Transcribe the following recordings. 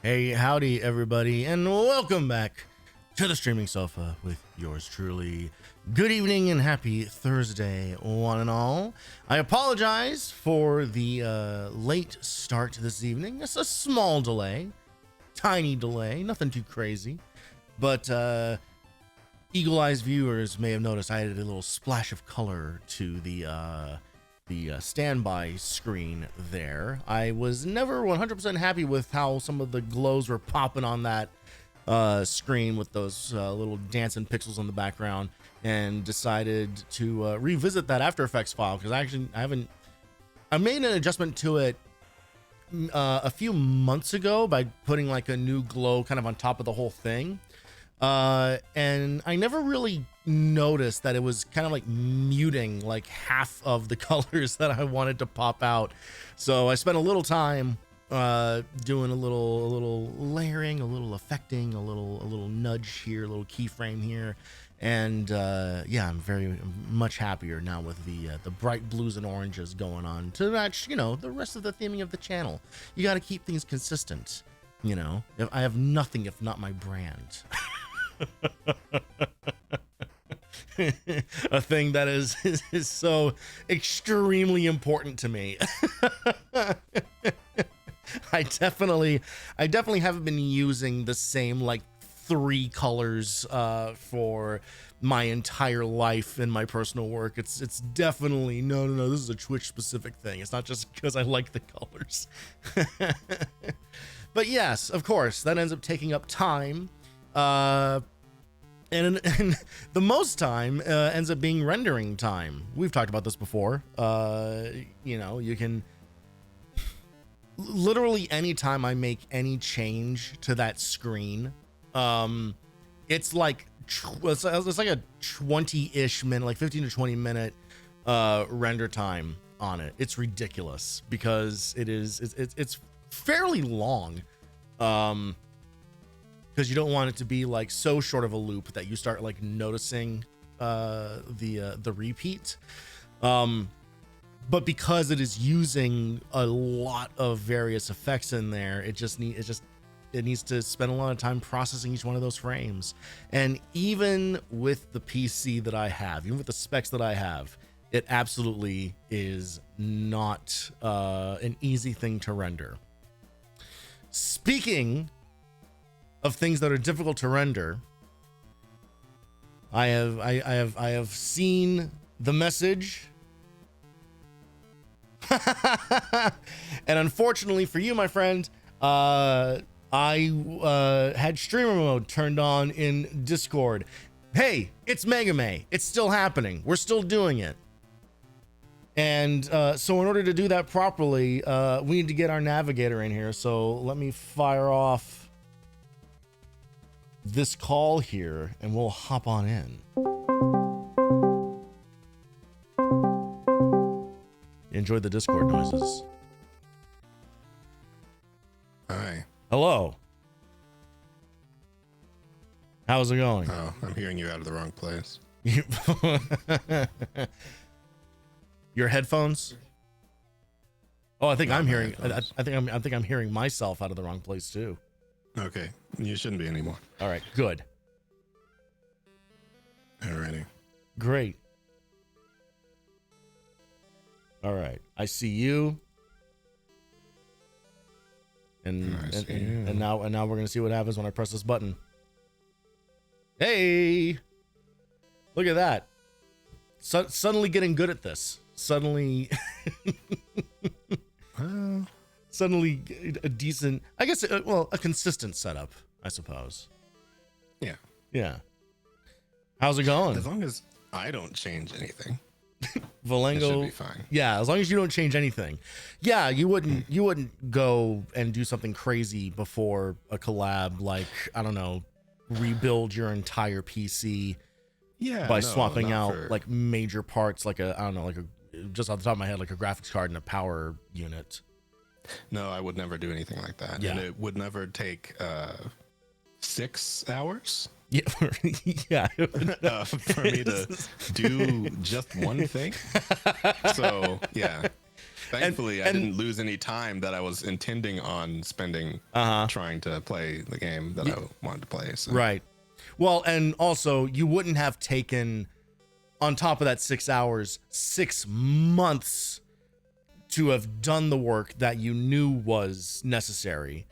Hey, howdy everybody, and welcome back to the streaming sofa with yours truly. Good evening and happy Thursday, one and all. I apologize for the late start this evening. It's a small delay, tiny delay, nothing too crazy, but Eagle Eyes viewers may have noticed I added a little splash of color to the standby screen there. I was never 100% happy with how some of the glows were popping on that screen with those little dancing pixels in the background, and decided to revisit that After Effects file because I made an adjustment to it a few months ago by putting like a new glow kind of on top of the whole thing. And I never really noticed that it was kind of like muting like half of the colors that I wanted to pop out. So I spent a little time doing a little layering, a little affecting, a little nudge here, a little keyframe here. And yeah, I'm very much happier now with the bright blues and oranges going on to match, the rest of the theming of the channel. You got to keep things consistent. I have nothing if not my brand. A thing that is so extremely important to me. I definitely haven't been using the same like 3 colors for my entire life in my personal work. It's definitely no, this is a Twitch specific thing. It's not just because I like the colors. But yes, of course, that ends up taking up time. And the most time ends up being rendering time. We've talked about this before. You can literally anytime I make any change to that screen, it's like it's like a 20-ish minute, like 15 to 20 minute render time on it. It's ridiculous because it's fairly long. Because you don't want it to be like so short of a loop that you start like noticing the repeat. But because it is using a lot of various effects in there, it needs to spend a lot of time processing each one of those frames. And even with the PC that I have, even with the specs that I have, it absolutely is not an easy thing to render. Speaking of things that are difficult to render, I have seen the message. And unfortunately for you, my friend, I had streamer mode turned on in Discord. Hey, it's Mega May. It's still happening. We're still doing it. And so in order to do that properly, we need to get our navigator in here. So let me fire off this call here and we'll hop on in. Enjoy the Discord noises. Hi. Hello. How's it going? Oh, I'm hearing you out of the wrong place. Your headphones? Oh, I think I'm hearing. I think I'm hearing myself out of the wrong place too. Okay, you shouldn't be anymore. All right, good. Alrighty. Great. All right, I see you. And now we're gonna see what happens when I press this button. Hey, look at that! Suddenly getting good at this. Suddenly, suddenly a decent, I guess, a consistent setup, I suppose. Yeah. Yeah. How's it going? As long as I don't change anything, Voleno it should be fine. Yeah, as long as you don't change anything. Yeah, you wouldn't go and do something crazy before a collab, like, I don't know, rebuild your entire PC by swapping out like major parts, like just off the top of my head, like a graphics card and a power unit. No, I would never do anything like that. Yeah. And it would never take 6 hours. Yeah, yeah. For me to do just one thing. So yeah, Thankfully, I didn't lose any time that I was intending on spending trying to play the game that I wanted to play. So. Right. Well, and also you wouldn't have taken, on top of that 6 hours, 6 months to have done the work that you knew was necessary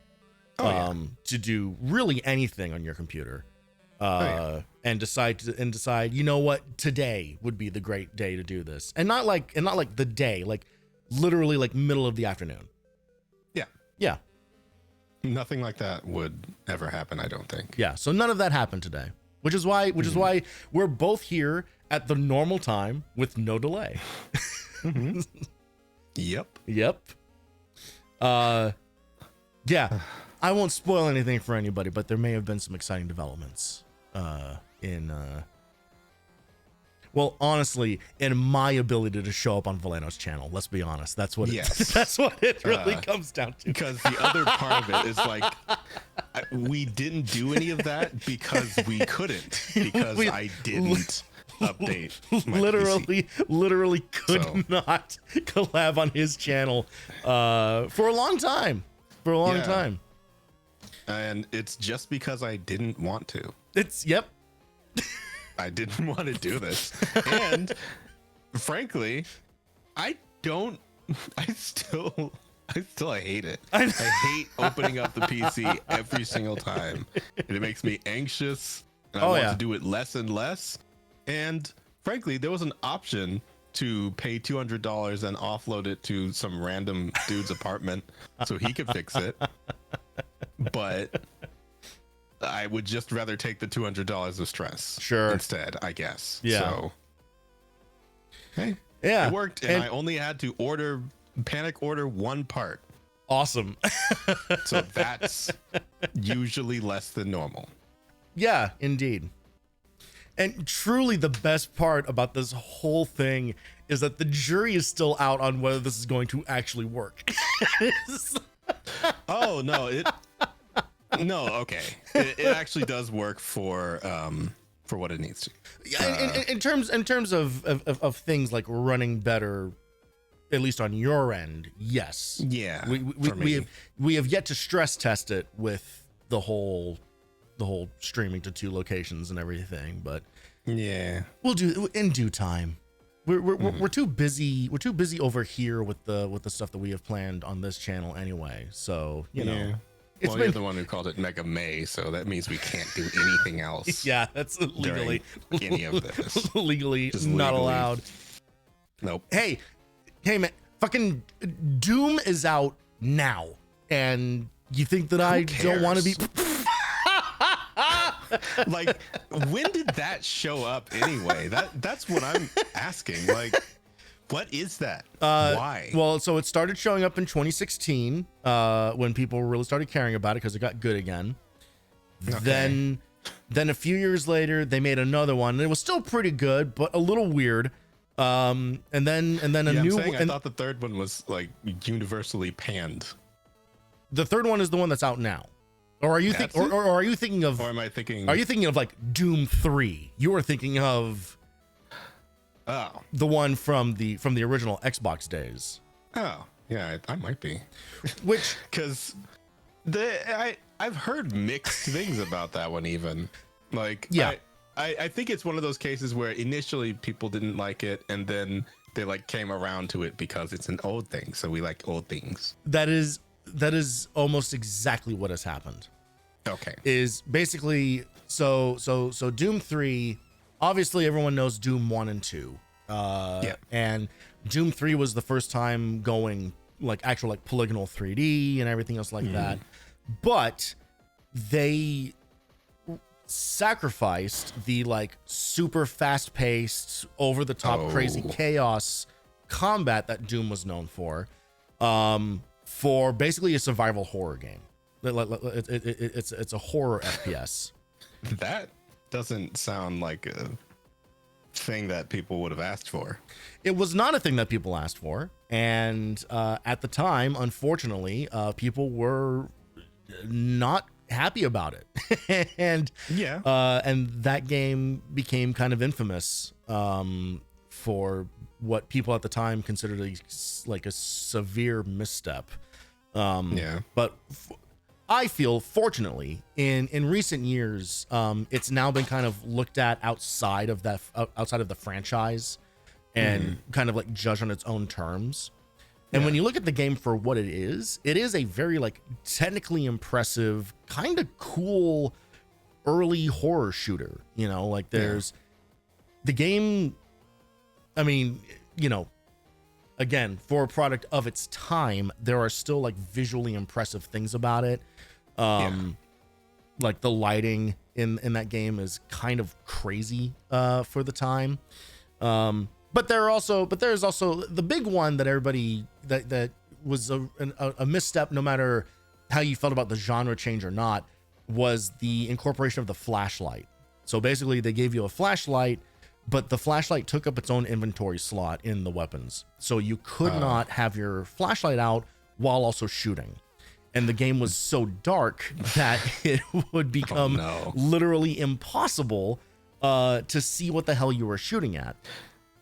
to do really anything on your computer. And decide, you know what, today would be the great day to do this. And not like the day, like literally like middle of the afternoon. Yeah. Yeah. Nothing like that would ever happen, I don't think. Yeah. So none of that happened today, which is why we're both here at the normal time with no delay. Yep. Yeah. I won't spoil anything for anybody, but there may have been some exciting developments well, honestly, in my ability to show up on Voleno's channel. Let's be honest. That's what that's what it really comes down to. Because the other part of it is like, we didn't do any of that because we couldn't, because I didn't update my literally could not collab on his channel for a long time. And it's just because I didn't want to. Yep. I didn't want to do this. And frankly, I still hate it. I hate opening up the PC every single time. And it makes me anxious. And I want to do it less and less. And frankly, there was an option to pay $200 and offload it to some random dude's apartment so he could fix it. But I would just rather take the $200 of stress instead, I guess. Yeah. So, hey, yeah, it worked, and I only had to panic order one part. Awesome. So that's usually less than normal. Yeah, indeed. And truly the best part about this whole thing is that the jury is still out on whether this is going to actually work. Oh, no, okay. It actually does work for what it needs to. Yeah, in terms of things like running better, at least on your end, yes. Yeah. We have yet to stress test it with the whole streaming to 2 locations and everything, but yeah, we'll do in due time. We're too busy. We're too busy over here with the stuff that we have planned on this channel anyway. So you know. Well, you're the one who called it Mega May, so that means we can't do anything else. Yeah, that's legally any of this. legally not allowed. Nope. Hey, man, fucking Doom is out now, and you think that I don't want to be? Like, when did that show up anyway? That's what I'm asking. Like, what is that? Why? Well, so it started showing up in 2016 when people really started caring about it because it got good again. Okay. Then a few years later, they made another one, and it was still pretty good, but a little weird. And then a new one. I thought the third one was like universally panned. The third one is the one that's out now. Or are you or are you thinking of? Or am I thinking? Are you thinking of like Doom 3? You are thinking of. Oh, the one from the original Xbox days. Oh, yeah, I might be. Which, because I've heard mixed things about that one. Even like, yeah, I think it's one of those cases where initially people didn't like it, and then they like came around to it because it's an old thing. So we like old things. That is almost exactly what has happened. Okay, is basically so Doom 3. Obviously, everyone knows Doom 1 and 2. And Doom 3 was the first time going like actual like polygonal 3D and everything else like that. But they sacrificed the like super fast-paced, over-the-top crazy chaos combat that Doom was known for basically a survival horror game. It's a horror FPS. That doesn't sound like a thing that people would have asked for. It was not a thing that people asked for, and at the time, unfortunately, people were not happy about it. And and that game became kind of infamous for what people at the time considered like a severe misstep. But I feel, fortunately, in recent years, it's now been kind of looked at outside of the franchise and kind of like judged on its own terms. And when you look at the game for what it is a very like technically impressive, kind of cool early horror shooter. You know, like there's the game. I mean, you know, again, for a product of its time, there are still like visually impressive things about it. Like the lighting in that game is kind of crazy for the time. But there's also the big one that everybody that was a misstep, no matter how you felt about the genre change or not, was the incorporation of the flashlight. So basically they gave you a flashlight, but the flashlight took up its own inventory slot in the weapons. So you could not have your flashlight out while also shooting. And the game was so dark that it would become literally impossible to see what the hell you were shooting at.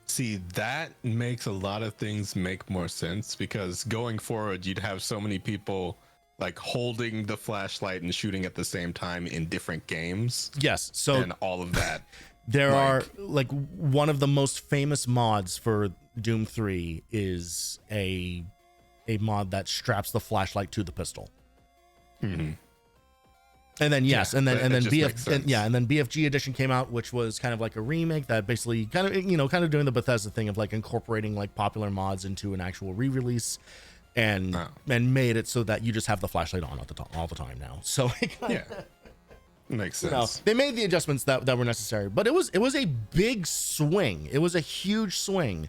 See, that makes a lot of things make more sense, because going forward, you'd have so many people like holding the flashlight and shooting at the same time in different games. Yes. So and all of that. There are like one of the most famous mods for Doom 3 is a mod that straps the flashlight to the pistol. Mm-hmm. And then and then BFG edition came out, which was kind of like a remake that basically kind of doing the Bethesda thing of like incorporating like popular mods into an actual re-release, and made it so that you just have the flashlight on all the time now. So makes sense. You know, they made the adjustments that were necessary, but it was a big swing. It was a huge swing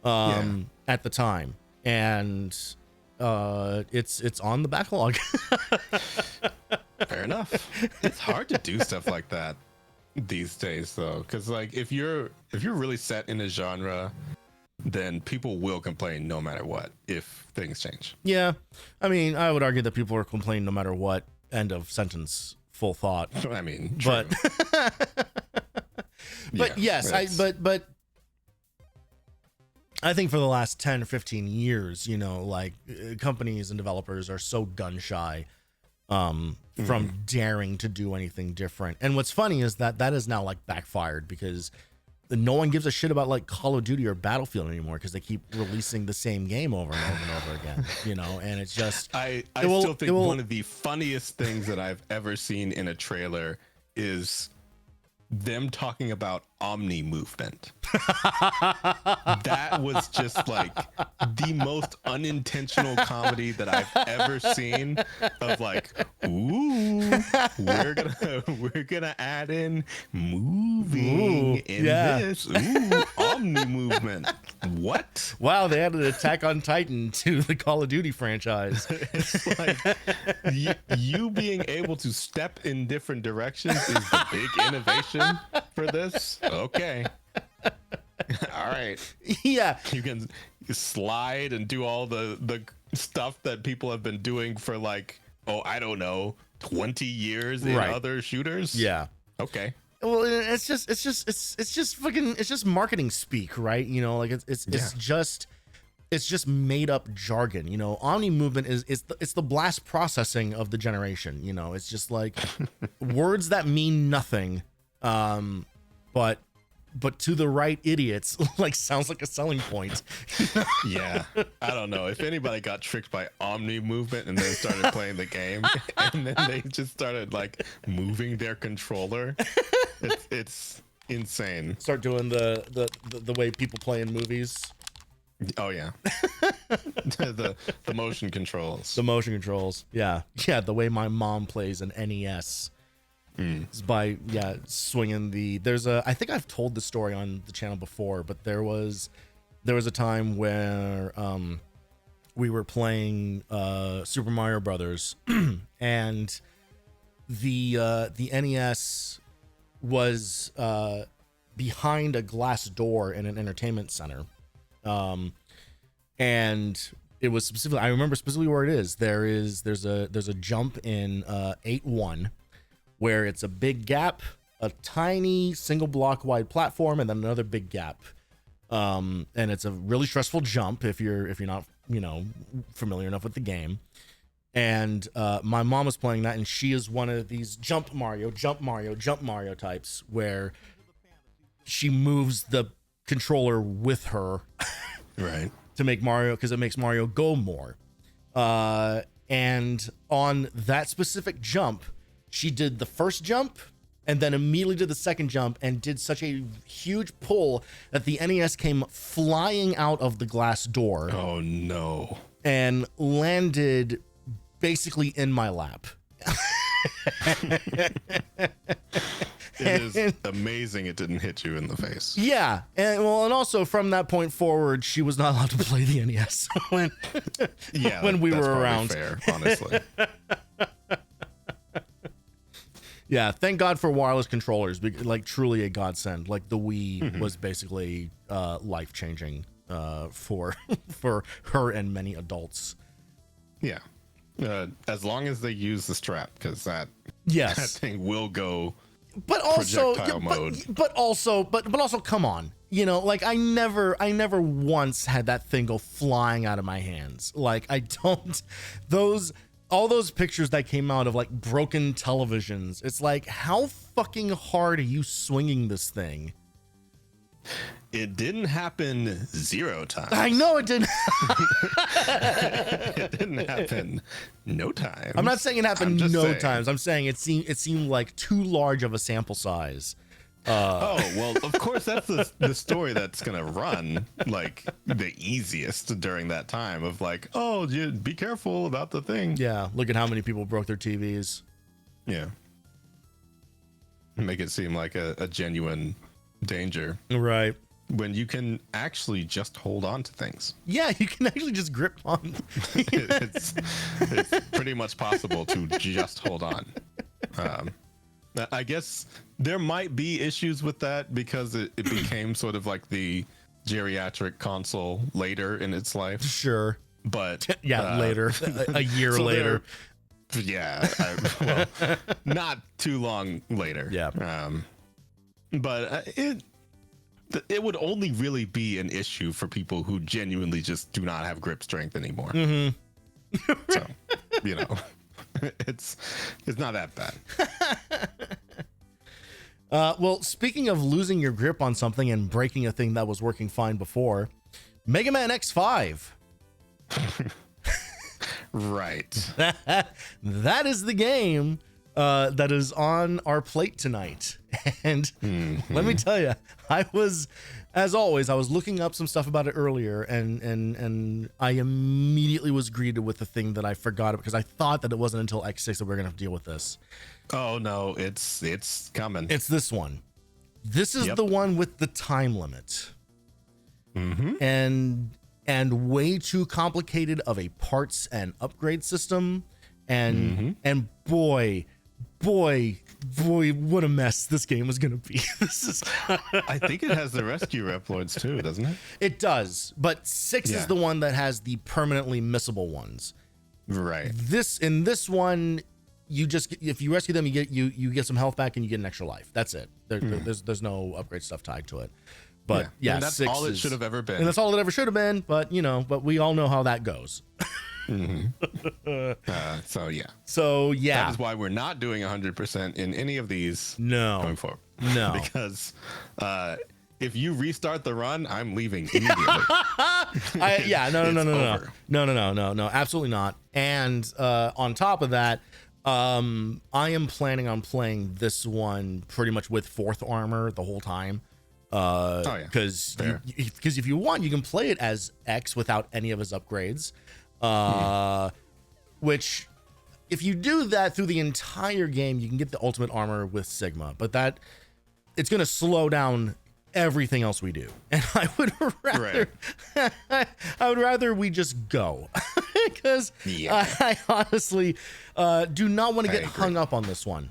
at the time, and it's on the backlog. Fair enough. It's hard to do stuff like that these days, though, because like if you're really set in a genre, then people will complain no matter what if things change. Yeah, I mean, I would argue that people are complaining no matter what. End of sentence. Full thought. I mean, true. But yes, but I think for the last 10 or 15 years, you know, like companies and developers are so gun shy from daring to do anything different. And what's funny is that is now like backfired, because no one gives a shit about like Call of Duty or Battlefield anymore, because they keep releasing the same game over and over and over again, you know. And it's just I still think one of the funniest things that I've ever seen in a trailer is them talking about omni movement. That was just like the most unintentional comedy that I've ever seen, of like, ooh, we're gonna add in moving in this. Ooh, omni movement. What? Wow, they added Attack on Titan to the Call of Duty franchise. It's like you being able to step in different directions is the big innovation for this. Okay. All right. Yeah. You can slide and do all the stuff that people have been doing for like, I don't know, 20 years in other shooters. Yeah. Okay. Well, it's just marketing speak, right? You know, like it's just made up jargon. You know, omni movement it's the blast processing of the generation. You know, it's just like words that mean nothing, but to the right idiots, like sounds like a selling point. Yeah, I don't know if anybody got tricked by omni movement and then started playing the game, and then they just started like moving their controller. It's insane. Start doing the way people play in movies. Oh yeah. the motion controls. The motion controls. Yeah. The way my mom plays an NES. Is by swinging I think I've told the story on the channel before, but there was a time where we were playing Super Mario Brothers and the NES was behind a glass door in an entertainment center, and it was specifically, I remember specifically where it is. There's a jump in 8-1 where it's a big gap, a tiny single block wide platform, and then another big gap. And it's a really stressful jump if you're not, familiar enough with the game. And my mom was playing that, and she is one of these jump Mario types where she moves the controller with her, right, to make Mario, because it makes Mario go more. And on that specific jump, she did the first jump and then immediately did the second jump and did such a huge pull that the NES came flying out of the glass door. Oh no. And landed basically in my lap. It is amazing it didn't hit you in the face. Yeah, and also from that point forward, she was not allowed to play the NES when we were around. Fair, honestly. Yeah, thank God for wireless controllers. Like, truly a godsend. Like, the Wii was basically life changing for her and many adults. Yeah, as long as they use the strap, because that thing will go. But also, mode. but also, come on. Like, I never once had that thing go flying out of my hands. Like, I don't. All those pictures that came out of like broken televisions. It's like, how fucking hard are you swinging this thing? It didn't happen 0 times. I know it didn't. It didn't happen no times. I'm not saying it happened no times. I'm saying it seemed like too large of a sample size. Well, of course, that's the story that's going to run like the easiest during that time of like, oh, be careful about the thing. Yeah. Look at how many people broke their TVs. Yeah. Make it seem like a genuine danger. Right. When you can actually just hold on to things. Yeah, you can actually just grip on. it's pretty much possible to just hold on. I guess there might be issues with that because it became sort of like the geriatric console later in its life. Sure. But later, a year later. Well, not too long later. Yeah. But it would only really be an issue for people who genuinely just do not have grip strength anymore. Mm-hmm. So, it's not that bad. Well, speaking of losing your grip on something and breaking a thing that was working fine before, Mega Man X5. Right. That is the game that is on our plate tonight. And let me tell you, I was looking up some stuff about it earlier, and I immediately was greeted with the thing that I forgot because I thought that it wasn't until X6 that we were going to have to deal with this. Oh no, it's coming. It's this one. This is the one with the time limit. And way too complicated of a parts and upgrade system. And boy, what a mess this game is going to be. I think it has the rescue reploids too, doesn't it? It does, but 6 is the one that has the permanently missable ones. Right. In this one, you just, if you rescue them, you get some health back and you get an extra life. That's it. There's no upgrade stuff tied to it. But and that's all it should have ever been. And that's all it ever should have been. But but we all know how that goes. So yeah. That is why we're not doing 100% in any of these. Going forward. No. Because if you restart the run, I'm leaving immediately. No, absolutely not. And on top of that, I am planning on playing this one pretty much with 4th armor the whole time. Because if you want, you can play it as X without any of his upgrades. Which, if you do that through the entire game, you can get the ultimate armor with Sigma, but it's going to slow down everything else we do. And I would rather we just go because I honestly do not want to get hung up on this one.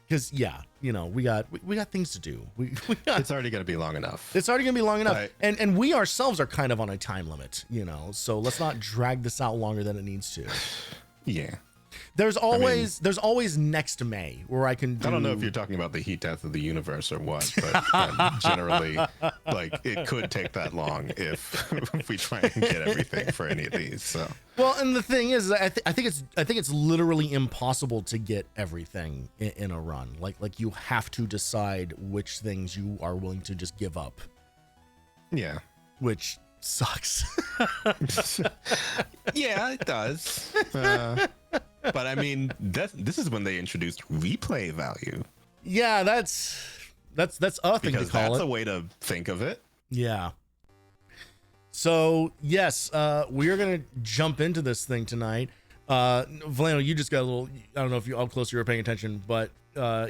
Because we got things to do. It's already going to be long enough. And we ourselves are kind of on a time limit, so let's not drag this out longer than it needs to. Yeah. there's always next May where I can do... I don't know if you're talking about the heat death of the universe or what, but generally, like, it could take that long if we try and get everything for any of these. So, well, and the thing is, I think it's literally impossible to get everything in a run. Like you have to decide which things you are willing to just give up. Yeah, which sucks. Yeah, it does. But I mean, this is when they introduced replay value. Yeah, that's a thing to call it. That's a way to think of it. Yeah. So yes, we are gonna jump into this thing tonight. Voleno, you just got a little. I don't know if how close you were paying attention, but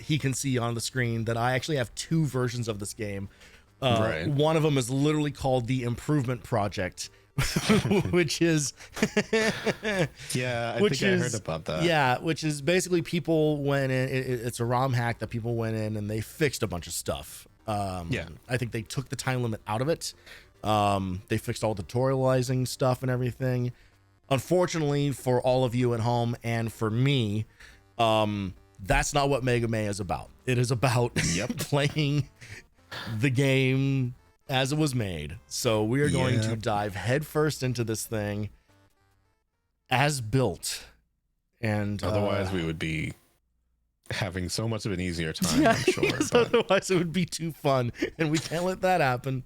he can see on the screen that I actually have two versions of this game. Right. One of them is literally called the Improvement Project, which is yeah, I heard about that. Yeah, which is basically people went in. It's a ROM hack that people went in and they fixed a bunch of stuff. Yeah, I think they took the time limit out of it. They fixed all the tutorializing stuff and everything. Unfortunately for all of you at home and for me, that's not what Mega Man is about. It is about playing the game as it was made. So we are going to dive headfirst into this thing as built. And otherwise we would be having so much of an easier time, I'm sure. Yes, otherwise it would be too fun, and we can't let that happen.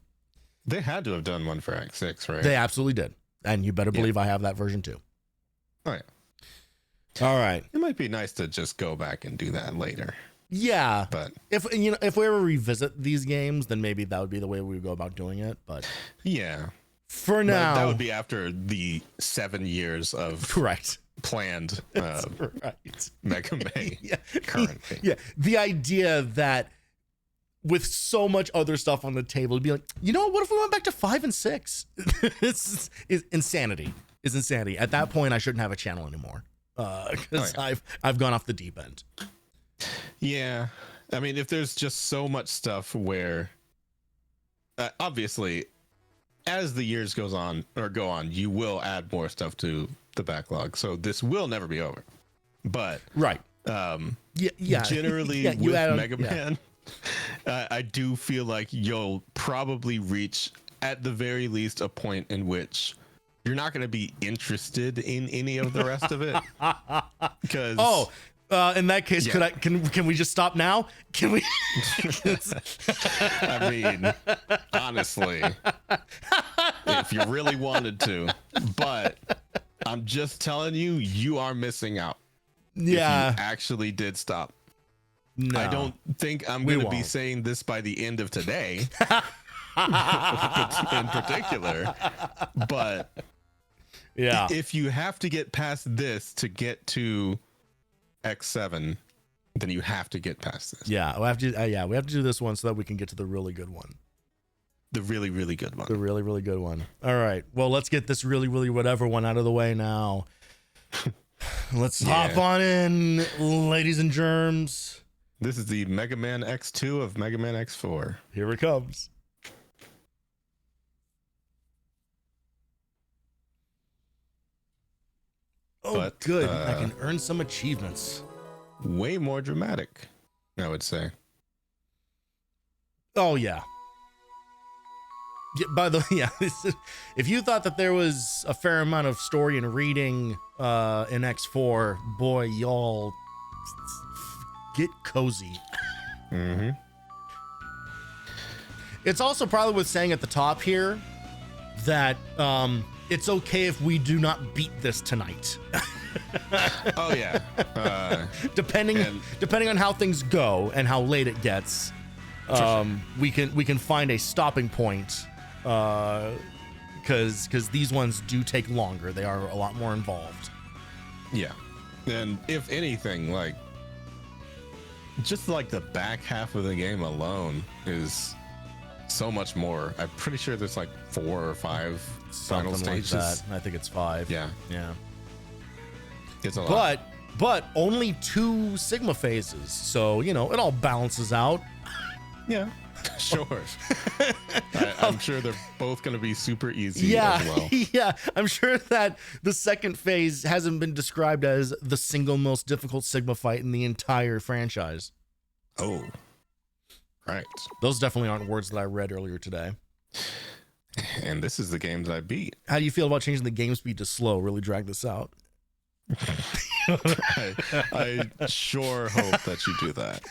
They had to have done one for X6, right? They absolutely did. And you better believe I have that version too. Oh yeah. All right. It might be nice to just go back and do that later. Yeah, but if we ever revisit these games, then maybe that would be the way we would go about doing it. But yeah, for now, that would be after the 7 years of planned Mega Man currently. Yeah, the idea that with so much other stuff on the table, it'd be like, what if we went back to 5 and 6? It's insanity. It's insanity. At that point, I shouldn't have a channel anymore because I've gone off the deep end. Yeah, I mean, if there's just so much stuff where obviously as the years go on, you will add more stuff to the backlog, so this will never be over. But generally with Mega Man, I do feel like you'll probably reach at the very least a point in which you're not going to be interested in any of the rest of it, because in that case, can we just stop now? Can we? I mean, honestly, if you really wanted to, but I'm just telling you, you are missing out. Yeah, if you actually did stop. No, I don't think I'm going to be saying this by the end of today, in particular. But yeah, if you have to get past this to get to X7, then you have to get past this. Yeah, we have to do this one so that we can get to the really good one. The really, really good one. The really, really good one. All right. Well, let's get this really, really whatever one out of the way now. Let's hop on in, ladies and germs. This is the Mega Man X2 of Mega Man X4. Here it comes. Oh, good. I can earn some achievements. Way more dramatic, I would say. Oh, yeah. By the way, if you thought that there was a fair amount of story and reading in X4, boy, y'all get cozy. Mm-hmm. It's also probably worth saying at the top here that it's okay if we do not beat this tonight. Oh yeah. Depending on how things go and how late it gets, we can find a stopping point. Because these ones do take longer. They are a lot more involved. Yeah, and if anything, like just like the back half of the game alone is so much more. I'm pretty sure there's like 4 or 5 final stages. Like that. I think it's 5. Yeah. It's a lot. But only 2 Sigma phases, so it all balances out. Yeah. Sure. I'm sure they're both going to be super easy as well. Yeah. I'm sure that the second phase hasn't been described as the single most difficult Sigma fight in the entire franchise. Oh, right. Those definitely aren't words that I read earlier today. And this is the game that I beat. How do you feel about changing the game speed to slow? Really drag this out. I sure hope that you do that,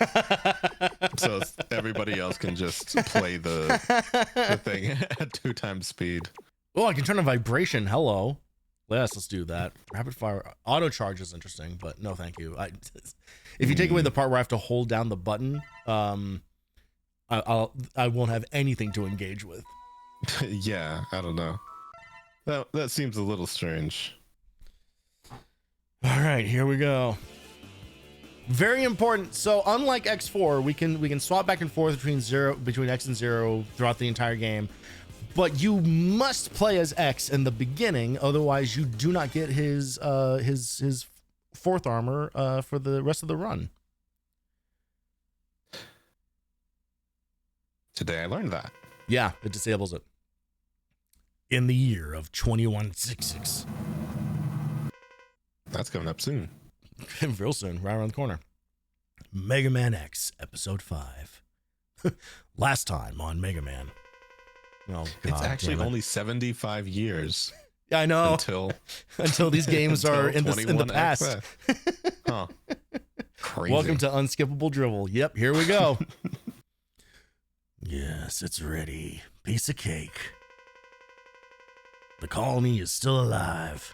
so everybody else can just play the thing at 2 times speed. Oh, I can turn on vibration. Hello. Yes, let's do that. Rapid fire auto charge is interesting, but no, thank you. If you take away the part where I have to hold down the button, I won't have anything to engage with. Yeah, I don't know. That seems a little strange. All right, here we go. Very important. So unlike X4, we can swap back and forth between X and 0 throughout the entire game, but you must play as X in the beginning, otherwise you do not get his 4th armor for the rest of the run. Today I learned that. Yeah, it disables it. In the year of 2166. That's coming up soon. Real soon, right around the corner. Mega Man X, Episode 5. Last time on Mega Man. Oh, God, it's actually only 75 years. Yeah, I know. Until these games are in the past. Huh. Crazy. Welcome to Unskippable Dribble. Yep, here we go. Yes, it's ready. Piece of cake. The colony is still alive.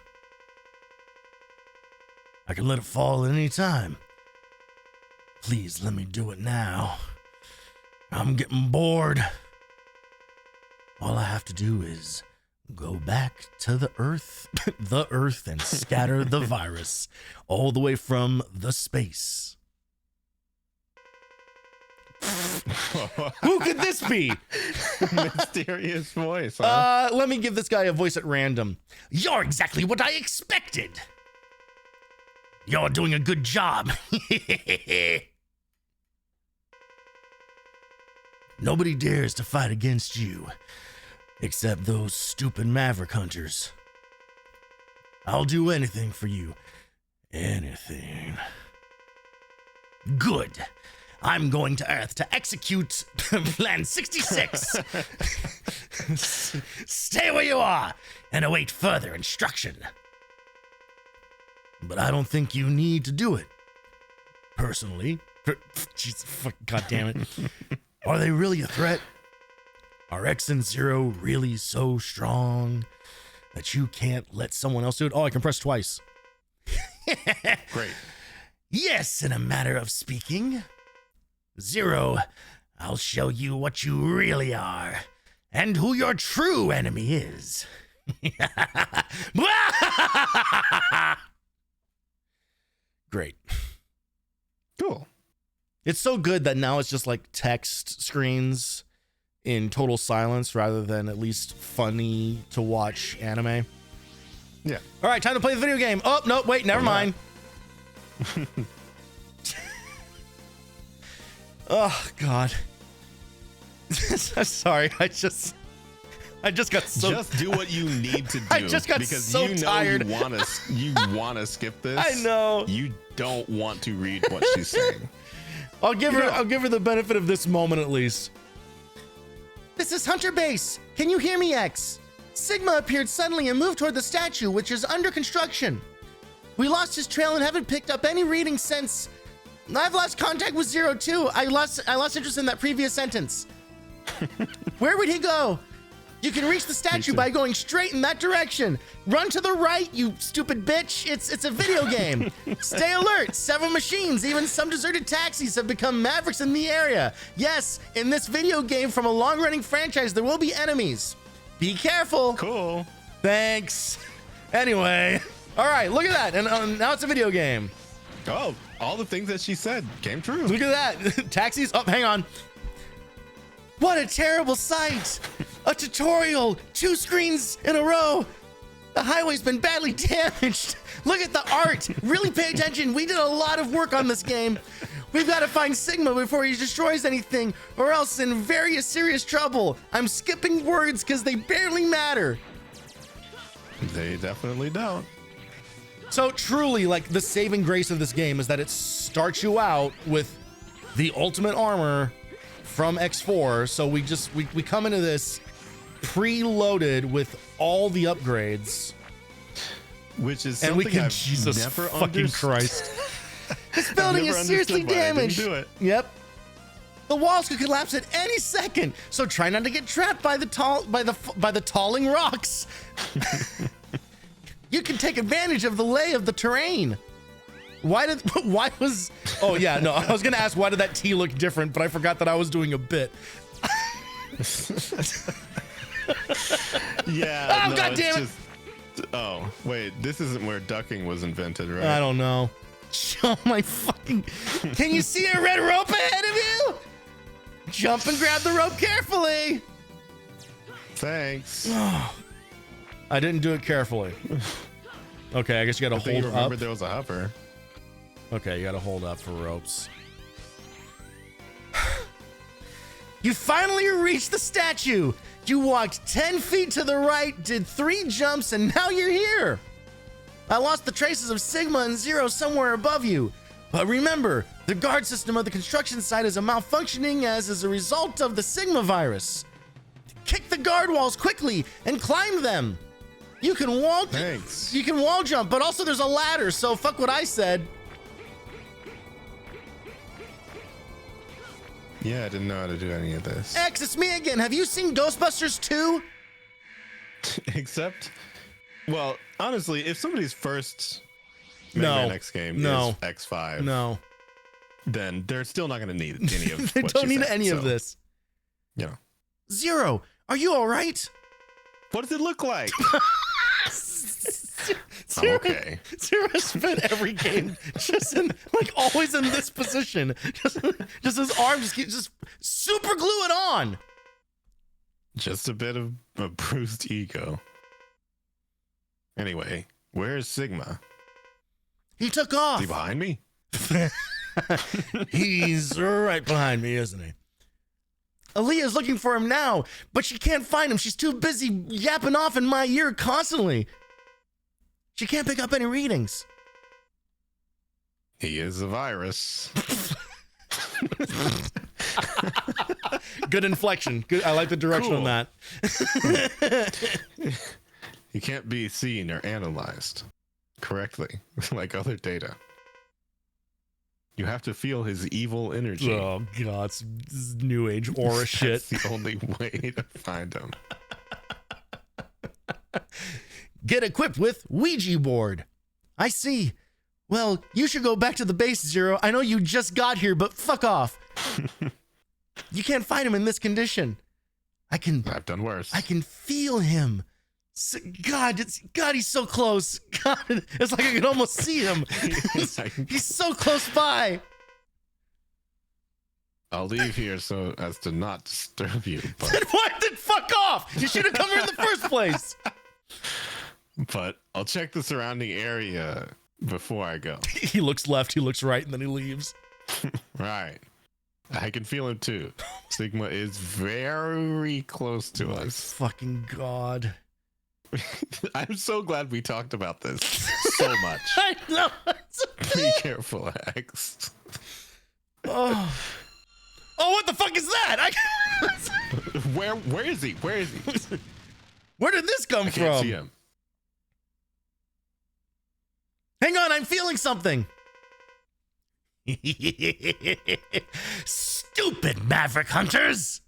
I can let it fall at any time. Please let me do it now. I'm getting bored. All I have to do is go back to the Earth, and scatter the virus all the way from the space. Who could this be? Mysterious voice, huh? Let me give this guy a voice at random. You're exactly what I expected. You're doing a good job. Nobody dares to fight against you, except those stupid Maverick hunters. I'll do anything for you. Anything. Good. I'm going to Earth to execute Plan 66. Stay where you are and await further instruction. But I don't think you need to do it. Personally. Jesus, God damn it. Are they really a threat? Are X and 0 really so strong that you can't let someone else do it? Oh, I can press twice. Great. Yes, in a matter of speaking. 0, I'll show you what you really are and who your true enemy is. Great. Cool. It's so good that now it's just like text screens in total silence rather than at least funny to watch anime. Yeah. All right, time to play the video game. Oh, no, wait, never mind. Oh, God. Sorry, I just got so... Just do what you need to do. I just got because so you know tired. You want to skip this. I know. You don't want to read what she's saying. I'll give her the benefit of this moment at least. This is Hunter Base. Can you hear me, X? Sigma appeared suddenly and moved toward the statue, which is under construction. We lost his trail and haven't picked up any reading since. I've lost contact with 0 too. I lost interest in that previous sentence. Where would he go? You can reach the statue by going straight in that direction. Run to the right, you stupid bitch. It's a video game. Stay alert. Several machines, even some deserted taxis have become mavericks in the area. Yes, in this video game from a long-running franchise, there will be enemies. Be careful. Cool. Thanks. Anyway, all right, look at that. And now it's a video game. Oh, all the things that she said came true. Look at that. Taxis. Oh, hang on. What a terrible sight. A tutorial. 2 screens in a row. The highway's been badly damaged. Look at the art. Really pay attention. We did a lot of work on this game. We've got to find Sigma before he destroys anything, or else in very serious trouble. I'm skipping words because they barely matter. They definitely don't. So truly, like, the saving grace of this game is that it starts you out with the ultimate armor from X4. So we come into this preloaded with all the upgrades. Which is something I've Jesus never fucking Christ. This building is seriously damaged. Do it. Yep. The walls could collapse at any second, so try not to get trapped by the talling rocks. You can take advantage of the lay of the terrain. Oh yeah, no, I was gonna ask why did that T look different, but I forgot that I was doing a bit. Yeah. Oh, God damn it. Oh, wait, this isn't where ducking was invented, right? I don't know. Oh my fucking... Can you see a red rope ahead of you? Jump and grab the rope carefully. Thanks. I didn't do it carefully. Okay, I guess you gotta hold you remembered up. There was a hover. Okay, you gotta hold up for ropes. You finally reached the statue. You walked 10 feet to the right, did 3 jumps, and now you're here. I lost the traces of Sigma and Zero somewhere above you. But remember, the guard system of the construction site is malfunctioning as a result of the Sigma virus. Kick the guard walls quickly and climb them. You can wall Thanks. You can wall jump, but also there's a ladder, so fuck what I said. Yeah, I didn't know how to do any of this. X, it's me again. Have you seen Ghostbusters 2? Except, well, honestly, if somebody's first Mega Man X game is X5, then they're still not going to need any of They what don't you need said, any of this. You know. Zero, are you all right? What does it look like? Zero, okay. Zero spent every game just in, like, always in this position. Just his arm just super glue it on. Just a bit of a bruised ego. Anyway, where's Sigma? He took off. Is he behind me? He's right behind me, isn't he? Aaliyah's looking for him now, but she can't find him. She's too busy yapping off in my ear constantly. She can't pick up any readings. He is a virus. Good inflection. Good. I like the direction on that. He can't be seen or analyzed correctly like other data. You have to feel his evil energy. Oh god, this is new age aura shit. That's the only way to find him. Get equipped with Ouija board. I see. Well, you should go back to the base, Zero. I know you just got here, but fuck off. You can't fight him in this condition. I've done worse. I can feel him. God, he's so close. God, it's like I can almost see him. He's so close by. I'll leave here so as to not disturb you. Then why did fuck off? You should have come here in the first place. But I'll check the surrounding area before I go. He looks left, he looks right, and then he leaves. Right. I can feel him too. Sigma is very close to us. Fucking God. I'm so glad we talked about this so much. I know. Be careful, X. Oh, what the fuck is that? Where is he? Where is he? Where did this come I can't from? see him. Hang on, I'm feeling something. Stupid Maverick Hunters.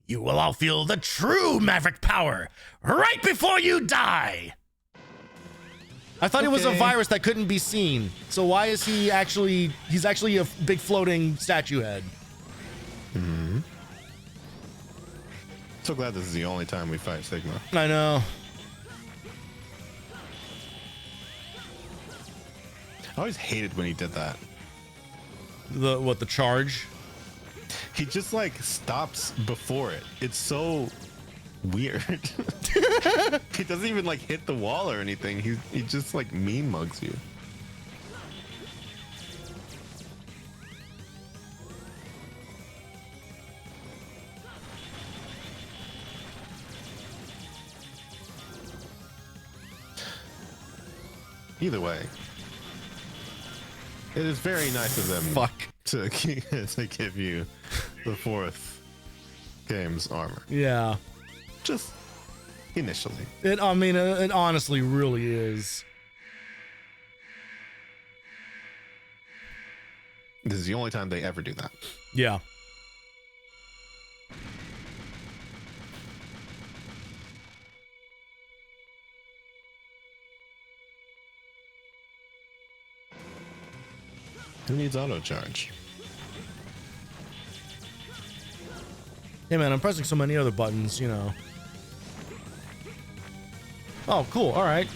You will all feel the true Maverick power right before you die. I thought it was a virus that couldn't be seen. So why is he's actually a big floating statue head? Mm-hmm. So glad this is the only time we fight Sigma. I know. I always hated when he did that. The charge? He just like stops before it. It's so weird. He doesn't even like hit the wall or anything. He just like mean mugs you. Either way, it is very nice of them to give you the 4th game's armor. Yeah. Just initially. It honestly really is. This is the only time they ever do that. Yeah. Who needs auto charge? Hey man, I'm pressing so many other buttons, you know. Oh, cool. All right.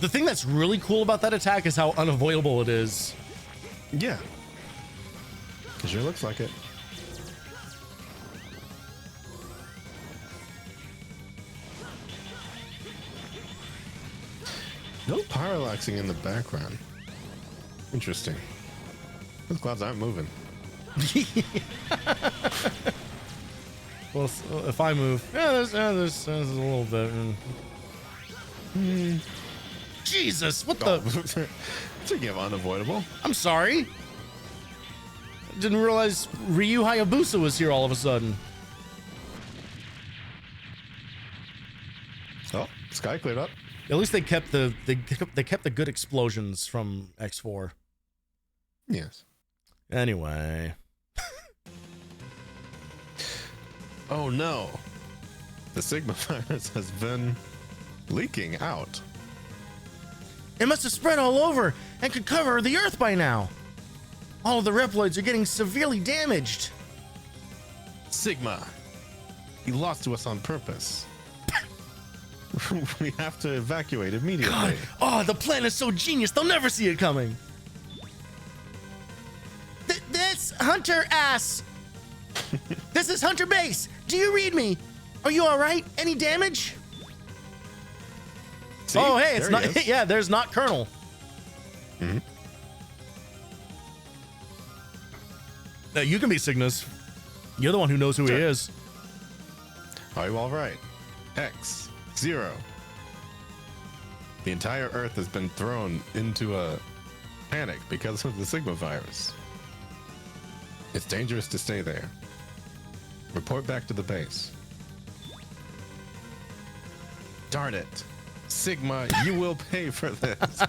The thing that's really cool about that attack is how unavoidable it is. Yeah. It sure looks like it. No parallaxing in the background. Interesting. Those clouds aren't moving. Well, if I move, there's a little bit. Jesus, what the? Speaking of unavoidable. I'm sorry. Didn't realize Ryu Hayabusa was here all of a sudden. Oh, sky cleared up. At least they kept the good explosions from X4. Yes. Anyway. Oh no. The Sigma virus has been leaking out. It must have spread all over and could cover the Earth by now. All of the Reploids are getting severely damaged. Sigma, you lost to us on purpose. We have to evacuate immediately. God. Oh, the plan is so genius, they'll never see it coming. This Hunter ass. This is Hunter Base. Do you read me? Are you all right? Any damage? See? Oh, hey, it's not. Yeah, there's not Colonel. Mm-hmm. You can be Cygnus. You're the one who knows who he is. Are you all right? X, 0. The entire Earth has been thrown into a panic because of the Sigma virus. It's dangerous to stay there. Report back to the base. Darn it. Sigma, you will pay for this.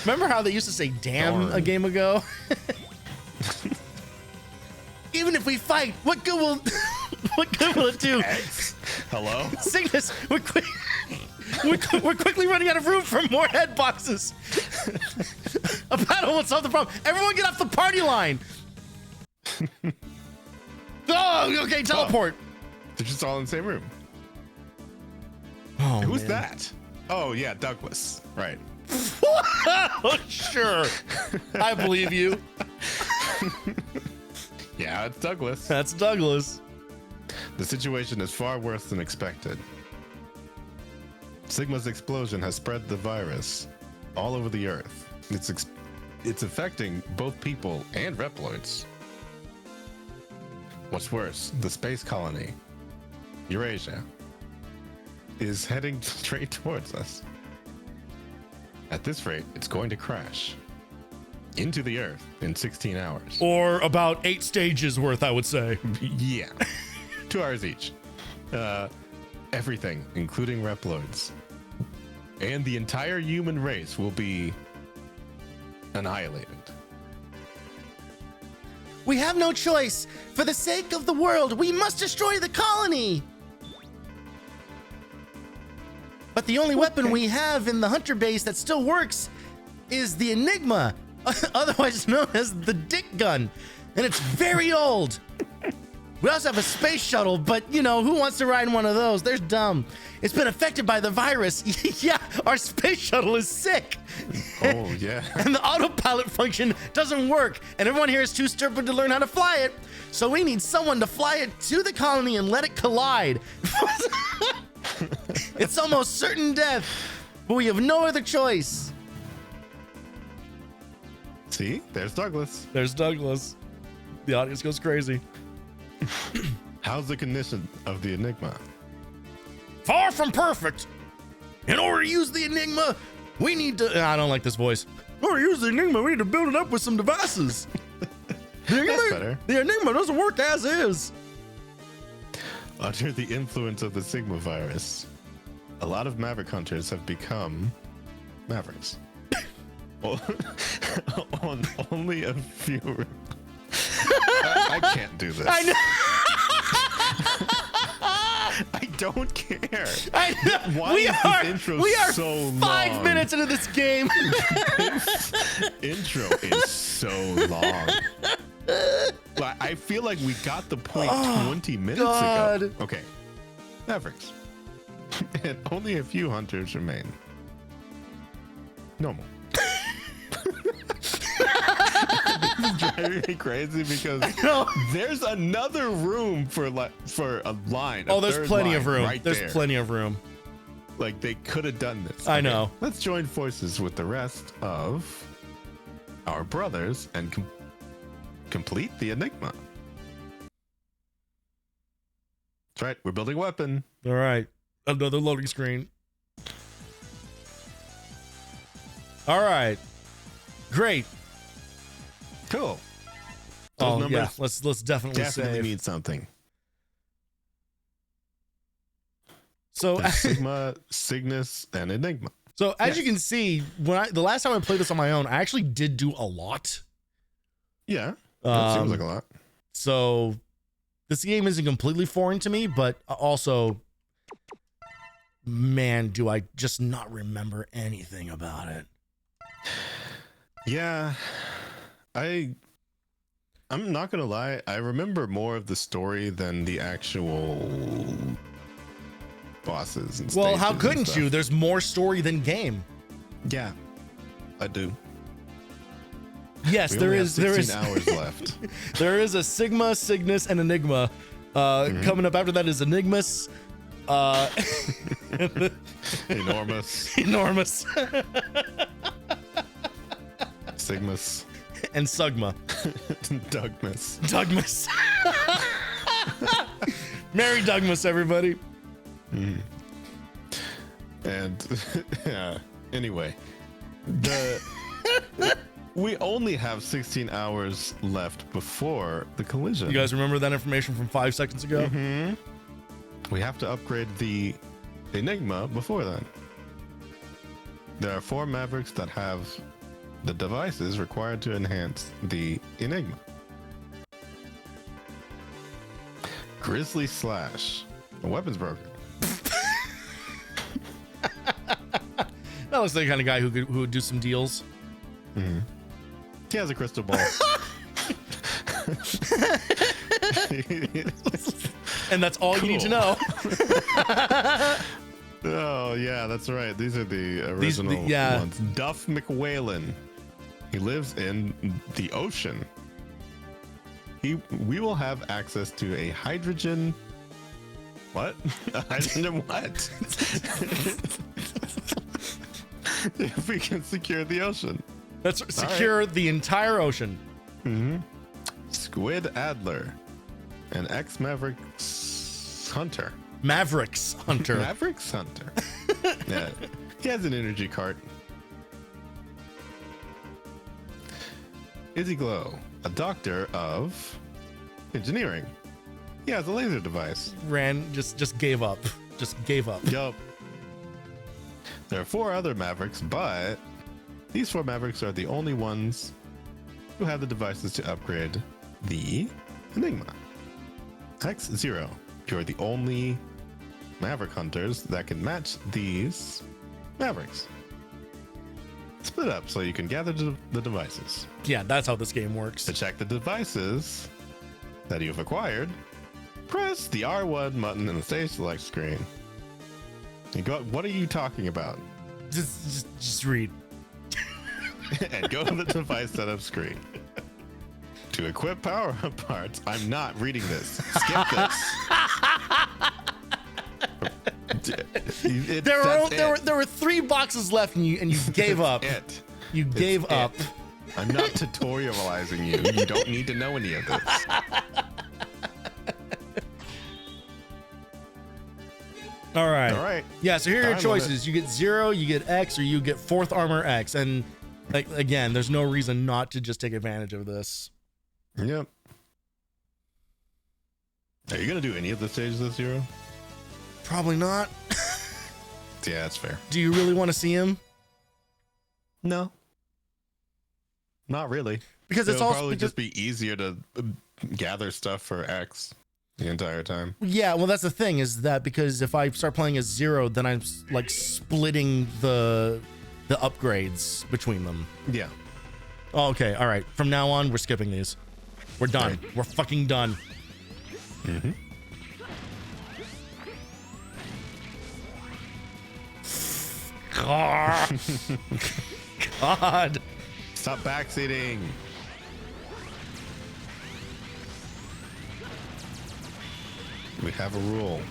Remember how they used to say damn a game ago? Even if we fight, what good will it do? X? Hello? Cygnus, we're quickly running out of room for more head boxes. A battle will solve the problem. Everyone get off the party line. Oh, okay, teleport. They're just all in the same room. Oh, Who's man. that? Oh, yeah, Douglas. Right. Oh, sure. I believe you. Yeah, it's Douglas. That's Douglas. The situation is far worse than expected. Sigma's explosion has spread the virus all over the Earth. It's affecting both people and Reploids. What's worse, the space colony, Eurasia, is heading straight towards us. At this rate, it's going to crash into the Earth in 16 hours. Or about 8 stages worth, I would say. Yeah. 2 hours each. Everything, including Reploids, and the entire human race will be annihilated. We have no choice. For the sake of the world, we must destroy the colony. But the only weapon we have in the Hunter base that still works is the Enigma, otherwise known as the Dick Gun, and it's very old. We also have a space shuttle, but you know, who wants to ride one of those? They're dumb. It's been affected by the virus. Yeah, our space shuttle is sick. Oh, yeah. And the autopilot function doesn't work, and everyone here is too stupid to learn how to fly it. So we need someone to fly it to the colony and let it collide. It's almost certain death, but we have no other choice. See, there's Douglas. There's Douglas. The audience goes crazy. How's the condition of the Enigma? Far from perfect. In order to use the Enigma, we need to... I don't like this voice. In order to use the Enigma, we need to build it up with some devices. The Enigma doesn't work as is. Under the influence of the Sigma virus, a lot of Maverick hunters have become Mavericks. On only a few. I can't do this. I know. I don't care. I know. Why is this intro so 5 minutes into this game. This intro is so long. I feel like we got the point 20 minutes ago. Okay. Mavericks. And only a few hunters remain. Normal. This is driving me crazy because there's another room for a line. Oh, there's plenty of room. Right There's there. plenty of room. Like they could have done this. I know. Let's join forces with the rest of our brothers and complete the Enigma. That's right. We're building a weapon. All right. Another loading screen. All right. Great. Cool. Those numbers yeah. Let's definitely save. mean something. So There's Sigma, Cygnus, and Enigma. So as you can see, the last time I played this on my own, I actually did do a lot. Yeah, that seems like a lot. So this game isn't completely foreign to me, but also, man, do I just not remember anything about it. Yeah, I'm not gonna lie. I remember more of the story than the actual bosses and well, how stages and couldn't stuff. you? There's more story than game. Yeah, I do. Yes, We there only have is. There 16 is hours left. There is a Sigma, Cygnus, and Enigma. Coming up after that is Enigmus. Enormous. Enormous. Sigmus. And Sugma. Dougmas. Dougmas. Merry Dougmas, everybody. And yeah, anyway, we only have 16 hours left before the collision. You guys remember that information from 5 seconds ago? We have to upgrade the Enigma before then. There are 4 Mavericks that have the devices required to enhance the Enigma. Grizzly Slash. The weapon's broken. That looks like the kind of guy who would do some deals. He has a crystal ball. And that's all you need to know. Oh, yeah, that's right. These are the original ones. Duff McWhalen. He lives in the ocean. We will have access to a hydrogen... What? A hydrogen what? If we can secure the ocean. Let's secure the entire ocean. Squid Adler. An ex-Mavericks hunter. Mavericks Hunter. Mavericks hunter. Yeah. He has an energy cart. Izzy Glow, a doctor of engineering. He has a laser device. Just gave up. Just gave up. Yup. There are 4 other Mavericks, but these 4 Mavericks are the only ones who have the devices to upgrade the Enigma. X0, you're the only Maverick hunters that can match these Mavericks. Split up so you can gather the devices. Yeah, that's how this game works. To check the devices that you've acquired, press the R1 button in the stage select screen. And go, what are you talking about? Just read. And go to the device setup screen. To equip power-up parts, I'm not reading this. Skip this. There were 3 boxes left, and you gave up. You gave up. I'm not tutorializing you. You don't need to know any of this. All right. All right. Yeah, so here are your Time choices. You get 0, you get X, or you get 4th armor X. And like again, there's no reason not to just take advantage of this. Yep. Are you gonna do any of the stages this year? Probably not. Yeah, that's fair. Do you really want to see him? No. Not really. Because it's It'll also probably just be easier to gather stuff for X the entire time. Yeah, well, that's the thing is that because if I start playing as 0, then I'm like splitting the upgrades between them. Yeah. Oh, okay, all right. From now on, we're skipping these. We're done. Right. We're fucking done. Mm-hmm. God. Stop backseating. We have a rule.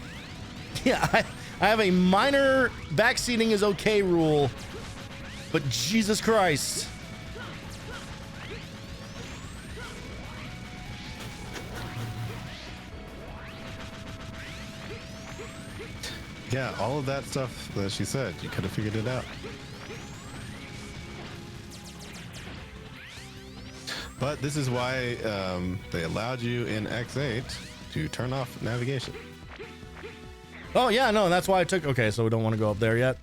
Yeah, I have a minor backseating is okay rule, but Jesus Christ. Yeah, all of that stuff that she said, you could have figured it out. But this is why they allowed you in X8 to turn off navigation. Oh, yeah, no, that's why I took... Okay, so we don't want to go up there yet.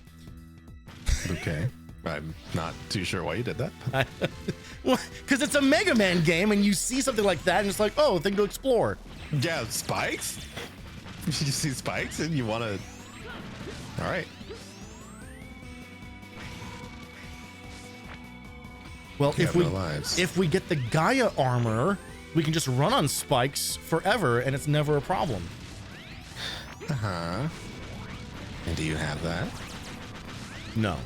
Okay. I'm not too sure why you did that. Because it's a Mega Man game, and you see something like that, and it's like, oh, thing to explore. Yeah, spikes? You just see spikes and you want to... All right. Well, You if have no lives. if we get the Gaia armor, we can just run on spikes forever, and it's never a problem. Uh-huh. And do you have that? No.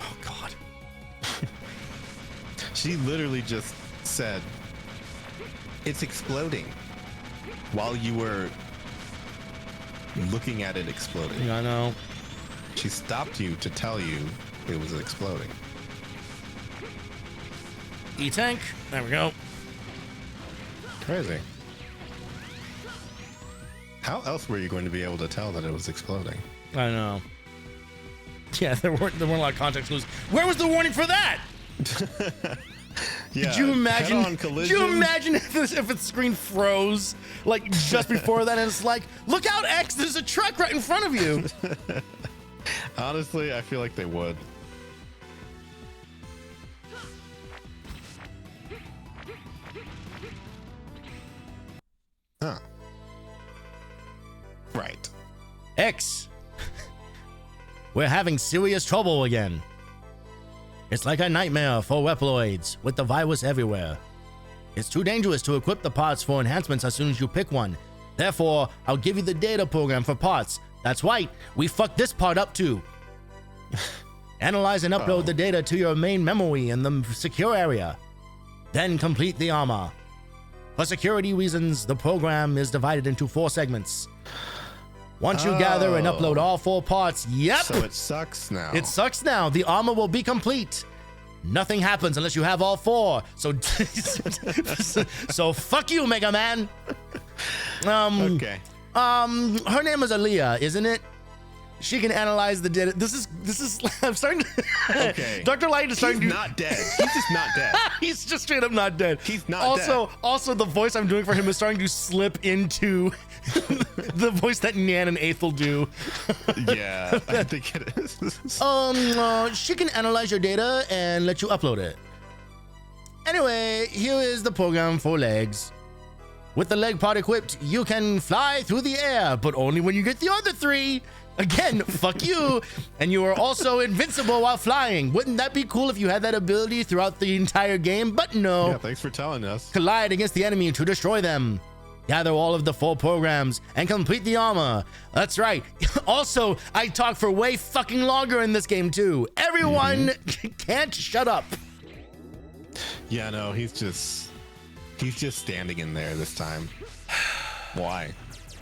Oh, God. She literally just said, it's exploding, while you were looking at it exploding. Yeah, I know. She stopped you to tell you it was exploding. E-tank. There we go. Crazy. How else were you going to be able to tell that it was exploding? I know. Yeah, there weren't a lot of context clues. Where was the warning for that? Yeah, Could you imagine? head-on Could you imagine if the screen froze like just before that, and it's like, look out, X! There's a truck right in front of you. Honestly, I feel like they would. Huh. Right. X. We're having serious trouble again. It's like a nightmare for Weploids, with the virus everywhere. It's too dangerous to equip the parts for enhancements as soon as you pick one. Therefore, I'll give you the data program for parts. That's right, we fucked this part up too. Analyze and upload the data to your main memory in the secure area. Then complete the armor. For security reasons, the program is divided into 4 segments. Once you gather and upload all 4 parts, yep! So it sucks now. It sucks now. The armor will be complete. Nothing happens unless you have all 4. So, so fuck you, Mega Man. Okay. Her name is Aaliyah, isn't it? She can analyze the data. This is. I'm starting to. Okay. Dr. Light is starting to. He's not dead. He's just not dead. He's just straight up not dead. He's not dead. Also, the voice I'm doing for him is starting to slip into the voice that Nan and Aethel do. Yeah, I think it is. She can analyze your data and let you upload it. Anyway, here is the program for legs. With the leg part equipped, you can fly through the air, but only when you get the other 3. Again, fuck you. And you are also invincible while flying. Wouldn't that be cool if you had that ability throughout the entire game? But no. Yeah, thanks for telling us. Collide against the enemy to destroy them. Gather all of the 4 programs and complete the armor. That's right. Also, I talk for way fucking longer in this game too. Everyone can't shut up. Yeah, no, he's just standing in there this time. Why?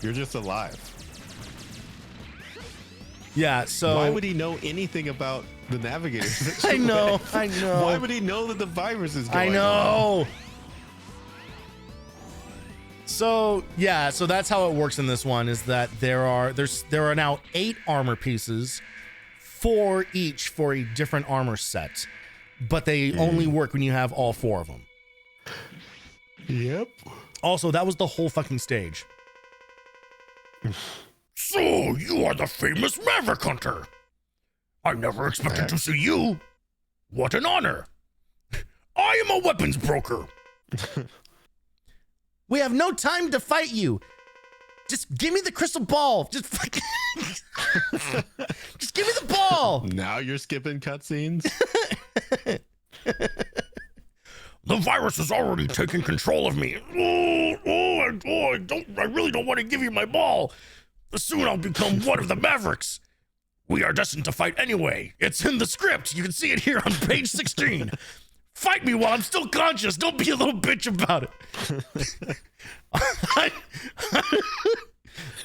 You're just alive. Yeah, so why would he know anything about the navigators? I know. Why would he know that the virus is going on? I know. So yeah, so that's how it works in this one, is that there are now 8 armor pieces, 4 each for a different armor set, but they only work when you have all 4 of them. Yep. Also, that was the whole fucking stage. So you are the famous Maverick Hunter. I never expected to see you. What an honor. I am a weapons broker. We have no time to fight you. Just give me the crystal ball. Just fucking just give me the ball. Now you're skipping cutscenes. The virus has already taken control of me. I really don't want to give you my ball. Soon I'll become one of the Mavericks. We are destined to fight anyway. It's in the script. You can see it here on page 16. Fight me while I'm still conscious. Don't be a little bitch about it.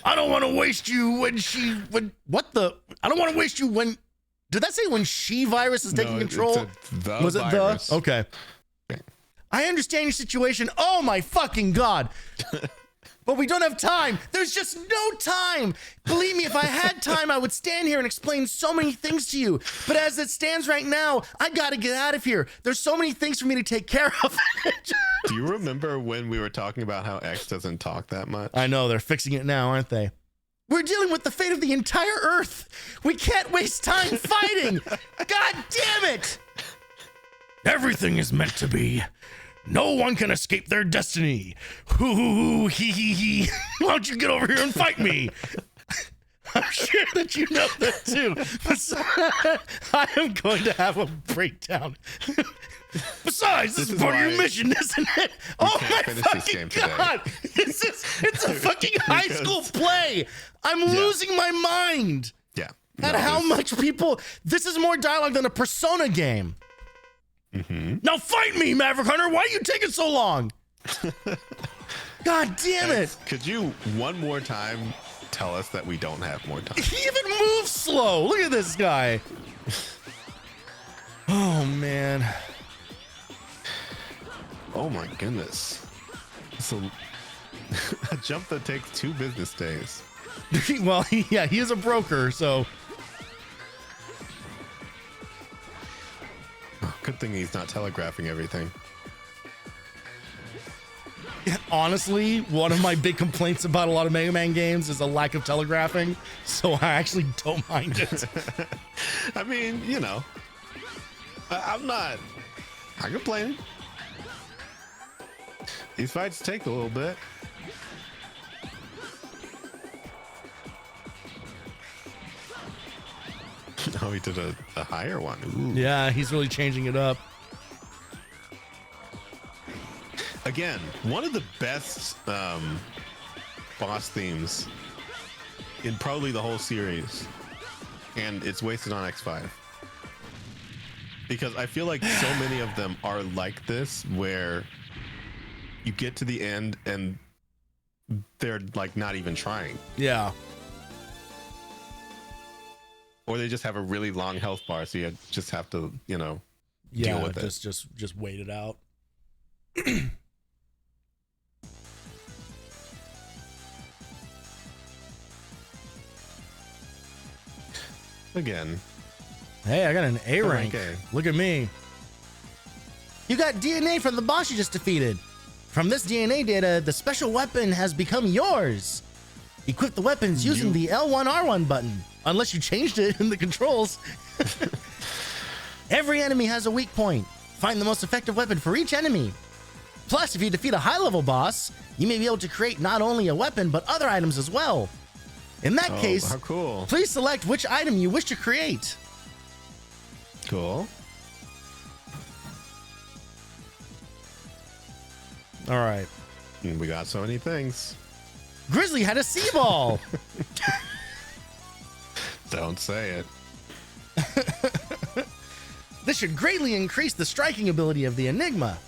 I don't want to waste you I don't want to waste you when, did that say when she virus is taking control? Was it virus. The? Okay. I understand your situation. Oh my fucking God. But we don't have time. There's just no time. Believe me, if I had time, I would stand here and explain so many things to you. But as it stands right now, I gotta get out of here. There's so many things for me to take care of. Do you remember when we were talking about how X doesn't talk that much? I know, they're fixing it now, aren't they? We're dealing with the fate of the entire Earth. We can't waste time fighting. God damn it. Everything is meant to be. No one can escape their destiny. Hoo, hee, hee, hee. Why don't you get over here and fight me? I'm sure that you know that too. I am going to have a breakdown. Besides, this is part of your mission, isn't it? Oh my fucking God. It's a fucking high school play. I'm losing my mind. Yeah. At how much people, this is more dialogue than a Persona game. Mm-hmm. Now fight me, Maverick Hunter. Why are you taking so long? God damn it. Could you one more time tell us that we don't have more time? He even moves slow. Look at this guy. Oh, man. Oh, my goodness. So a jump that takes 2 business days. Well, yeah, he is a broker, so... Good thing he's not telegraphing everything. Honestly, one of my big complaints about a lot of Mega Man games is a lack of telegraphing, so I actually don't mind it. I mean, you know, I'm not complaining. These fights take a little bit. Oh, he did a higher one. Ooh. Yeah, he's really changing it up. Again, one of the best boss themes in probably the whole series, and it's wasted on X5 because I feel like so many of them are like this, where you get to the end and they're like not even trying. Yeah. Or they just have a really long health bar, so you just have to, deal with it. Just wait it out. Again. Hey, I got an A rank. Okay. Look at me. You got DNA from the boss you just defeated. From this DNA data, the special weapon has become yours. Equip the weapons using the L1R1 button, unless you changed it in the controls. Every enemy has a weak point. Find the most effective weapon for each enemy. Plus, if you defeat a high-level boss, you may be able to create not only a weapon, but other items as well. In that case, how cool. Please select which item you wish to create. Cool. All right. We got so many things. Grizzly had a sea ball. Don't say it. This should greatly increase the striking ability of the Enigma.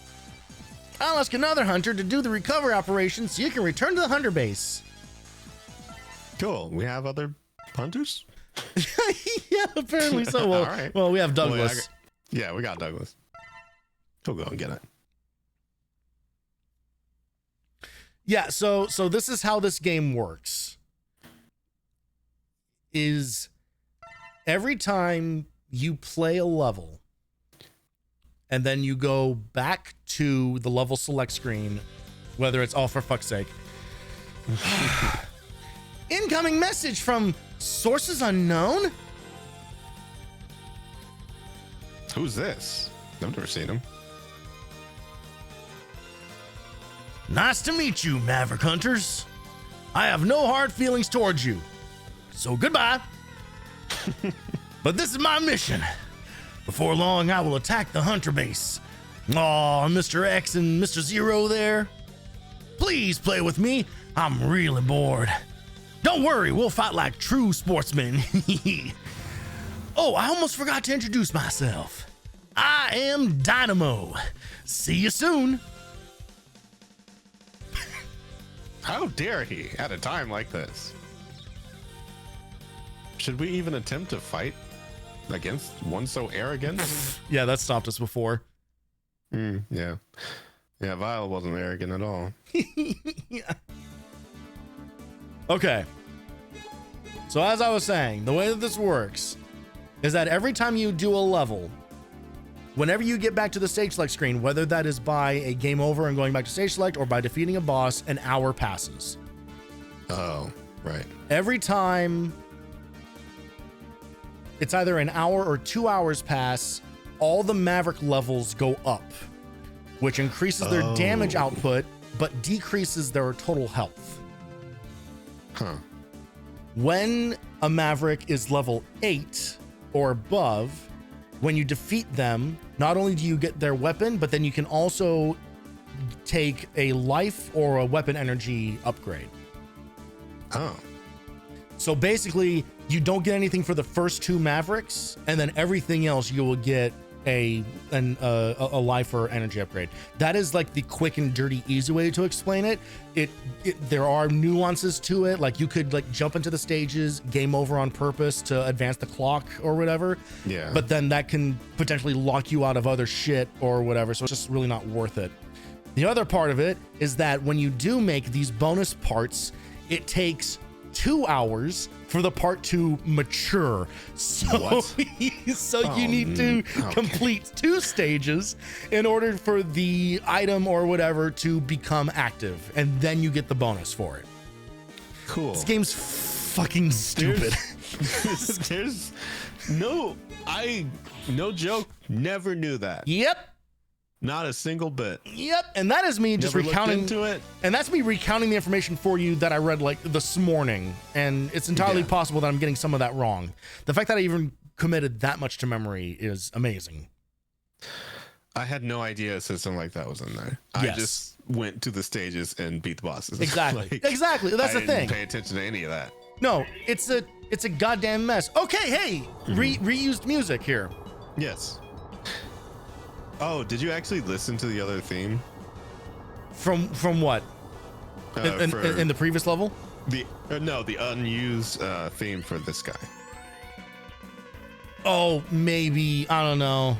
I'll ask another hunter to do the recovery operation so you can return to the hunter base. Cool. We have other hunters? Yeah, apparently so. Well, all right. Well, we have Douglas. Yeah, we got Douglas. He'll go and get it. Yeah, so this is how this game works. Is every time you play a level and then you go back to the level select screen, whether it's for fuck's sake. Incoming message from sources unknown? Who's this? I've never seen him. Nice to meet you, Maverick Hunters. I have no hard feelings towards you. So goodbye. But this is my mission. Before long, I will attack the Hunter base. Aw, Mr. X and Mr. Zero there. Please play with me. I'm really bored. Don't worry, we'll fight like true sportsmen. Oh, I almost forgot to introduce myself. I am Dynamo. See you soon. How dare he at a time like this? Should we even attempt to fight against one so arrogant? Yeah, that stopped us before. Yeah. Yeah, Vile wasn't arrogant at all. Yeah. Okay. So as I was saying, the way that this works is that every time you do a level, whenever you get back to the stage select screen, whether that is by a game over and going back to stage select or by defeating a boss, an hour passes. Oh, right. Every time it's either an hour or 2 hours pass, all the Maverick levels go up, which increases their damage output, but decreases their total health. Huh. When a Maverick is level 8 or above, when you defeat them, not only do you get their weapon, but then you can also take a life or a weapon energy upgrade. Oh. So basically, you don't get anything for the first 2 Mavericks, and then everything else you will get a life or energy upgrade. That is like the quick and dirty, easy way to explain it. There are nuances to it. Like you could like jump into the stages, game over on purpose to advance the clock or whatever. Yeah. But then that can potentially lock you out of other shit or whatever. So it's just really not worth it. The other part of it is that when you do make these bonus parts, it takes 2 hours for the part to mature. So, you need to complete 2 stages in order for the item or whatever to become active, and then you get the bonus for it. Cool. This game's fucking stupid. There's no joke, never knew that. Yep. Not a single bit. Yep, and that is me just Never recounting looked into it. And that's me recounting the information for you that I read like this morning, and it's entirely possible that I'm getting some of that wrong. The fact that I even committed that much to memory is amazing. I had no idea a system like that was in there. I just went to the stages and beat the bosses. Exactly. Like, exactly. That's the thing. I didn't pay attention to any of that. No, it's a goddamn mess. Okay, hey, reused music here. Yes. Oh, did you actually listen to the other theme? From what? In the previous level? The unused theme for this guy. Oh, maybe. I don't know.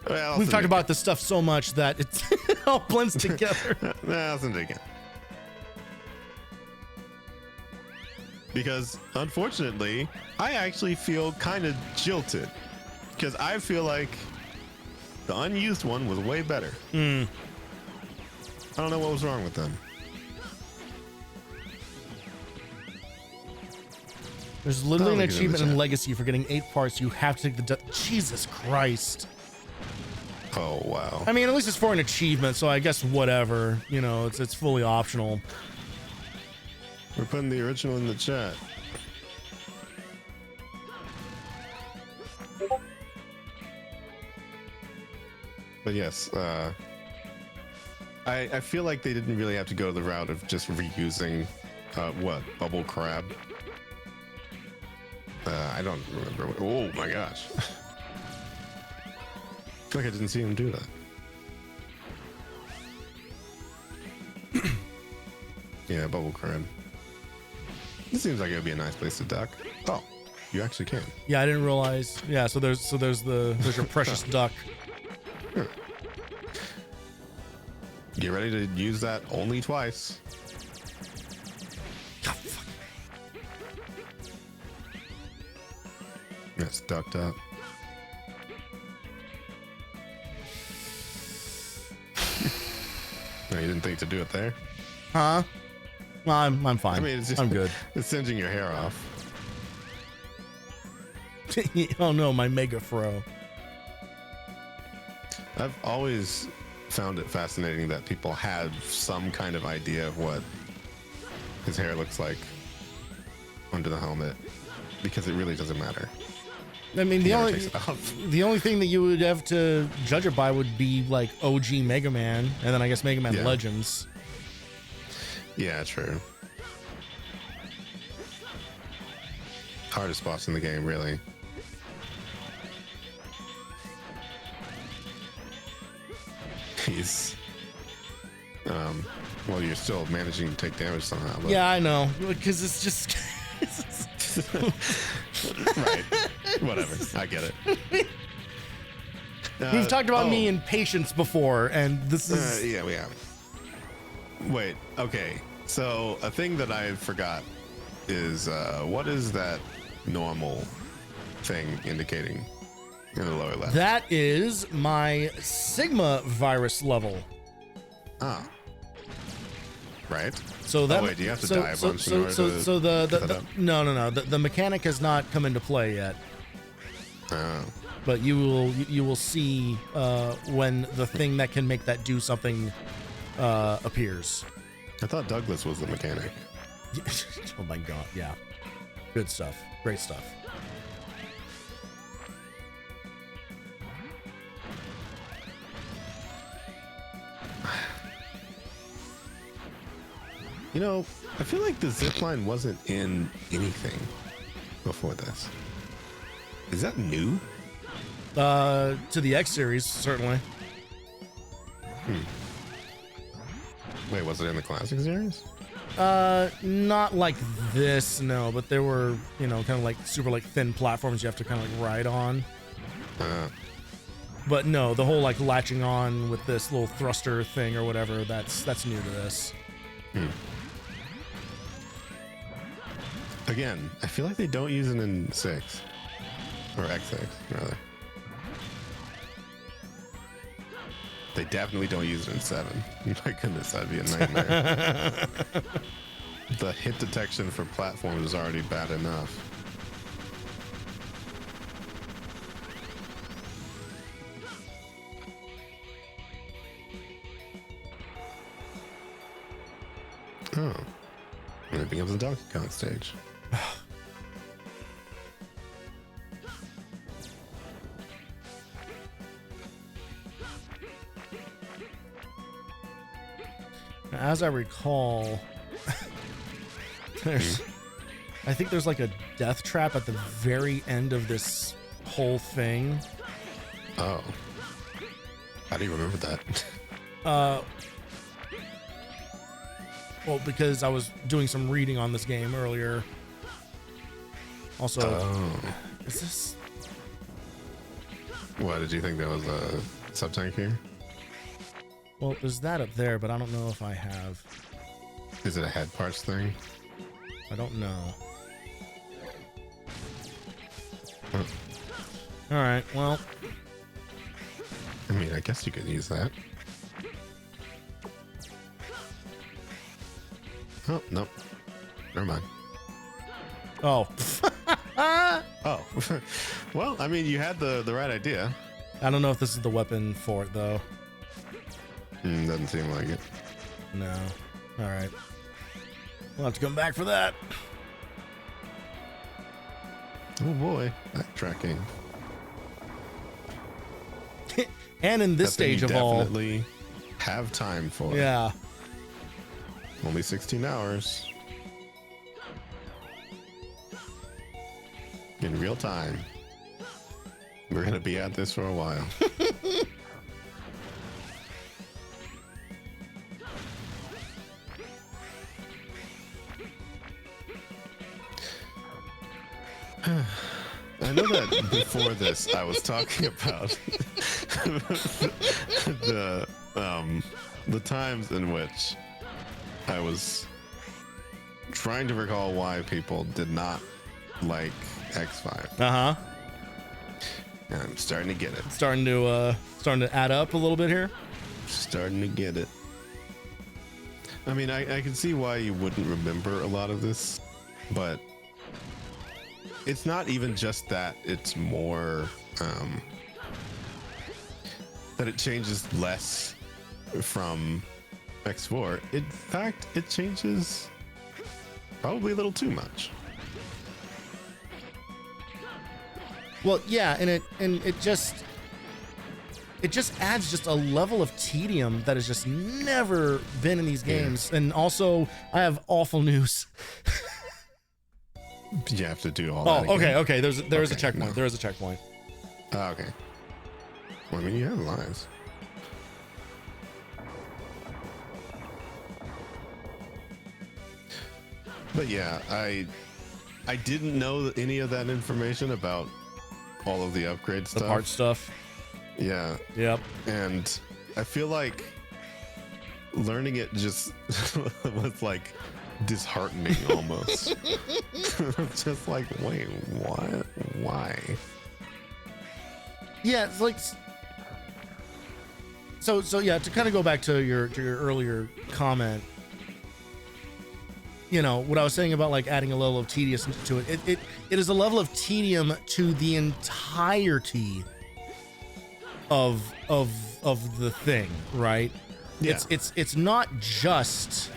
Well, we've talked about this stuff so much that it all blends together. I'll send it again. Because unfortunately, I actually feel kind of jilted. Because I feel like the unused one was way better. I don't know what was wrong with them. There's literally an achievement in Legacy for getting 8 parts. You have to take the Jesus Christ. Oh, wow. I mean, at least it's for an achievement, so I guess whatever. You know, it's fully optional. We're putting the original in the chat. But yes, I feel like they didn't really have to go the route of just reusing Bubble Crab. I don't remember. Oh my gosh. I feel like I didn't see him do that. Yeah, Bubble Crab. This seems like it would be a nice place to duck. Oh, you actually can. Yeah, I didn't realize. Yeah, so there's your precious duck. Get ready to use that only twice. Oh, fuck. It's ducked up. No, you didn't think to do it there? Huh? Well, I'm fine. I mean, it's just, I'm good. It's singeing your hair off. Oh no, my mega fro. I've always found it fascinating that people have some kind of idea of what his hair looks like under the helmet, because it really doesn't matter. I mean, He never takes it off. the only thing that you would have to judge it by would be like OG Mega Man, and then I guess Mega Man Legends. Yeah, true. Hardest boss in the game, really. He's well, you're still managing to take damage somehow, but... Yeah, I know, because it's just right, whatever, I get it. We've talked about me and patience before, and this is yeah, we have. Wait, okay, so a thing that I forgot is what is that normal thing indicating in the lower left? that is my Sigma virus level. Ah. Right. So that wait, do you have to die a bunch in order to the mechanic has not come into play yet. Oh. But you will see when the thing that can make that do something appears. I thought Douglas was the mechanic. Oh my god, yeah. Good stuff. Great stuff. You know, I feel like the zipline wasn't in anything before this. Is that new? To the X series, certainly. Wait, was it in the classic series? Not like this, no, but there were, kind of like super like thin platforms you have to kind of like ride on. But no, the whole like latching on with this little thruster thing or whatever, that's new to this. Again, I feel like they don't use it in 6. Or X6, rather. They definitely don't use it in 7. My goodness, that'd be a nightmare. The hit detection for platforms is already bad enough. Oh. And it becomes a Donkey Kong stage. As I recall, I think there's like a death trap at the very end of this whole thing. Oh. How do you remember that? Well, because I was doing some reading on this game earlier. Also, is this... What, did you think there was a sub-tank here? Well, there's that up there, but I don't know if I have... Is it a head parts thing? I don't know. Oh. Alright, well... I mean, I guess you could use that. Oh, nope. Never mind. Oh. Oh. Well, I mean, you had the right idea. I don't know if this is the weapon for it, though. Doesn't seem like it. No. Alright. We'll have to come back for that. Oh boy, backtracking. And in this stage of all... definitely have time for. Yeah. Only 16 hours. In real time. We're going to be at this for a while. I know that before this, I was talking about the the times in which I was trying to recall why people did not like X5. Uh-huh. And I'm starting to get it. Starting to add up a little bit here. Starting to get it. I mean, I can see why you wouldn't remember a lot of this, but it's not even just that. It's more that it changes less from X4. In fact, it changes probably a little too much. Well, yeah, and it just adds just a level of tedium that has just never been in these games. Yeah. And also, I have awful news. You have to do all that again. Okay. There is a checkpoint. No. There is a checkpoint. Okay. Well, I mean, you have lives. But yeah, I didn't know any of that information about all of the upgrade stuff. The part stuff. Yeah. Yep. And I feel like learning it just was like disheartening almost. It's just like, wait, what? Why? Yeah, it's like so yeah, to kind of go back to your earlier comment, you know, what I was saying about like adding a level of tedious to it. It is a level of tedium to the entirety of the thing, right? Yeah. It's not just,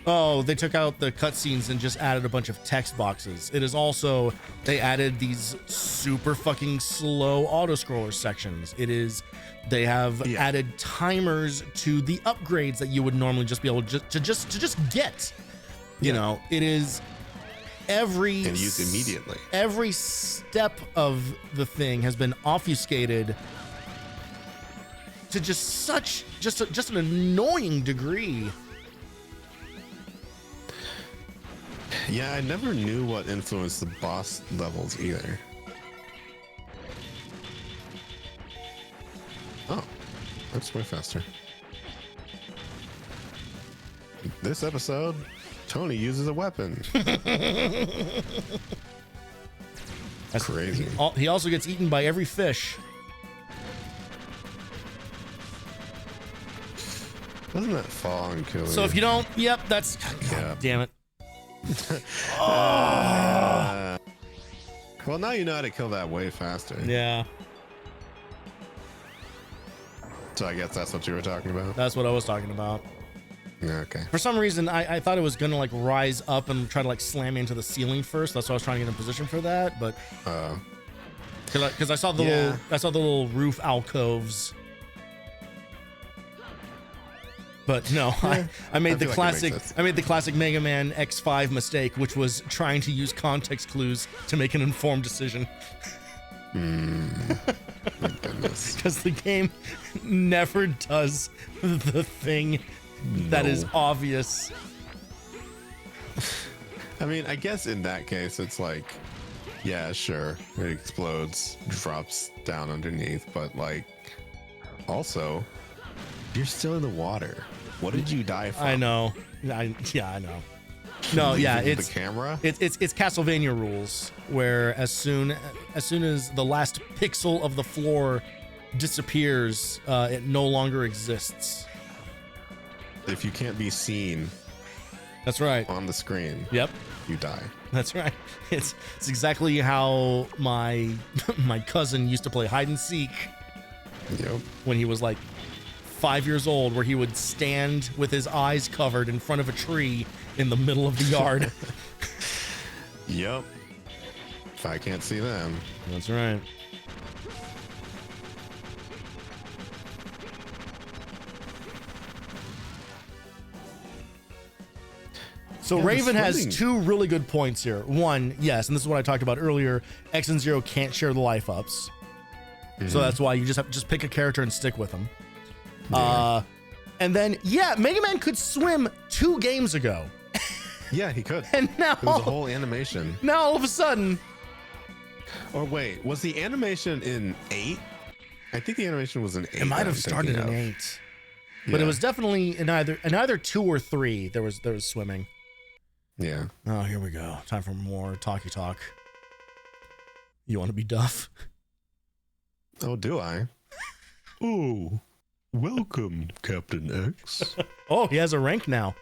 oh, they took out the cutscenes and just added a bunch of text boxes. It is also, they added these super fucking slow auto scroller sections. It is, they have added timers to the upgrades that you would normally just be able to just get. You know, it is and use immediately. Every step of the thing has been obfuscated to just an annoying degree. Yeah, I never knew what influenced the boss levels either. Oh, that's way faster. This episode, Tony uses a weapon. That's crazy. He also gets eaten by every fish. Doesn't that fall and kill you? So if you don't, that's... God damn it. Well, now you know how to kill that way faster. Yeah. So I guess that's what you were talking about? That's what I was talking about. Okay. For some reason, I thought it was gonna like rise up and try to like slam me into the ceiling first. That's why I was trying to get in position for that, but because I saw the little roof alcoves. But no, I made the classic Mega Man X5 mistake, which was trying to use context clues to make an informed decision. My goodness. Because the game never does the thing that is obvious. I mean, I guess in that case, it's like, yeah, sure, it explodes, drops down underneath, but like, also, you're still in the water. What did you die from? I know. I know. No, yeah, it's the camera. It's Castlevania rules, where as soon as the last pixel of the floor disappears, it no longer exists. If you can't be seen, that's right, on the screen. Yep, you die. That's right. It's exactly how my cousin used to play hide and seek. Yep. When he was like 5 years old, where he would stand with his eyes covered in front of a tree in the middle of the yard. Yep. If I can't see them. That's right. So yeah, Raven has two really good points here. One, yes, and this is what I talked about earlier, X and Zero can't share the life ups. Mm-hmm. So that's why you just have to pick a character and stick with them. Yeah. And then, Mega Man could swim 2 games ago. Yeah, he could. And now it was a whole animation. Now all of a sudden. Or wait, was the animation in 8? I think the animation was in 8. It might have started in 8. But it was definitely in either 2 or 3. There was swimming. Yeah. Oh, here we go. Time for more talky talk. You want to be Duff? Oh, do I? Oh, welcome, Captain X. Oh, he has a rank now.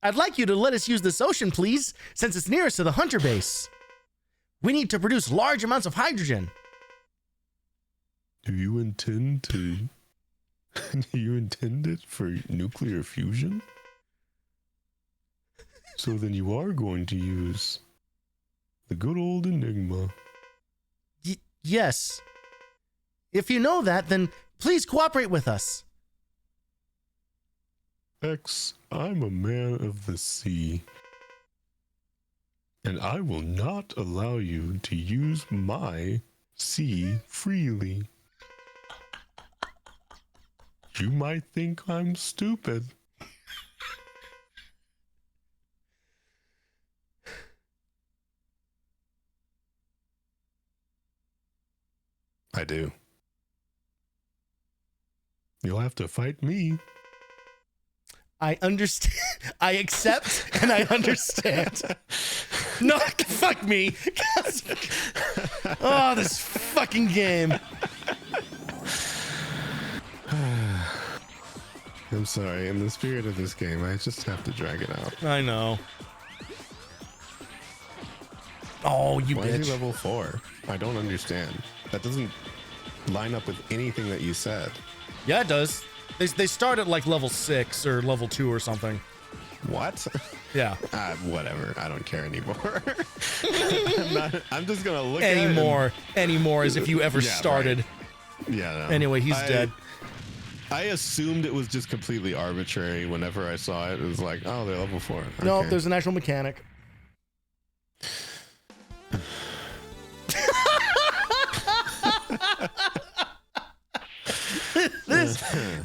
I'd like you to let us use this ocean, please, since it's nearest to the hunter base. We need to produce large amounts of hydrogen. Do you intend to... Do you intend it for nuclear fusion? So then you are going to use the good old Enigma. Yes. If you know that, then please cooperate with us. X, I'm a man of the sea. And I will not allow you to use my sea freely. You might think I'm stupid. I do. You'll have to fight me. I understand. I accept and I understand. No, fuck me. Oh, this fucking game. I'm sorry. In the spirit of this game, I just have to drag it out. I know. Oh, you Why bitch. is he level 4? I don't understand. That doesn't line up with anything that you said. Yeah, it does. They start at like level 6 or level 2 or something. What? Yeah. Whatever. I don't care anymore. I'm just gonna look anymore as if you ever Yeah, started. Right. Yeah. No. Anyway, he's dead. I assumed it was just completely arbitrary. Whenever I saw it, it was like, oh, they're level 4. Okay. No, there's an actual mechanic.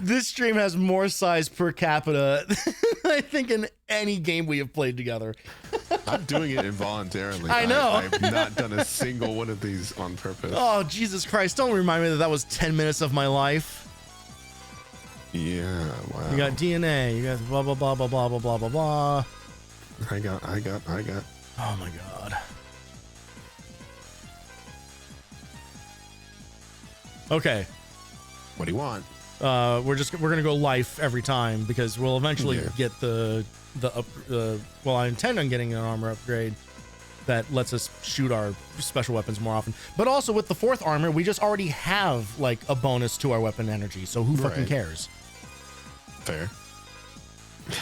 This stream has more size per capita than I think in any game we have played together. I'm doing it involuntarily. I know. I've not done a single one of these on purpose. Oh, Jesus Christ. Don't remind me that was 10 minutes of my life. Yeah, wow. You got DNA. You got blah, blah, blah, blah, blah, blah, blah, blah, blah. I got. Oh, my God. Okay. What do you want? We're gonna go life every time because we'll eventually get well, I intend on getting an armor upgrade that lets us shoot our special weapons more often. But also with the 4th armor, we just already have like a bonus to our weapon energy. So who fucking cares? Fair.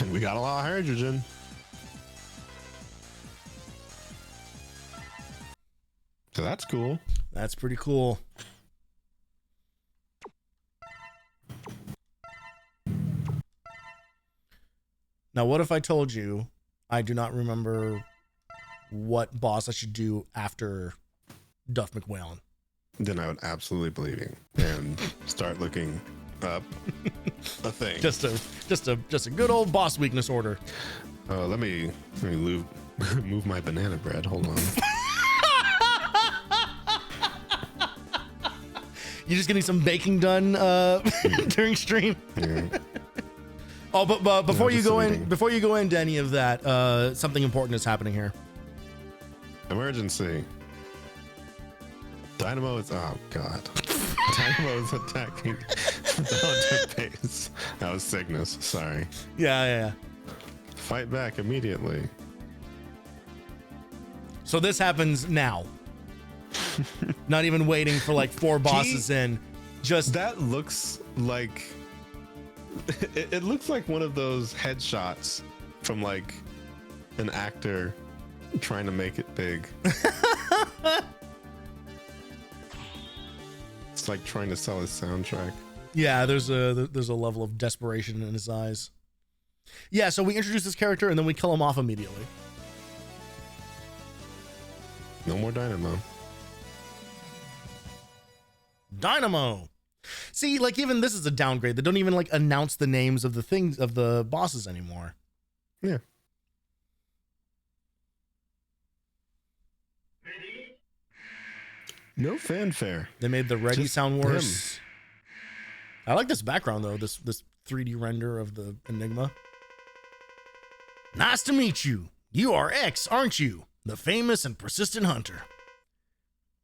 And we got a lot of hydrogen. So that's cool. That's pretty cool. Now, what if I told you I do not remember what boss I should do after Duff McWhalen? Then I would absolutely believe you and start looking up a thing. Just a good old boss weakness order. Let me move my banana bread. Hold on. You just getting some baking done during stream? Yeah. Oh, but before you go into any of that, something important is happening here. Emergency. Dynamo is Dynamo is attacking the hunter base. That was Cygnus, sorry. Yeah. Fight back immediately. So this happens now. Not even waiting for like 4 bosses in. Just that looks like it looks like one of those headshots from like an actor trying to make it big. It's like trying to sell his soundtrack. Yeah, there's a level of desperation in his eyes. Yeah, so we introduce this character and then we kill him off immediately. No more Dynamo. Dynamo. See, like even this is a downgrade. They don't even like announce the names of the things of the bosses anymore. Yeah. No fanfare. They made the ready Just sound worse. I like this background though. This 3D render of the Enigma. Nice to meet you. You are X, aren't you? The famous and persistent hunter.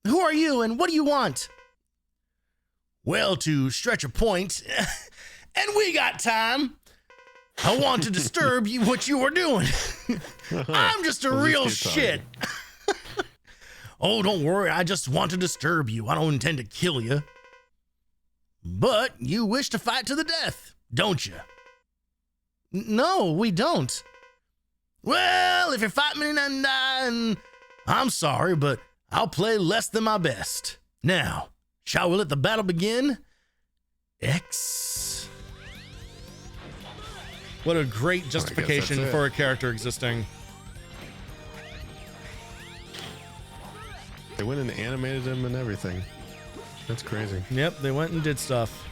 Who are you and what do you want? Well, to stretch a point, and we got time. I want to disturb you what you are doing. I'm just a real shit. Oh, don't worry. I just want to disturb you. I don't intend to kill you. But you wish to fight to the death, don't you? No, we don't. Well, if you're fighting and dying, I'm sorry, but I'll play less than my best. Now, shall we let the battle begin? X. What a great justification for a character existing. They went and animated him and everything. That's crazy. Yep, they went and did stuff.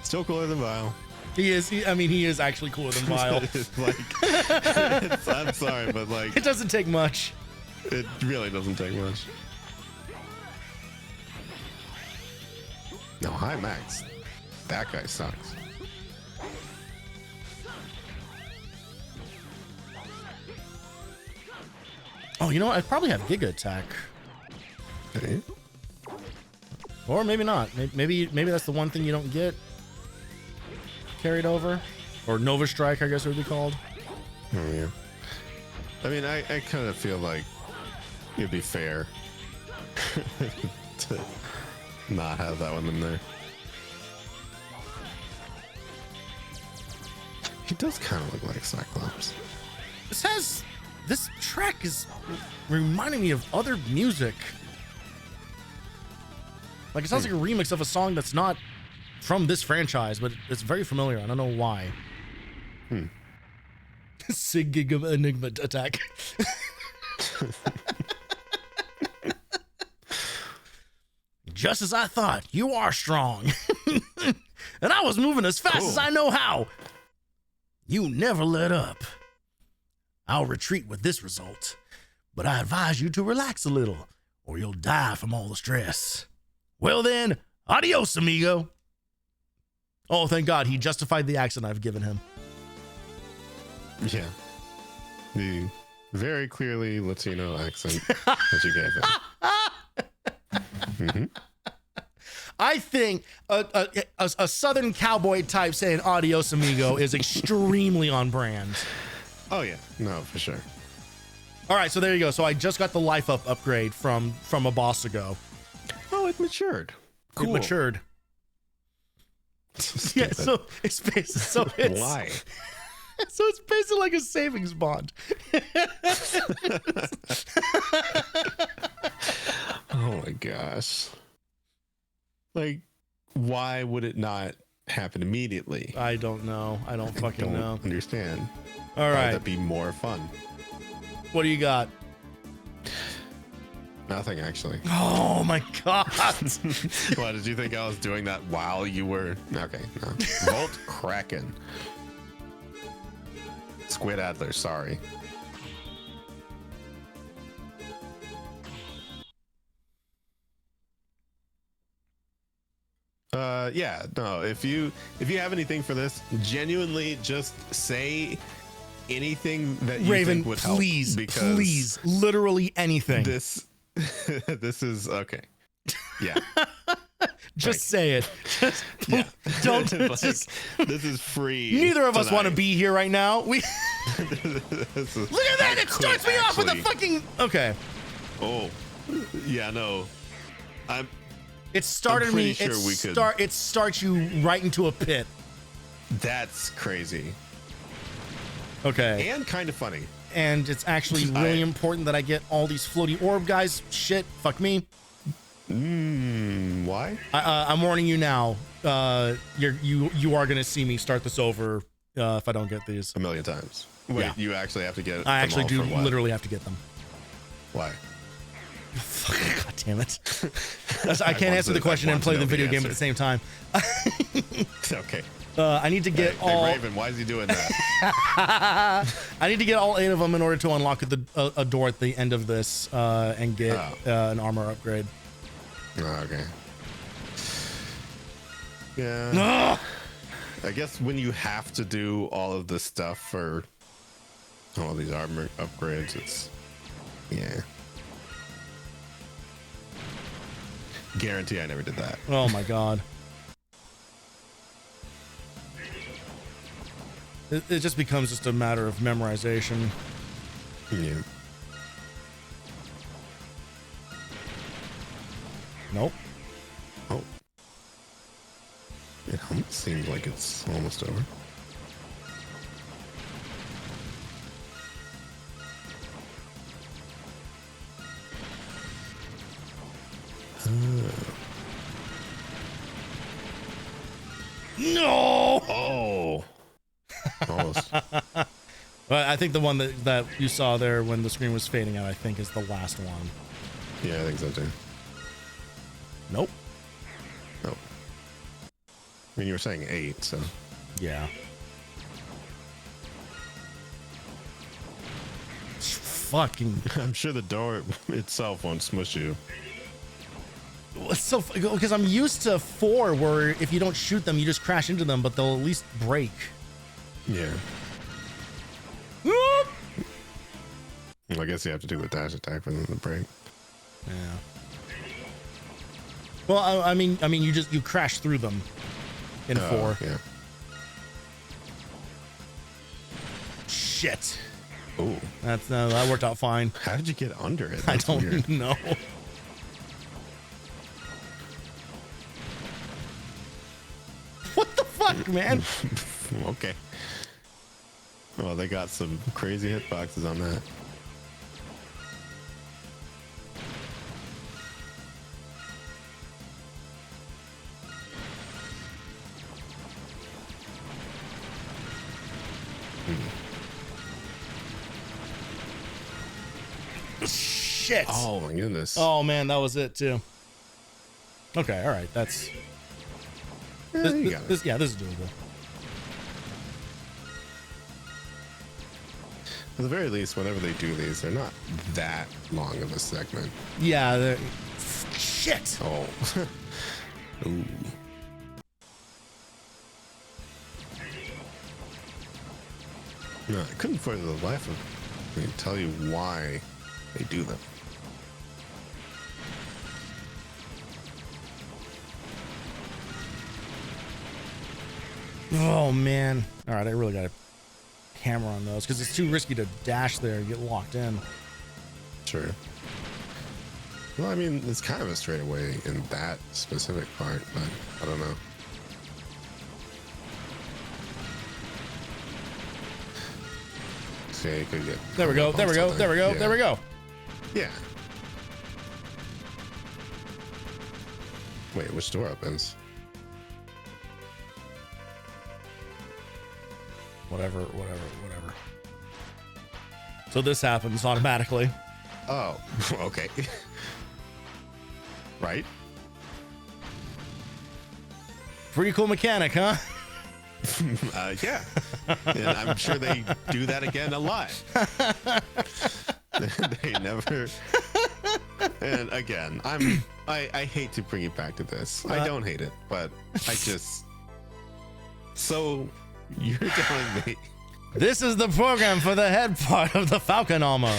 Still cooler than Vile. He is. He is actually cooler than Vile. I'm sorry, but like, it doesn't take much. It really doesn't take much. No, hi Max. That guy sucks. Oh, you know what? I probably have Giga Attack. Hey. Or maybe not. Maybe that's the one thing you don't get carried over. Or Nova Strike, I guess it would be called. Oh, yeah. I mean, I kind of feel like it'd be fair to not have that one in there. He does kind of look like Cyclops. This track is reminding me of other music. Like, it sounds like a remix of a song that's not from this franchise, but it's very familiar. I don't know why. Sig Giga Enigma Attack. Just as I thought, you are strong. And I was moving as fast as I know how. You never let up. I'll retreat with this result, but I advise you to relax a little, or you'll die from all the stress. Well then, adios, amigo. Oh, thank God, he justified the accent I've given him. Yeah. The very clearly Latino accent that you gave him. Mm-hmm. I think a Southern cowboy type saying adios, amigo is extremely on brand. Oh, yeah. No, for sure. All right, so there you go. So I just got the life up upgrade from a boss ago. Oh, it matured. Cool. It matured. Yeah, so it's basically why? So it's basically like a savings bond. Oh my gosh. Like, why would it not happen immediately? I don't know. I don't fucking know. Understand. All right. Why would that be more fun? What do you got? Nothing, actually. Oh my God. What, did you think I was doing that while you were? Okay, no. Volt Kraken. Squid Adler, sorry. Yeah, no, if you have anything for this, genuinely just say anything that you Raven, think would help. Please, literally anything. This is okay. Yeah. Just say it. Just Yeah. don't. Like, Just, this is free. neither of us tonight. want to be here right now. We look at that. It starts me off with a fucking. Okay. Oh, yeah, no. It started I'm pretty me. sure It starts you right into a pit. That's crazy. Okay. And kind of funny. And it's actually really important that I get all these floaty orb guys. Shit. Fuck me. Why? I'm warning you now. You are gonna see me start this over if I don't get these A million times. Wait, Yeah. you actually have to get it? I actually do literally have to get them. Why? God damn it. I can't answer the question and play the video game at the same time. Okay. I need to get all. Raven, why is he doing that? I need to get all 8 of them in order to unlock a door at the end of this and get an armor upgrade. Oh, okay. Yeah. I guess when you have to do all of this stuff for all these armor upgrades, it's guarantee I never did that. Oh my god. It just becomes just a matter of memorization. Yeah. Nope. Oh. It almost seems like it's almost over. No! Oh. Almost. But I think the one that you saw there when the screen was fading out, I think, is the last one. Yeah, I think so too. Nope. Nope. I mean, you were saying 8, so. Yeah. Fucking. I'm sure the door itself won't smush you. It's so because I'm used to 4 where if you don't shoot them, you just crash into them, but they'll at least break. Yeah. Well, I guess you have to do the dash attack for them to break. Yeah. Well, I mean, you crash through them in 4. Yeah. Shit. Oh. That worked out fine. How did you get under it? That's I don't weird. Know. What the fuck, man? Okay. Well, they got some crazy hitboxes on that. Shit. Oh my goodness. Oh man, that was it too. Okay, all right, that's this is doable. At the very least, whenever they do these, they're not that long of a segment. Yeah, shit. Oh. Ooh. No, I couldn't for the life of me tell you why they do them. Oh man. All right, I really got to hammer on those because it's too risky to dash there and get locked in. Sure. Well, I mean, it's kind of a straightaway in that specific part, but I don't know. See, you could get. There we go. There we go. There we go. Yeah. There we go. Yeah. Wait, which door opens? Whatever. So this happens automatically. Oh, okay. Right. Pretty cool mechanic, huh? Yeah. And I'm sure they do that again a lot. They never. And again, I hate to bring you back to this. I don't hate it, but I just. So you're telling me this is the program for the head part of the Falcon armor.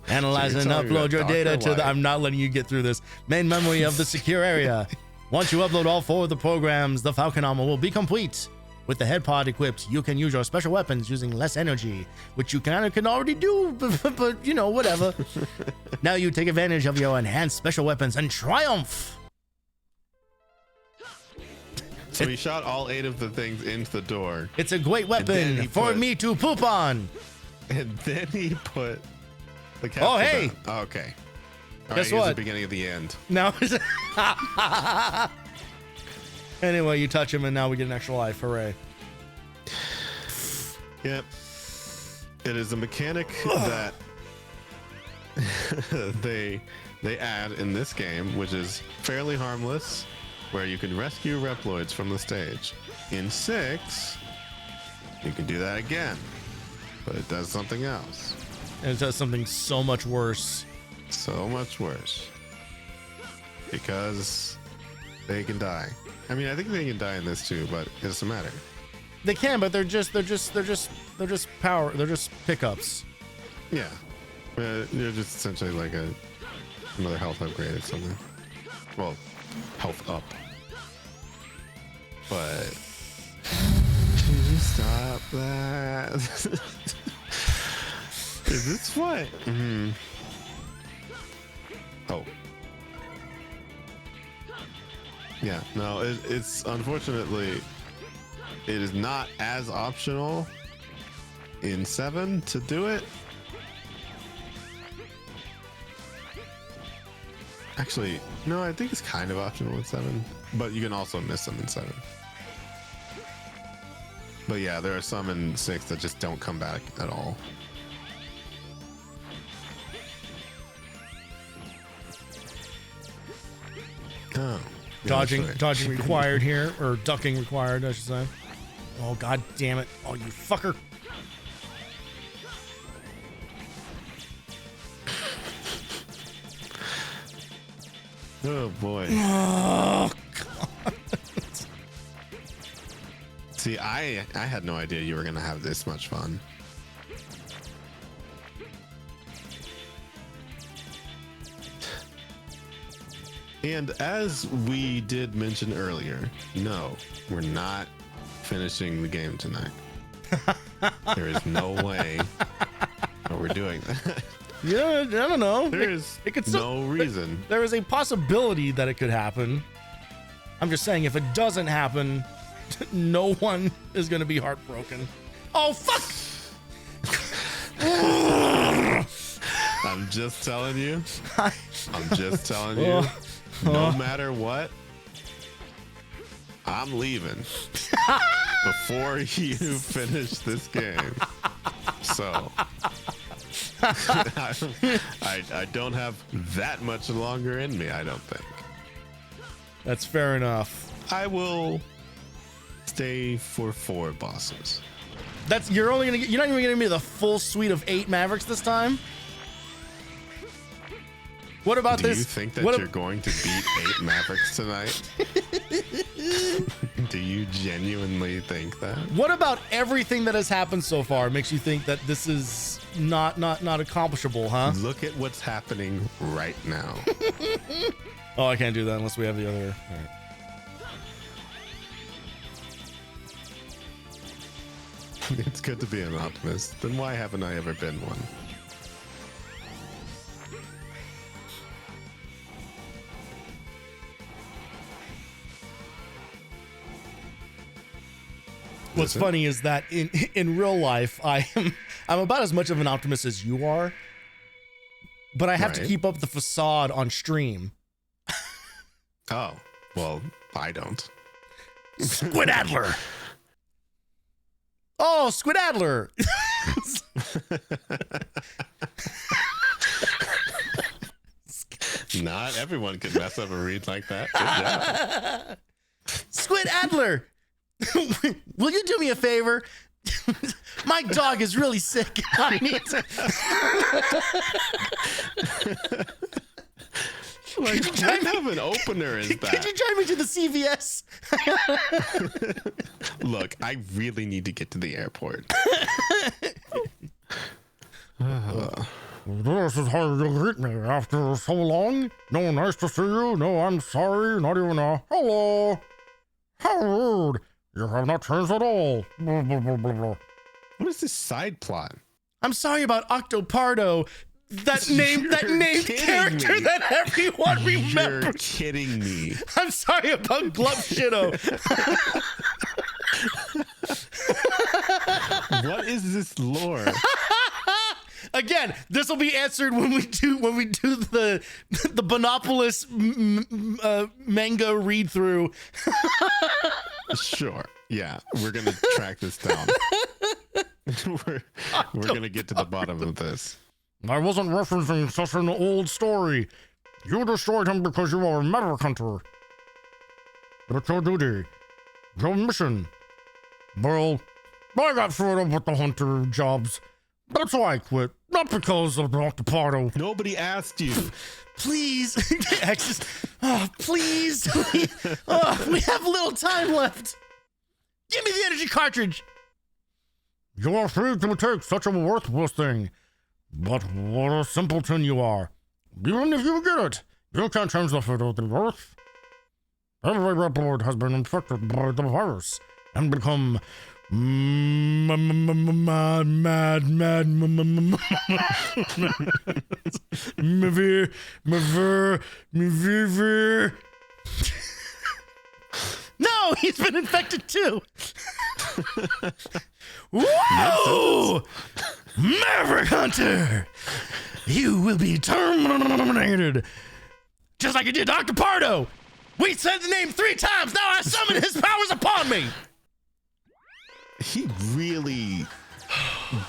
Analyze and upload your data to the. I'm not letting you get through this. Main memory of the secure area. Once you upload all 4 of the programs, the Falcon armor will be complete. With the head pod equipped, you can use your special weapons using less energy, which you kind of can already do, but you know, whatever. Now you take advantage of your enhanced special weapons and triumph. So he shot all 8 of the things into the door. It's a great weapon for me to poop on. And then he put the cap. Oh, hey. Oh, okay. All Guess right, what? Here's the beginning of the end. Now, anyway, you touch him and now we get an extra life. Hooray. Yep. It is a mechanic that they add in this game, which is fairly harmless, where you can rescue Reploids from the stage. In 6, you can do that again, but it does something else. And it does something so much worse. So much worse. Because They can die. I mean, I think they can die in this too, but it doesn't matter. They can, but they're just power. They're just pickups. Yeah, they're just essentially like another health upgrade or something. Well, health up. But should you stop that? Is this what? Mm-hmm. Oh. Yeah, no, it's unfortunately, it is not as optional in 7 to do it. Actually, no, I think it's kind of optional in 7, but you can also miss them in 7. But yeah, there are some in 6 that just don't come back at all. Oh. Dodging required here, or ducking required, I should say. Oh, god damn it. Oh, you fucker. Oh, boy. Oh, god. See, I had no idea you were going to have this much fun. And as we did mention earlier, no, we're not finishing the game tonight. There is no way that we're doing that. Yeah, I don't know. It could no reason. There is a possibility that it could happen. I'm just saying, if it doesn't happen, no one is going to be heartbroken. Oh, fuck! I'm just telling you. I'm just telling you. No matter what, I'm leaving before you finish this game. So I don't have that much longer in me, I don't think. That's fair enough. I will stay for 4 bosses. You're not even gonna give me the full suite of 8 Mavericks this time? What about this? Do you think that you're going to beat 8 Mavericks tonight? Do you genuinely think that? What about everything that has happened so far makes you think that this is not accomplishable, huh? Look at what's happening right now. Oh, I can't do that unless we have the other. All right. It's good to be an optimist. Then why haven't I ever been one? What's funny is that in real life, I'm about as much of an optimist as you are, but I have to keep up the facade on stream. Oh, well, I don't. Squid Adler. Oh, Squid Adler. Not everyone can mess up a read like that. Good job. Squid Adler. Will you do me a favor? My dog is really sick. I need to. Like, what kind of an opener is that? Could you drive me to the CVS? Look, I really need to get to the airport. This is how you greet me after so long. No, nice to see you. No, I'm sorry. Not even a hello. How rude. You have not changed at all. Blah, blah, blah, blah, blah. What is this side plot? I'm sorry about Octopardo. That name character me. that everyone remembers. You're kidding me. I'm sorry about Glupshido. What is this lore? Again, this will be answered when we do the Bonopolis manga read through. Sure. Yeah, we're gonna track this down. we're gonna get to the bottom of this. I wasn't referencing such an old story. You destroyed him because you are a maverick hunter. That's your duty. Your mission. Well, I got fed up with the hunter jobs. That's why I quit. not because of Dr. Pardo. Nobody asked you. Please. Please. We have little time left. Give me the energy cartridge. You are free to take such a worthless thing. But what a simpleton you are. Even if you get it, you can't change the fate of the earth. Every red blood has been infected by the virus and become mad. No, he's been infected too. Whoa! Maverick Hunter! You will be terminated. Just like you did Dr. Pardo. We said the name 3 times. Now I summon his powers upon me. He really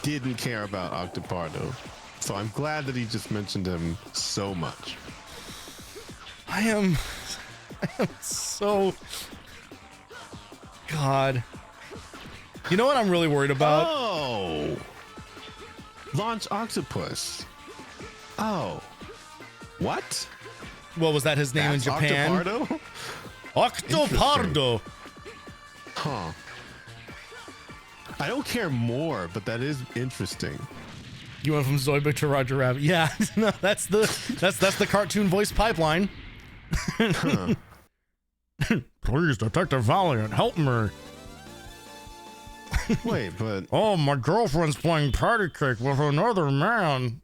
didn't care about Octopardo. So I'm glad that he just mentioned him so much. I am so... God. You know what I'm really worried about? Oh! Launch Octopus. Oh. What? What was that his name in Japan? Octopardo? Octopardo. Huh. I don't care more, but that is interesting. You went from Zoidberg to Roger Rabbit. Yeah, no, that's the cartoon voice pipeline. Huh. Please, Detective Valiant, help me. Wait, but... Oh, my girlfriend's playing patty cake with another man.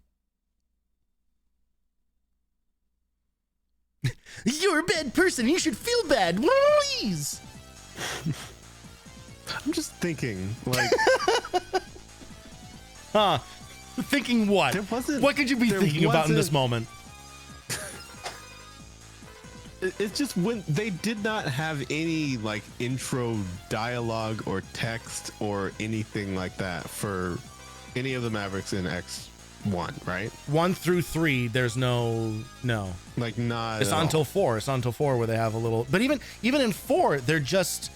You're a bad person. You should feel bad. Please. I'm just thinking, like... Huh. Thinking what? What could you be thinking about in this moment? It's just when they did not have any like intro dialogue or text or anything like that for any of the Mavericks in X1, right? 1 through 3, there's no. Like not. It's until 4. It's until 4 where they have a little. But even in 4, they're just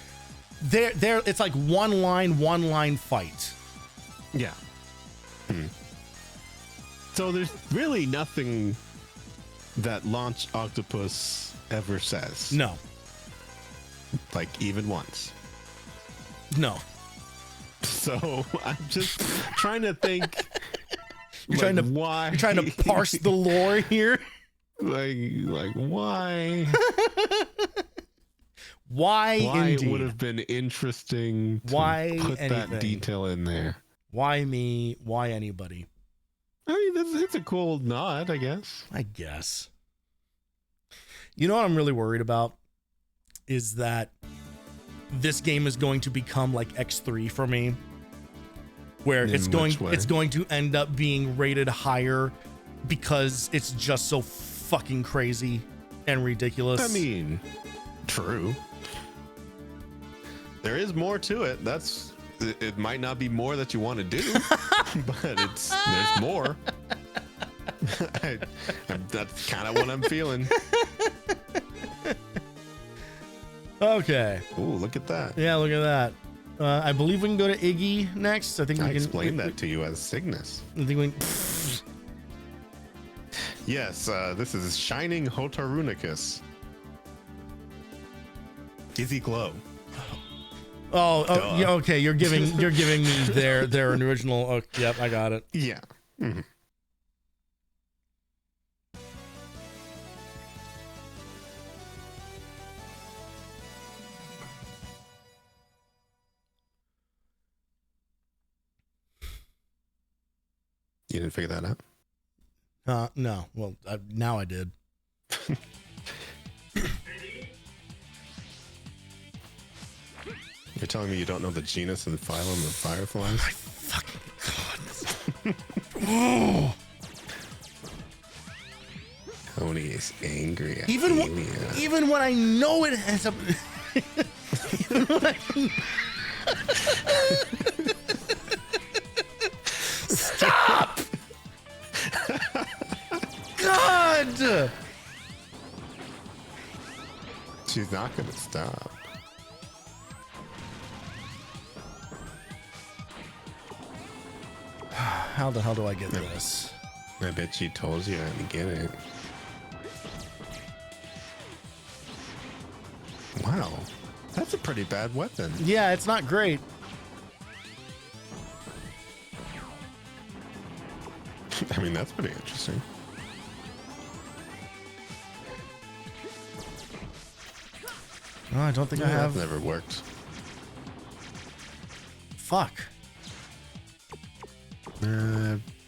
they're. It's like one line fight. Yeah. So there's really nothing that Launch Octopus ever says. No. Like even once. No. So I'm just trying to think. You're trying to parse the lore here. Like why? Why it would have been interesting to put anything? That detail in there. Why me? Why anybody? I mean, it's a cool nod, I guess. I guess. You know what I'm really worried about is that this game is going to become like X3 for me, where it's going to end up being rated higher because it's just so fucking crazy and ridiculous. I mean, true. There is more to it. It might not be more that you want to do, but there's more. That's kind of what I'm feeling. Okay. Ooh, look at that. Yeah, look at that. I believe we can go to Iggy next. I think we can explain that to you as Cygnus. I think we. Yes, this is Shining Hotarunicus. Izzy Glow. Oh, yeah, okay. You're giving me their original. Oh, yep, I got it. Yeah. Mm-hmm. You didn't figure that out? No. Well, now I did. You're telling me you don't know the genus and phylum of fireflies? My fucking God. Oh. Tony is angry at even when I know it has a... even when I... Stop! God! She's not gonna stop. How the hell do I get this? I bet she told you how to get it. Wow. That's a pretty bad weapon. Yeah, it's not great. I mean, that's pretty interesting. No, I don't think I have. Never worked. Fuck.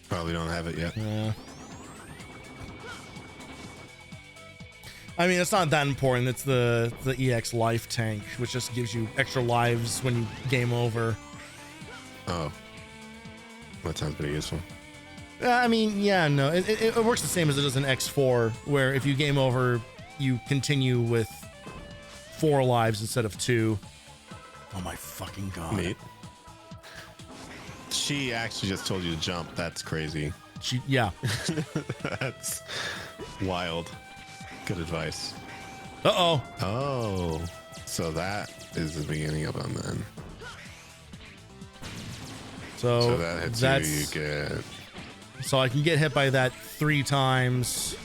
Probably don't have it yet. Yeah. I mean, it's not that important. It's the EX life tank, which just gives you extra lives when you game over. Oh. That sounds pretty useful. I mean, yeah, no. It works the same as it does in X4, where if you game over, you continue with 4 lives instead of 2. Oh my fucking god. Neat. She actually just told you to jump. That's crazy. Yeah. That's wild. Good advice. Uh-oh. Oh. So that is the beginning of them then. So that hits you get... So I can get hit by that 3 times.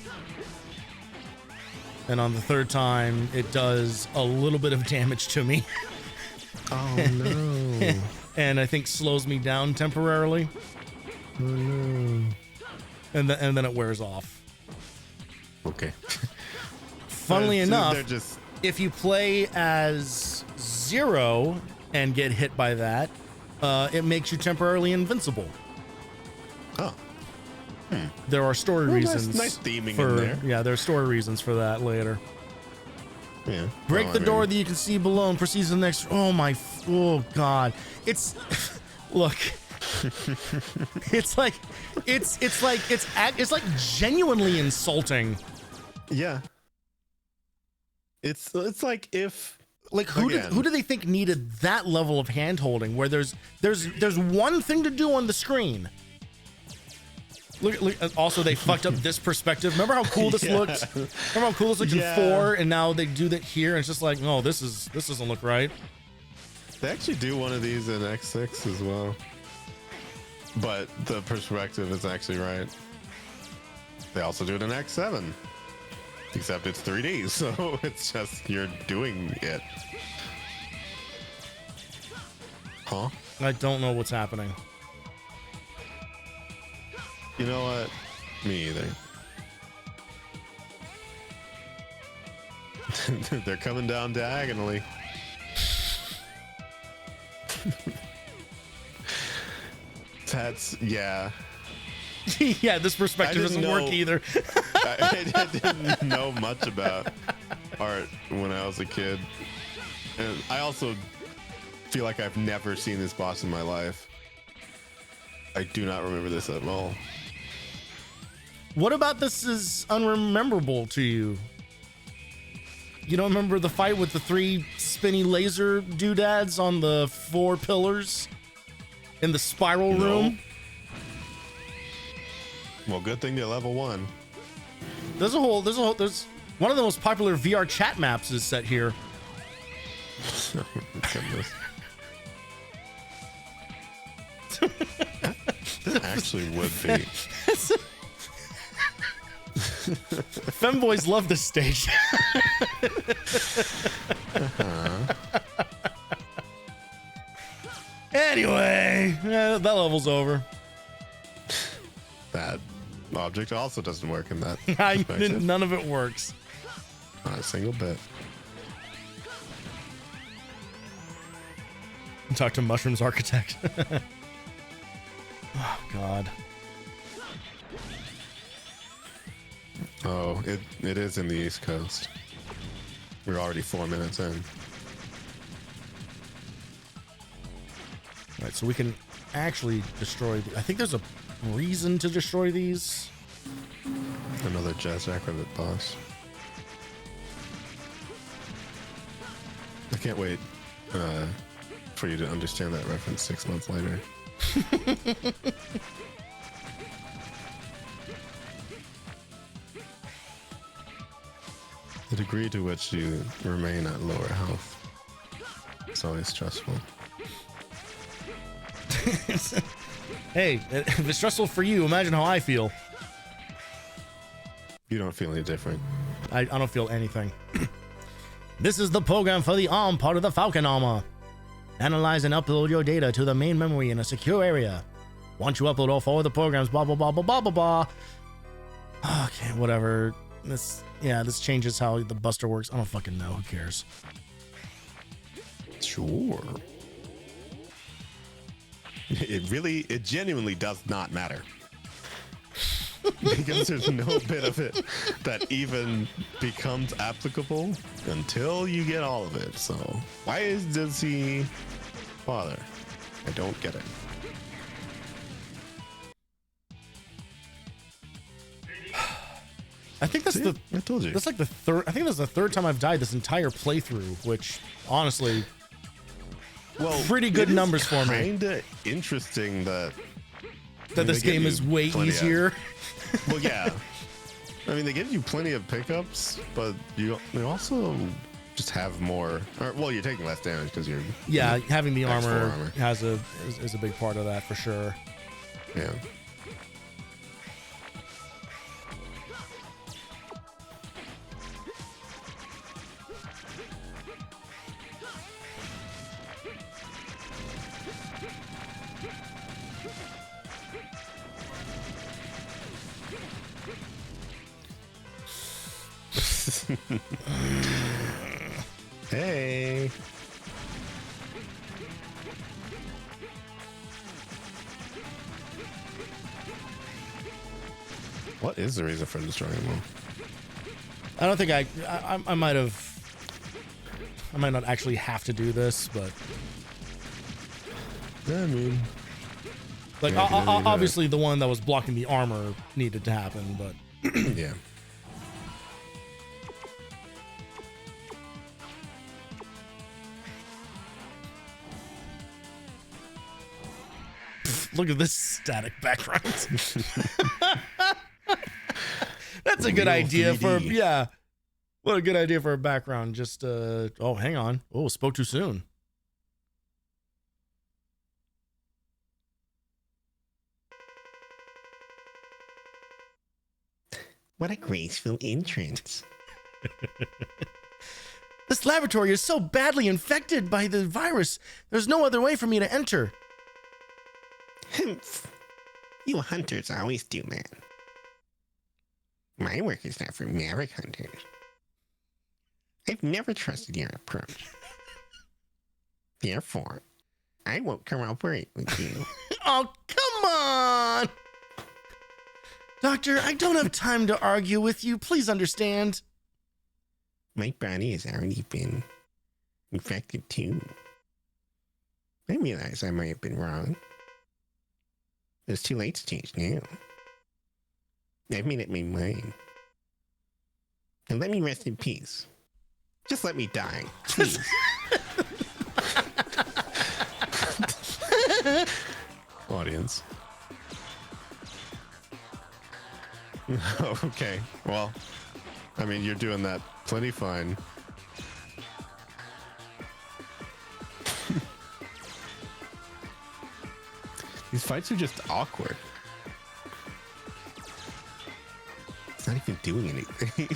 And on the 3rd time, it does a little bit of damage to me. Oh, no. And I think slows me down temporarily. Oh, no. And then it wears off. Okay. Funnily enough, they're just... if you play as 0 and get hit by that, it makes you temporarily invincible. Oh. There are story reasons. Nice theming in there. Yeah, there are story reasons for that later. Yeah. Break the door that you can see below and proceed to the next. Oh god. It's look. It's like genuinely insulting. Yeah. It's like if who do they think needed that level of hand holding where there's one thing to do on the screen. Look, also they fucked up this perspective. Remember how cool this looked? Remember how cool this looked in 4, and now they do that here, and it's just like, no, this doesn't look right. They actually do one of these in X6 as well, but the perspective is actually right. They also do it in X7, except it's 3D, so it's just you're doing it. Huh? I don't know what's happening. You know what? Me either. They're coming down diagonally. That's, yeah. Yeah, this perspective doesn't work either. I didn't know much about art when I was a kid. And I also feel like I've never seen this boss in my life. I do not remember this at all. What about this is unrememberable to you? You don't remember the fight with the 3 spinny laser doodads on the 4 pillars in the spiral room? Well, good thing they're level 1. There's one of the most popular VR chat maps is set here. That actually would be. Femboys love this stage. Anyway, that level's over. That object also doesn't work in that. None of it works. Not a single bit. Talk to Mushroom's architect. Oh, God. Oh, it is in the East Coast. We're already 4 minutes in. All right, so we can actually destroy. I think there's a reason to destroy these. Another Jackrabbit boss. I can't wait for you to understand that reference 6 months later. The degree to which you remain at lower health is always stressful. Hey, if it's stressful for you, imagine how I feel. You don't feel any different. I don't feel anything. This is the program for the ARM part of the Falcon Armor. Analyze and upload your data to the main memory in a secure area. Once you upload all 4 of the programs, blah, blah, blah, blah, blah, blah, blah. Okay, whatever. This changes how the Buster works. I don't fucking know. Who cares? Sure. It genuinely does not matter. Because there's no bit of it that even becomes applicable until you get all of it. So why does he bother? I don't get it. I think that's I told you. That's like the third. I think that's the third time I've died this entire playthrough, which honestly, pretty good numbers for me. Kinda interesting that this game is way easier. Well, yeah. I mean, they give you plenty of pickups, but you also just have more. Well, you're taking less damage because you're. Yeah, having the armor is a big part of that for sure. Yeah. Hey. What is the reason for destroying them? I don't think I might not actually have to do this, but Yeah, I mean, like obviously the one that was blocking the armor needed to happen, but yeah. Look at this static background. That's a good idea 3D. What a good idea for a background. Just oh, hang on. Oh, spoke too soon. What a graceful entrance. This laboratory is so badly infected by the virus. There's no other way for me to enter. Humph. You hunters always do that. My work is not for maverick hunters. I've never trusted your approach. Therefore, I won't cooperate with you. Oh, come on! Doctor, I don't have time to argue with you. Please understand. My body has already been infected too. I realize I might have been wrong. It's too late to change now. I've made up my mind. And let me rest in peace. Just let me die, please. Audience. Okay, well, I mean, you're doing that plenty fine. These fights are just awkward. It's not even doing anything.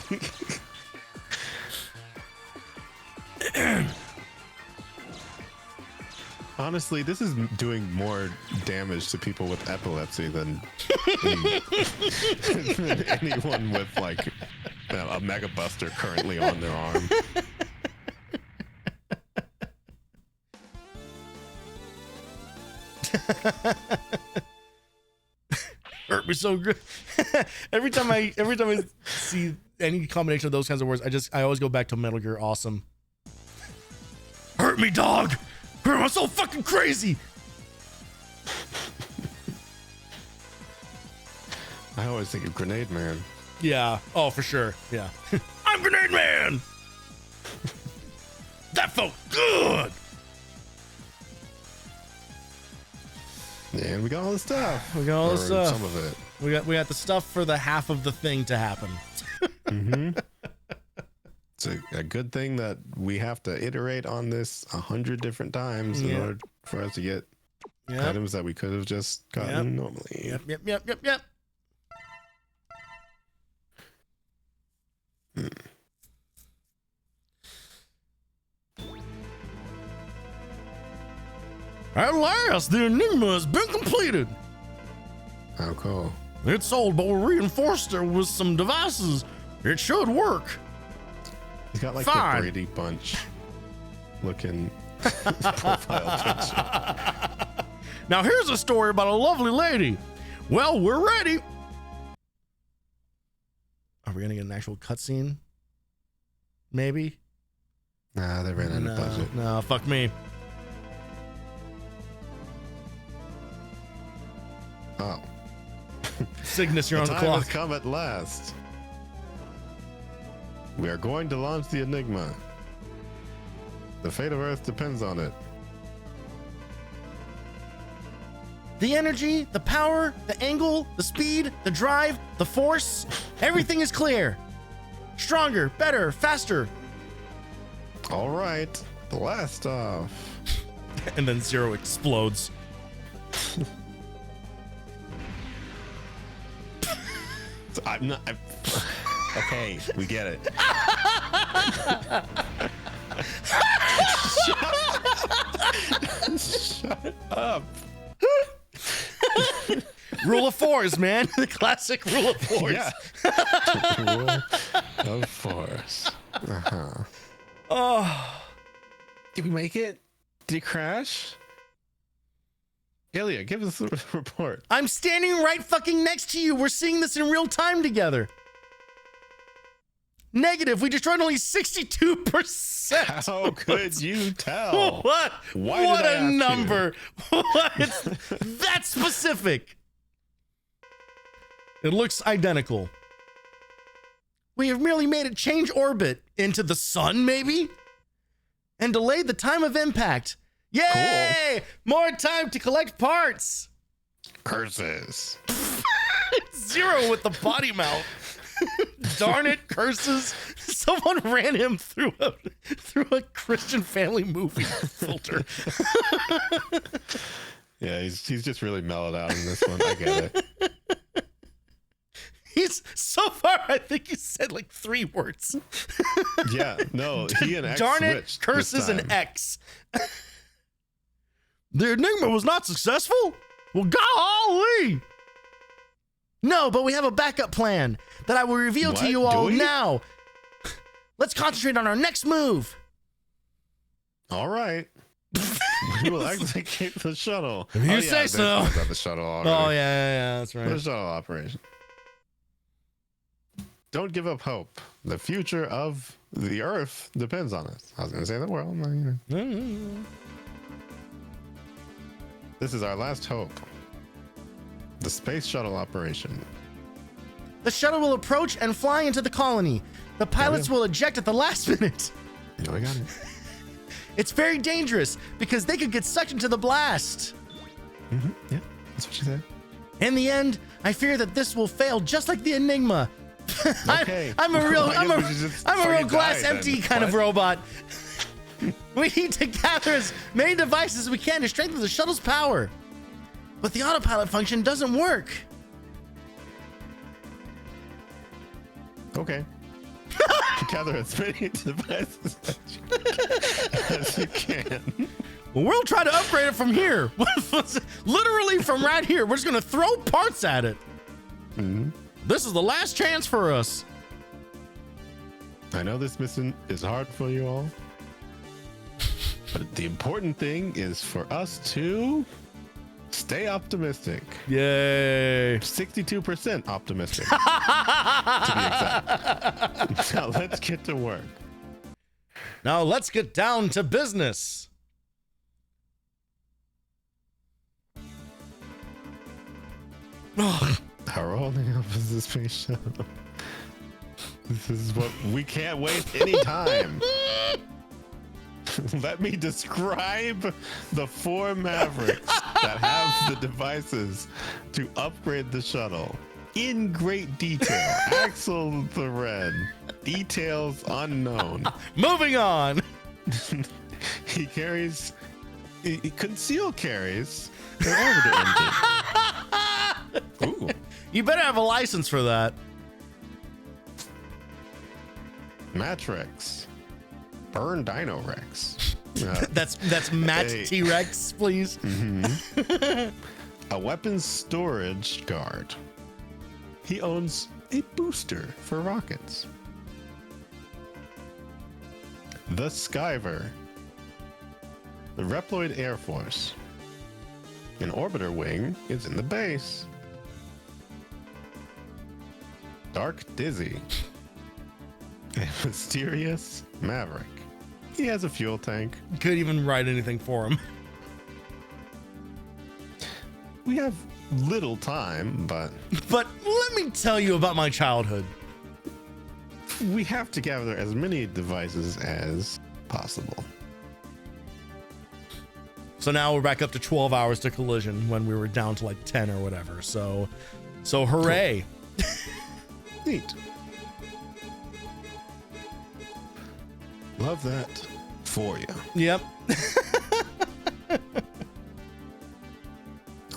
Honestly, this is doing more damage to people with epilepsy than anyone with like a Mega Buster currently on their arm. Hurt me so good. every time I see any combination of those kinds of words, I always go back to Metal Gear Awesome. Hurt me, dog. I'm so fucking crazy. I always think of Grenade Man. Yeah. Oh, for sure. Yeah. I'm Grenade Man. That felt good. And we got all the stuff. We got all the stuff. Some of it. We got the stuff for the half of the thing to happen. Mm-hmm. It's a good thing that we have to iterate on this 100 different times in order for us to get Yep. Items that we could have just gotten normally. Yep. At last, the Enigma has been completed. How cool. It's old, but we're reinforced it with some devices. It should work. He's got like Fine. the Brady Bunch looking profile picture. Now here's a story about a lovely lady. Well, we're ready. Are we gonna get an actual cutscene? Maybe. Nah, they ran out of budget. No, fuck me. Oh. Cygnus, you're on the time clock. has come at last. We are going to launch the Enigma. The fate of Earth depends on it. The energy, the power, the angle, the speed, the drive, the force, everything is clear. Stronger, better, faster. All right, blast off. And then Zero explodes. I'm not. Okay, we get it. Shut up. Rule of fours, man. The classic rule of fours. Yeah. Rule of force. Uh-huh. Oh. Did we make it? Did it crash? Ilya, give us a report. I'm standing right fucking next to you. We're seeing this in real time together. Negative. We destroyed only 62%. How could you tell? What? Why What did I a ask you? number. What? It's that specific. It looks identical. We have merely made it change orbit into the sun, maybe? And delayed the time of impact. Yay! More time to collect parts. Curses. Zero with the potty mouth. Darn it, curses. Someone ran him through a Christian family movie filter. Yeah, he's just really mellowed out in this one. I get it. He's so far, I think he said like 3 words. Yeah, no, he and X Darn it, switched curses this and time. X. The Enigma was not successful? Well, golly! No, but we have a backup plan that I will reveal to What? you all Do we? now. Let's concentrate on our next move. All right. We will execute the shuttle. If you say so. I've got the shuttle already. Oh, yeah, that's The right. shuttle operation. Don't give up hope. The future of the Earth depends on it. I was going to say the world. but, you know. This is our last hope. The space shuttle operation. The shuttle will approach and fly into the colony. The pilots will eject at the last minute. Yeah, we got it. It's very dangerous because they could get sucked into the blast. Yeah, that's what she said. In the end, I fear that this will fail just like the Enigma. Okay. I'm a real, I I'm guess a, we should just I'm a real fucking glass die then. empty kind of What? robot. We need to gather as many devices as we can to strengthen the shuttle's power. But the autopilot function doesn't work. Okay. Gather as many devices as you can. Well, we'll try to upgrade it from here. Literally from right here. We're just going to throw parts at it. Mm-hmm. This is the last chance for us. I know this mission is hard for you all, but the important thing is for us to stay optimistic. Yay. 62% optimistic, to be exact. Now let's get to work. Now let's get down to business. Oh, How rolling up is this space shuttle? This is what we can't waste any time. Let me describe the 4 Mavericks that have the devices to upgrade the shuttle in great detail. Axle thread, details unknown. moving on. He conceal carries An orbiter engine. Ooh. You better have a license for that. Matrex. Burn Dino Rex. That's Matt Hey. T-Rex, please. A weapons storage guard. He owns a booster for rockets. The Skyver. The Reploid Air Force. An orbiter wing is in the base. Dark Dizzy. A mysterious Maverick. He has a fuel tank. Could even write anything for him. We have little time, but But let me tell you about my childhood. we have to gather as many devices as possible. So now we're back up to 12 hours to collision when we were down to like 10 or whatever. So hooray. Neat. Love that for you. Yep.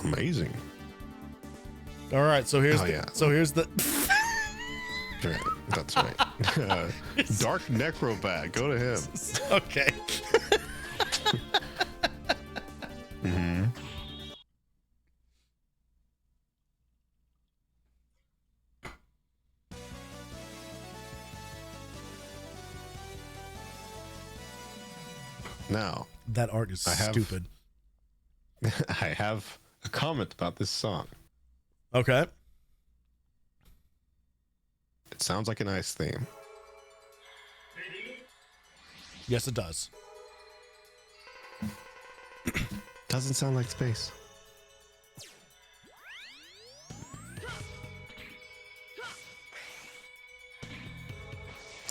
Amazing. All right. So here's here's the Right, that's right. Dark Necrobat. Go to him. okay. Now, That art is stupid. I have a comment about this song. Okay. It sounds like an ice theme. Yes, it does. Doesn't sound like space.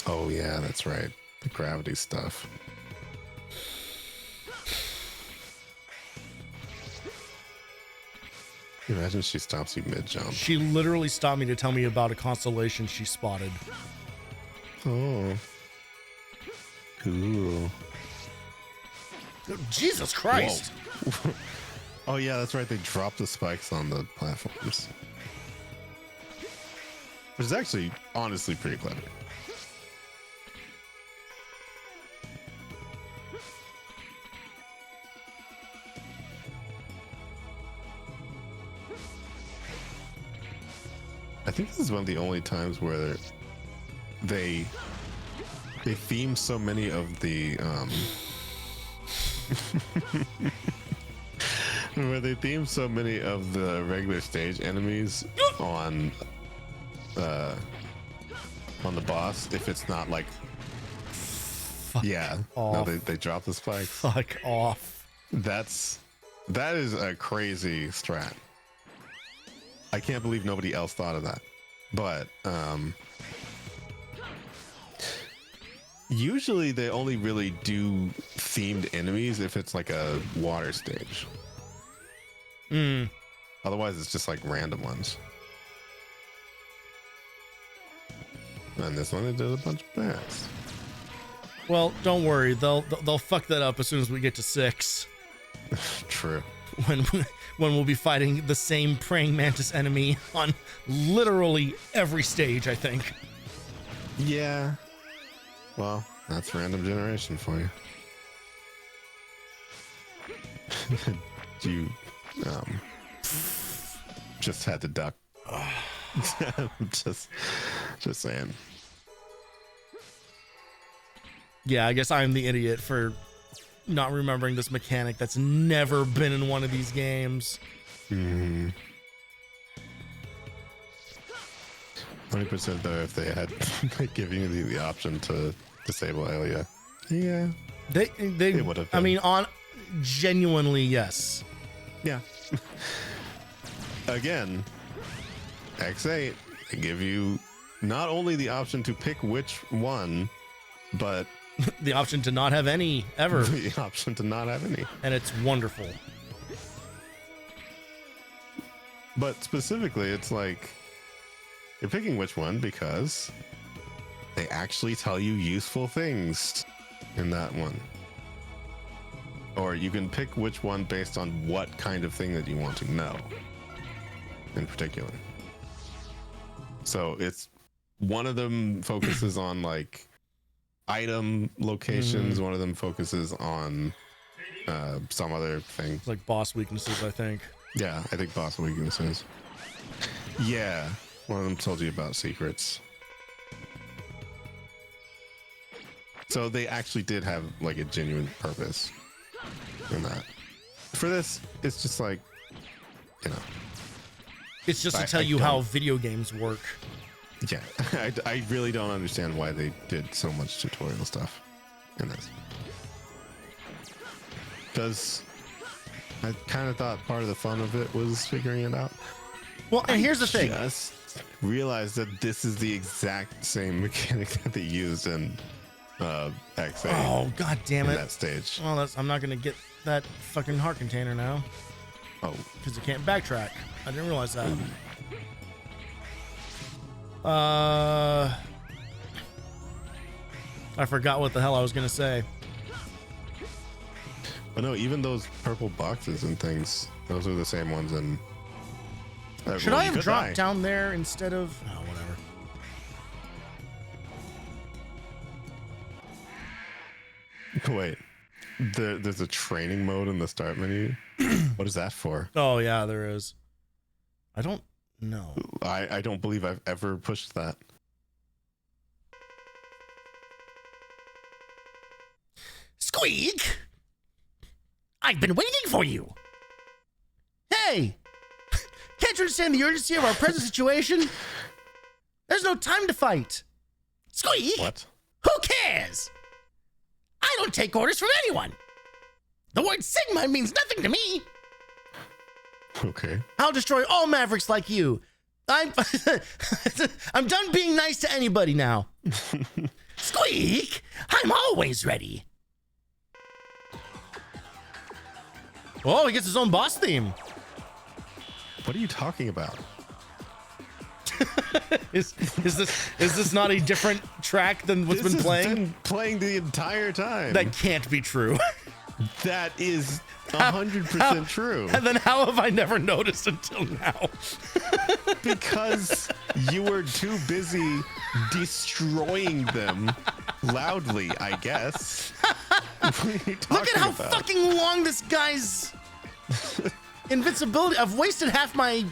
Oh yeah, that's right. The gravity stuff. Imagine she stops you mid-jump. She literally stopped me to tell me about a constellation she spotted. Oh. Cool. Jesus Christ. Whoa. Oh yeah, that's right. They dropped the spikes on the platforms. Which is actually, honestly, pretty clever. I think this is one of the only times where they theme so many of the where they theme so many of the regular stage enemies on the boss if it's not like yeah off. no they drop the spikes. Fuck off. That is a crazy strat. I can't believe nobody else thought of that. But usually they only really do themed enemies if it's like a water stage. Otherwise it's just like random ones. And this one they did a bunch of bats. Well, don't worry. They'll fuck that up as soon as we get to 6. True. When we'll be fighting the same praying mantis enemy on literally every stage, I think. Yeah. Well, that's random generation for you. You just had to duck. just saying. Yeah, I guess I'm the idiot for not remembering this mechanic that's never been in one of these games. 100% though, if they had given you the option to disable Alia. Yeah. They would have I been. mean, genuinely, yes. Yeah. Again, X8, they give you not only the option to pick which one, but The option to not have any ever. the option to not have any. And it's wonderful. But specifically, it's like you're picking which one because they actually tell you useful things in that one. or you can pick which one based on what kind of thing that you want to know in particular. So it's one of them focuses on like item locations, one of them focuses on some other thing. Like boss weaknesses, I think. Yeah, I think boss weaknesses. Yeah, one of them told you about secrets. So they actually did have like a genuine purpose in that. For this, it's just like, you know. It's just to tell you how video games work. Yeah, I really don't understand why they did so much tutorial stuff in this. Because I kind of thought part of the fun of it was figuring it out. Well, and here's the thing. Just realized that this is the exact same mechanic that they used in XA. Oh, god damn it. In that stage. Well, I'm not going to get that fucking heart container now. Oh. Because it can't backtrack. I didn't realize that. I forgot what the hell I was going to say. But no, even those purple boxes and things, those are the same ones in... Should I have dropped down there instead of... Oh, whatever. Wait, there's a training mode in the start menu? What is that for? Oh, yeah, there is. I don't know. I don't believe I've ever pushed that. Squeak! I've been waiting for you! Hey! Can't you understand the urgency of our present situation? There's no time to fight. Squeak! What? Who cares? I don't take orders from anyone. The word Sigma means nothing to me. Okay. I'll destroy all Mavericks like you. I'm done being nice to anybody now. Squeak! I'm always ready. Oh, he gets his own boss theme. What are you talking about? Is this not a different track than what's been playing? Been playing the entire time. That can't be true. That is 100% true. And then how have I never noticed until now? Because you were too busy destroying them loudly, I guess. Look at how fucking long this guy's invincibility. I've wasted half my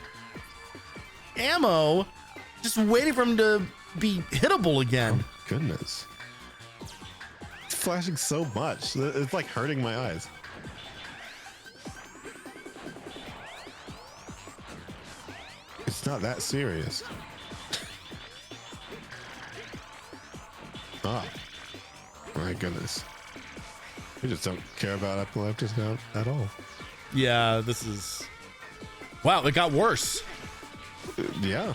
ammo just waiting for him to be hittable again. Oh, goodness. It's flashing so much. It's like hurting my eyes. It's not that serious. Ah. My goodness. We just don't care about epileptics at all. Yeah, this is... Wow, it got worse. Yeah.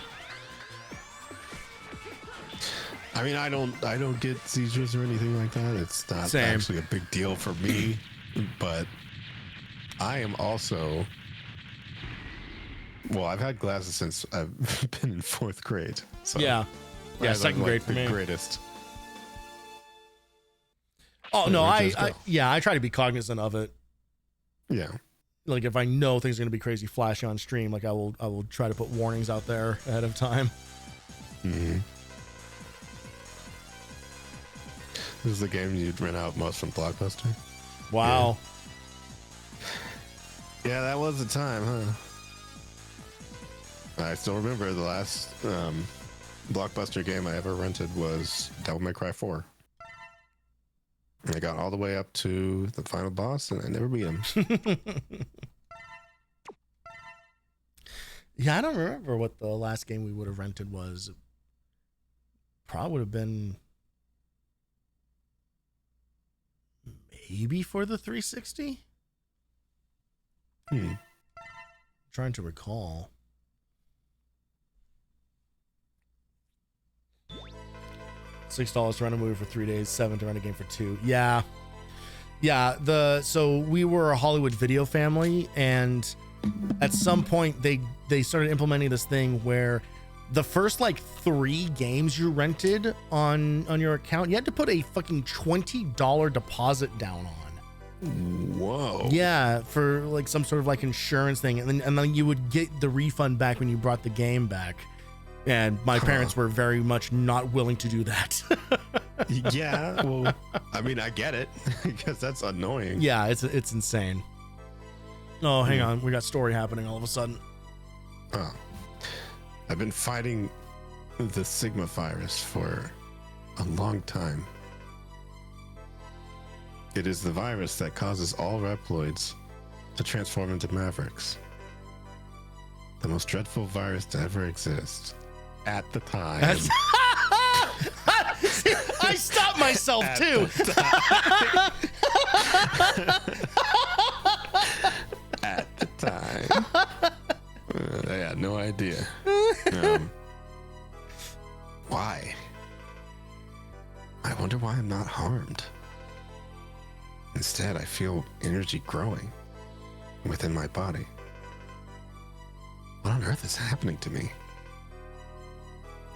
I mean, I don't get seizures or anything like that. It's not actually a big deal for me, but I am also... Well, I've had glasses since I've been in 4th grade. So yeah, second grade for me. Greatest. Oh no, I try to be cognizant of it. Yeah. Like if I know things are gonna be crazy flashy on stream, like I will try to put warnings out there ahead of time. Mm-hmm. This is the game you'd rent out most from Blockbuster. Wow. Yeah, that was the time, huh? I still remember the last Blockbuster game I ever rented was Devil May Cry 4. And I got all the way up to the final boss, and I never beat him. Yeah, I don't remember what the last game we would have rented was. Probably would have been maybe for the 360. Trying to recall. $6 to rent a movie for 3 days, $7 to rent a game for 2. Yeah. So we were a Hollywood Video family, and at some point they started implementing this thing where the first like 3 games you rented on your account, you had to put a fucking $20 deposit down on. Whoa. Yeah, for like some sort of like insurance thing, and then you would get the refund back when you brought the game back. And my parents were very much not willing to do that. Yeah, well, I mean, I get it because that's annoying. Yeah, it's insane. Oh, hang on, we got story happening all of a sudden. Oh, I've been fighting the Sigma virus for a long time. It is the virus that causes all Reploids to transform into Mavericks. The most dreadful virus to ever exist at the time. I stopped myself too. At the time. I had no idea. Why? I wonder why I'm not harmed. Instead, I feel energy growing within my body. What on earth is happening to me?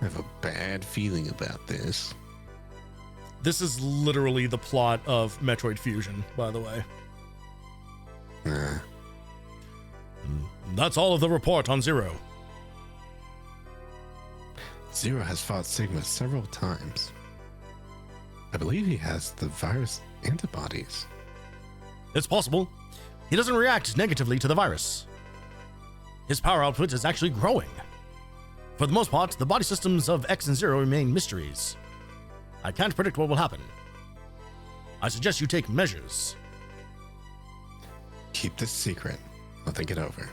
I have a bad feeling about this. This is literally the plot of Metroid Fusion, by the way. That's all of the report on Zero. Zero has fought Sigma several times. I believe he has the virus antibodies. It's possible. He doesn't react negatively to the virus. His power output is actually growing. For the most part, the body systems of X and Zero remain mysteries. I can't predict what will happen. I suggest you take measures. Keep this secret. I'll think it over.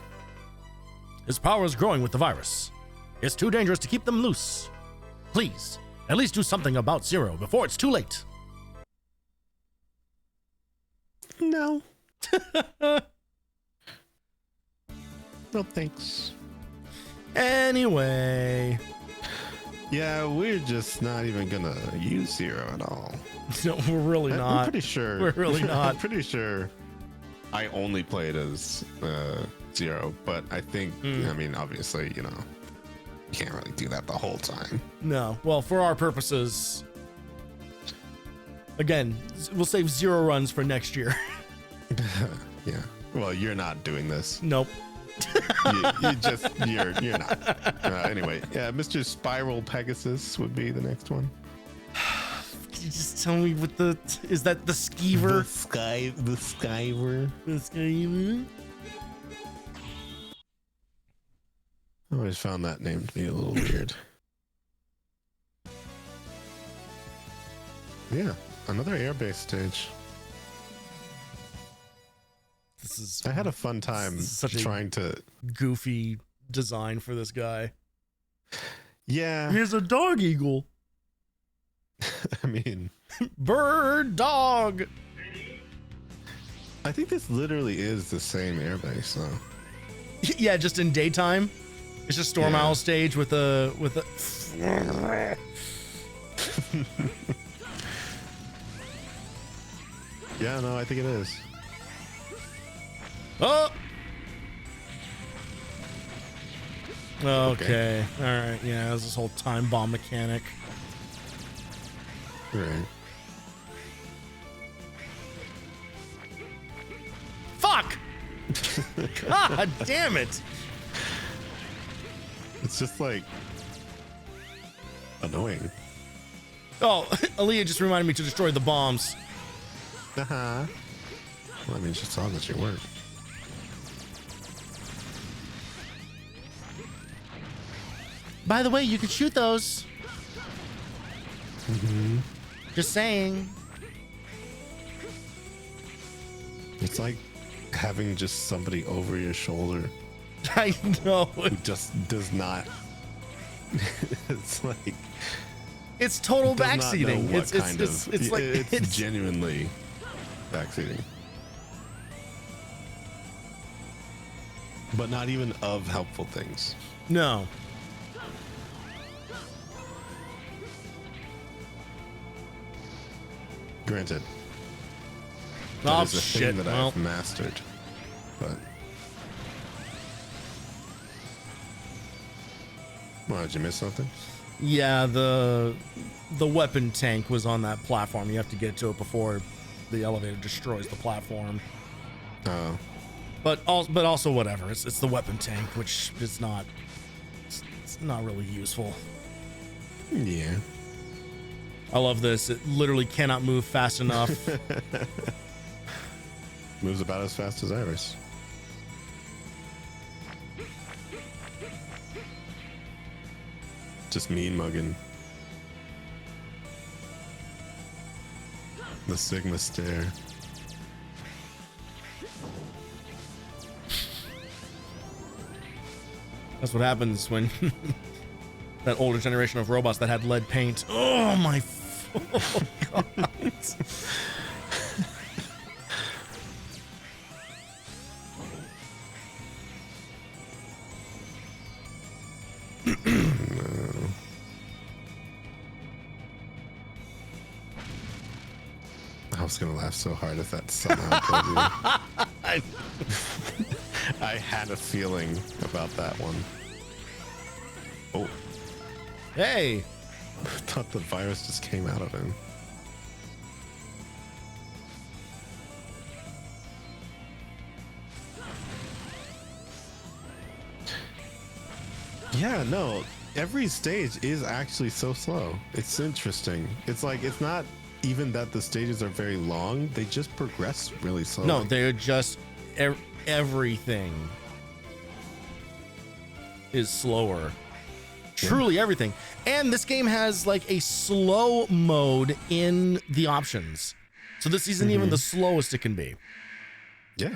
His power is growing with the virus. It's too dangerous to keep them loose. Please, at least do something about Zero before it's too late. No. No thanks. Anyway. Yeah, we're just not even gonna use Zero at all. No, we're really not. I'm pretty sure. We're really not. I'm pretty sure I only played as Zero, but I think, I mean, obviously, you can't really do that the whole time. No. Well, for our purposes, again, we'll save Zero runs for next year. Yeah. Well, you're not doing this. Nope. You're not. Anyway, yeah, Mr. Spiral Pegasus would be the next one. Can you just tell me what is that the Skeever? The Skyver. The Skeever? I always found that name to be a little weird. Yeah, another airbase stage. I had a fun time trying to goofy design for this guy. Yeah. Here's a dog eagle. I mean, bird dog. I think this literally is the same airbase though. Yeah, just in daytime. It's just Storm Owl stage with a Yeah, no, I think it is. Oh. Okay. All right. Yeah, there's this whole time bomb mechanic. Right. Fuck! God damn it! It's just like annoying. Oh, Aaliyah just reminded me to destroy the bombs. Well, I mean, she saw that you weren't. By the way, you can shoot those. Mm-hmm. Just saying. It's like having just somebody over your shoulder. I know. Who just does not. It's like. It's total backseating. It's genuinely backseating. But not even of helpful things. No. Granted. Oh, that is a shit. thing that I've mastered. But. Why, did you miss something? Yeah, the weapon tank was on that platform. You have to get to it before the elevator destroys the platform. Oh. But also whatever. It's the weapon tank, which is not it's not really useful. Yeah. I love this. It literally cannot move fast enough. Moves about as fast as Iris. Just mean mugging. The Sigma stare. That's what happens when that older generation of robots that had lead paint. Oh my oh God. I was gonna laugh so hard if that somehow killed you. I had a feeling about that one. Oh, Hey, I thought the virus just came out of him. Yeah, no, every stage is actually so slow. It's interesting. It's like, it's not even that the stages are very long, they just progress really slowly. no, they're just everything is slower. Truly everything. And this game has like a slow mode in the options. So this isn't even the slowest it can be. Yeah.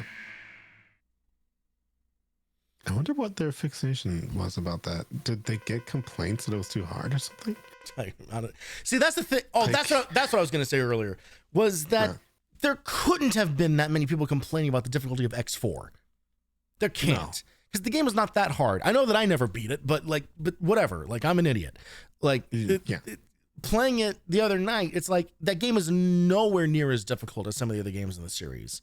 I wonder what their fixation was about that. Did they get complaints that it was too hard or something? See, that's the thing. Oh, that's what I was going to say earlier, was that there couldn't have been that many people complaining about the difficulty of X4. There can't. Because the game is not that hard. I know that I never beat it, but whatever. Like, I'm an idiot. Like, playing it the other night, it's like that game is nowhere near as difficult as some of the other games in the series.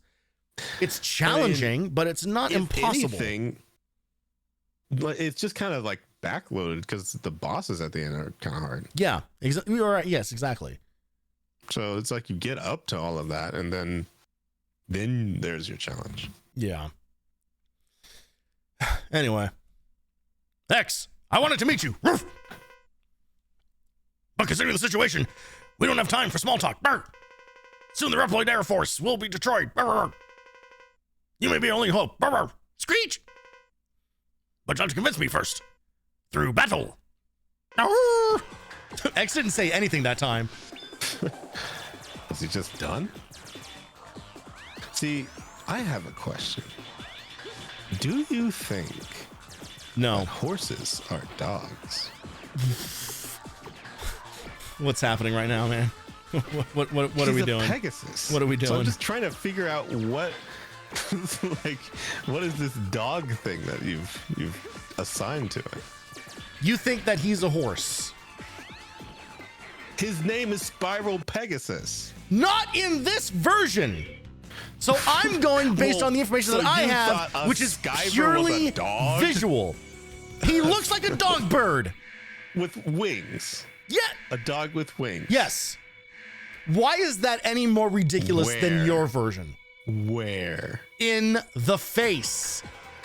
It's challenging, but it's not impossible. Anything, it's just kind of like backloaded because the bosses at the end are kind of hard. Yeah, exactly. You're right. Yes, exactly. So it's like you get up to all of that, and then there's your challenge. Yeah. Anyway, X, I wanted to meet you. Roof. But considering the situation, we don't have time for small talk. Brr. Soon the Reploid Air Force will be destroyed. Brr. You may be our only hope. Brr. Screech. But you'll have to convince me first. Through battle. X didn't say anything that time. Was he just done? See, I have a question. Do you think that horses are dogs? What's happening right now, man? What are we doing? Pegasus. What are we doing? So I'm just trying to figure out what what is this dog thing that you've assigned to it? You think that he's a horse? His name is Spiral Pegasus. Not in this version. So I'm going based on the information that I have, which is purely visual. He looks like a dog bird. With wings. Yeah. A dog with wings. Yes. Why is that any more ridiculous than your version? Where? In the face.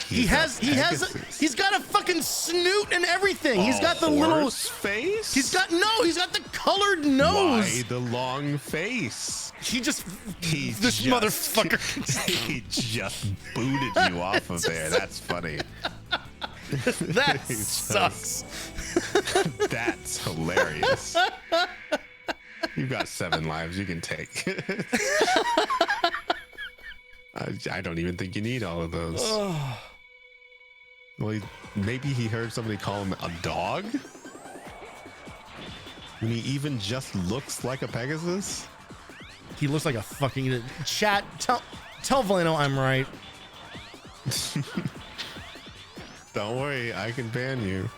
He's got a fucking snoot and everything. He's got the little face. He's got the colored nose. Why the long face? This motherfucker. He just booted you off of there. That's funny. That sucks. That's hilarious. You've got 7 lives you can take. I don't even think you need all of those. Well, maybe he heard somebody call him a dog? When he even just looks like a Pegasus? He looks like a fucking... Chat, tell Voleno I'm right. Don't worry, I can ban you.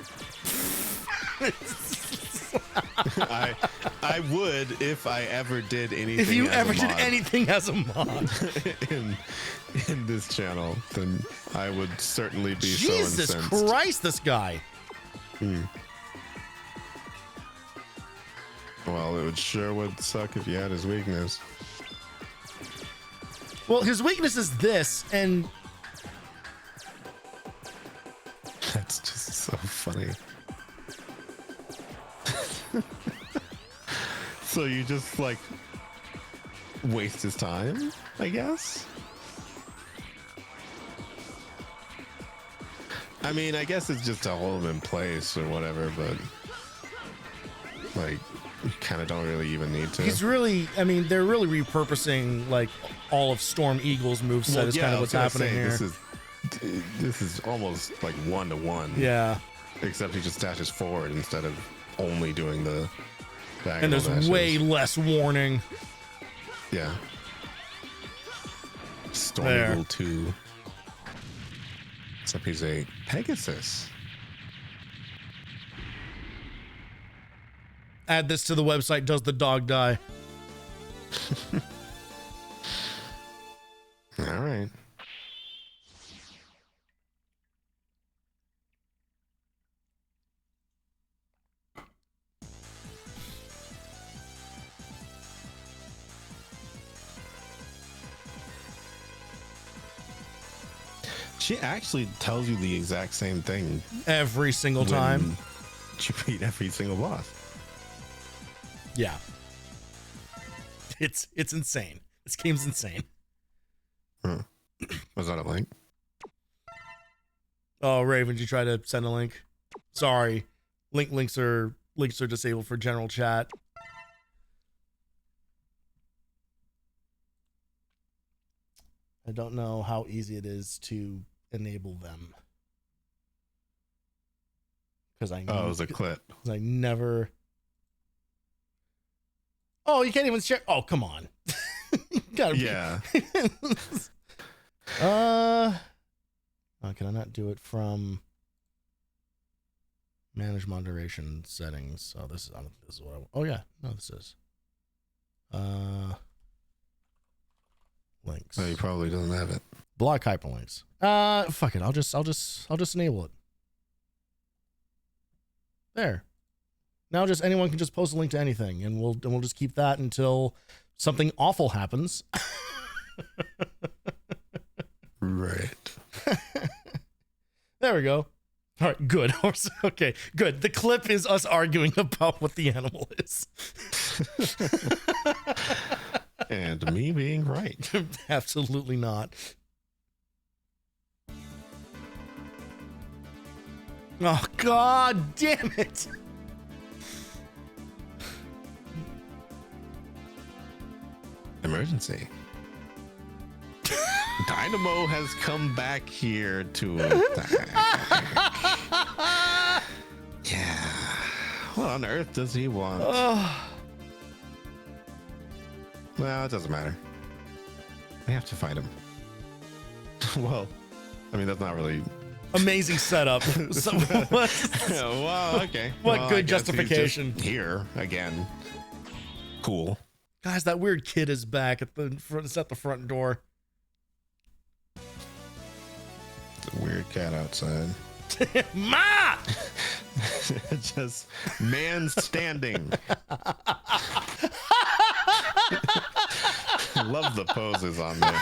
I would if I ever did anything. If you as ever a mod did anything as a mod in this channel, then I would certainly be Jesus so incensed. Christ, this guy. Well, it would suck if you had his weakness. Well, his weakness is this, and That's just so funny. So you just like waste his time, I guess? I mean, I guess it's just to hold him in place or whatever, but like you kind of don't really even need to. he's really, I mean, they're really repurposing like all of Storm Eagle's moveset. Well, Is yeah, kind I of was what's gonna happening say, here. This is almost like 1-to-1. Yeah. Except he just dashes forward instead of only doing the And there's dashes. way less warning. Yeah. Storm There. Eagle 2. Except he's a Pegasus. Add this to the website. Does the dog die? All right. She actually tells you the exact same thing Every single time. when you beat every single boss. Yeah. It's insane. This game's insane. Huh. Was that a link? Oh, Raven, did you try to send a link? Sorry. Links are disabled for general chat. I don't know how easy it is to enable them. Because I Oh, it was a clip. Because I never. Oh, you can't even share. Oh, come on. You gotta be- Yeah. Oh, can I not do it from manage moderation settings? Oh, this is what I. Oh yeah, no, this is. Links. Oh, he probably doesn't have it. Block hyperlinks. Fuck it. I'll just enable it. There. Now just anyone can just post a link to anything, and we'll just keep that until something awful happens. Right. There we go. All right, good. Okay, good. The clip is us arguing about what the animal is. And me being right. Absolutely not. Oh, God damn it. Emergency. Dynamo has come back here to attack. Yeah. What on earth does he want? Oh, Well, it doesn't matter. We have to fight him. Well, I mean, that's not really. amazing setup. So, what, Well, okay. what Well, I good guess he's just justification? here again. Cool. Guys, that weird kid is back at the front. It's at the front door. It's a weird cat outside. Ma! Just man standing. Love the poses on there.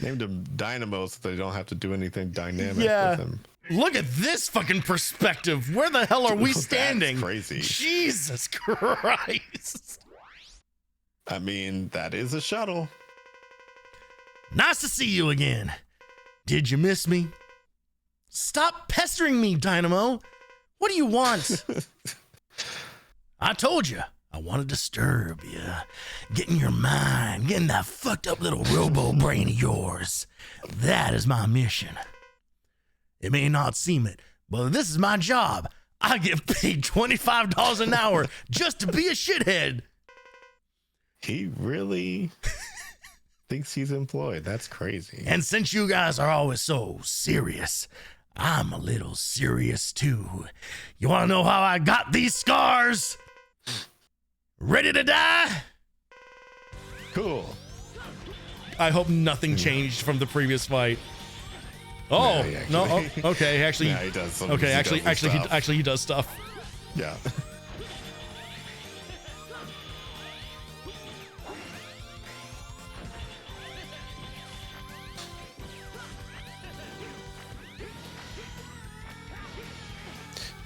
Named him Dynamo so they don't have to do anything dynamic Yeah. with him. Look at this fucking perspective. Where the hell are we That's standing? crazy. Jesus Christ. I mean, that is a shuttle. Nice to see you again. Did you miss me? Stop pestering me, Dynamo. What do you want? I told you. I want to disturb you. Get in your mind. Get in that fucked up little robo brain of yours. That is my mission. It may not seem it, but this is my job. I get paid $25 an hour just to be a shithead. He really thinks he's employed. That's crazy. And since you guys are always so serious, I'm a little serious too. You want to know how I got these scars? Ready to die? Cool. I hope nothing changed from the previous fight. Oh, Yeah, he no. actually- Oh, okay, actually. Yeah, he does. Some- Okay, he actually, does some actually, stuff. he does stuff. Yeah.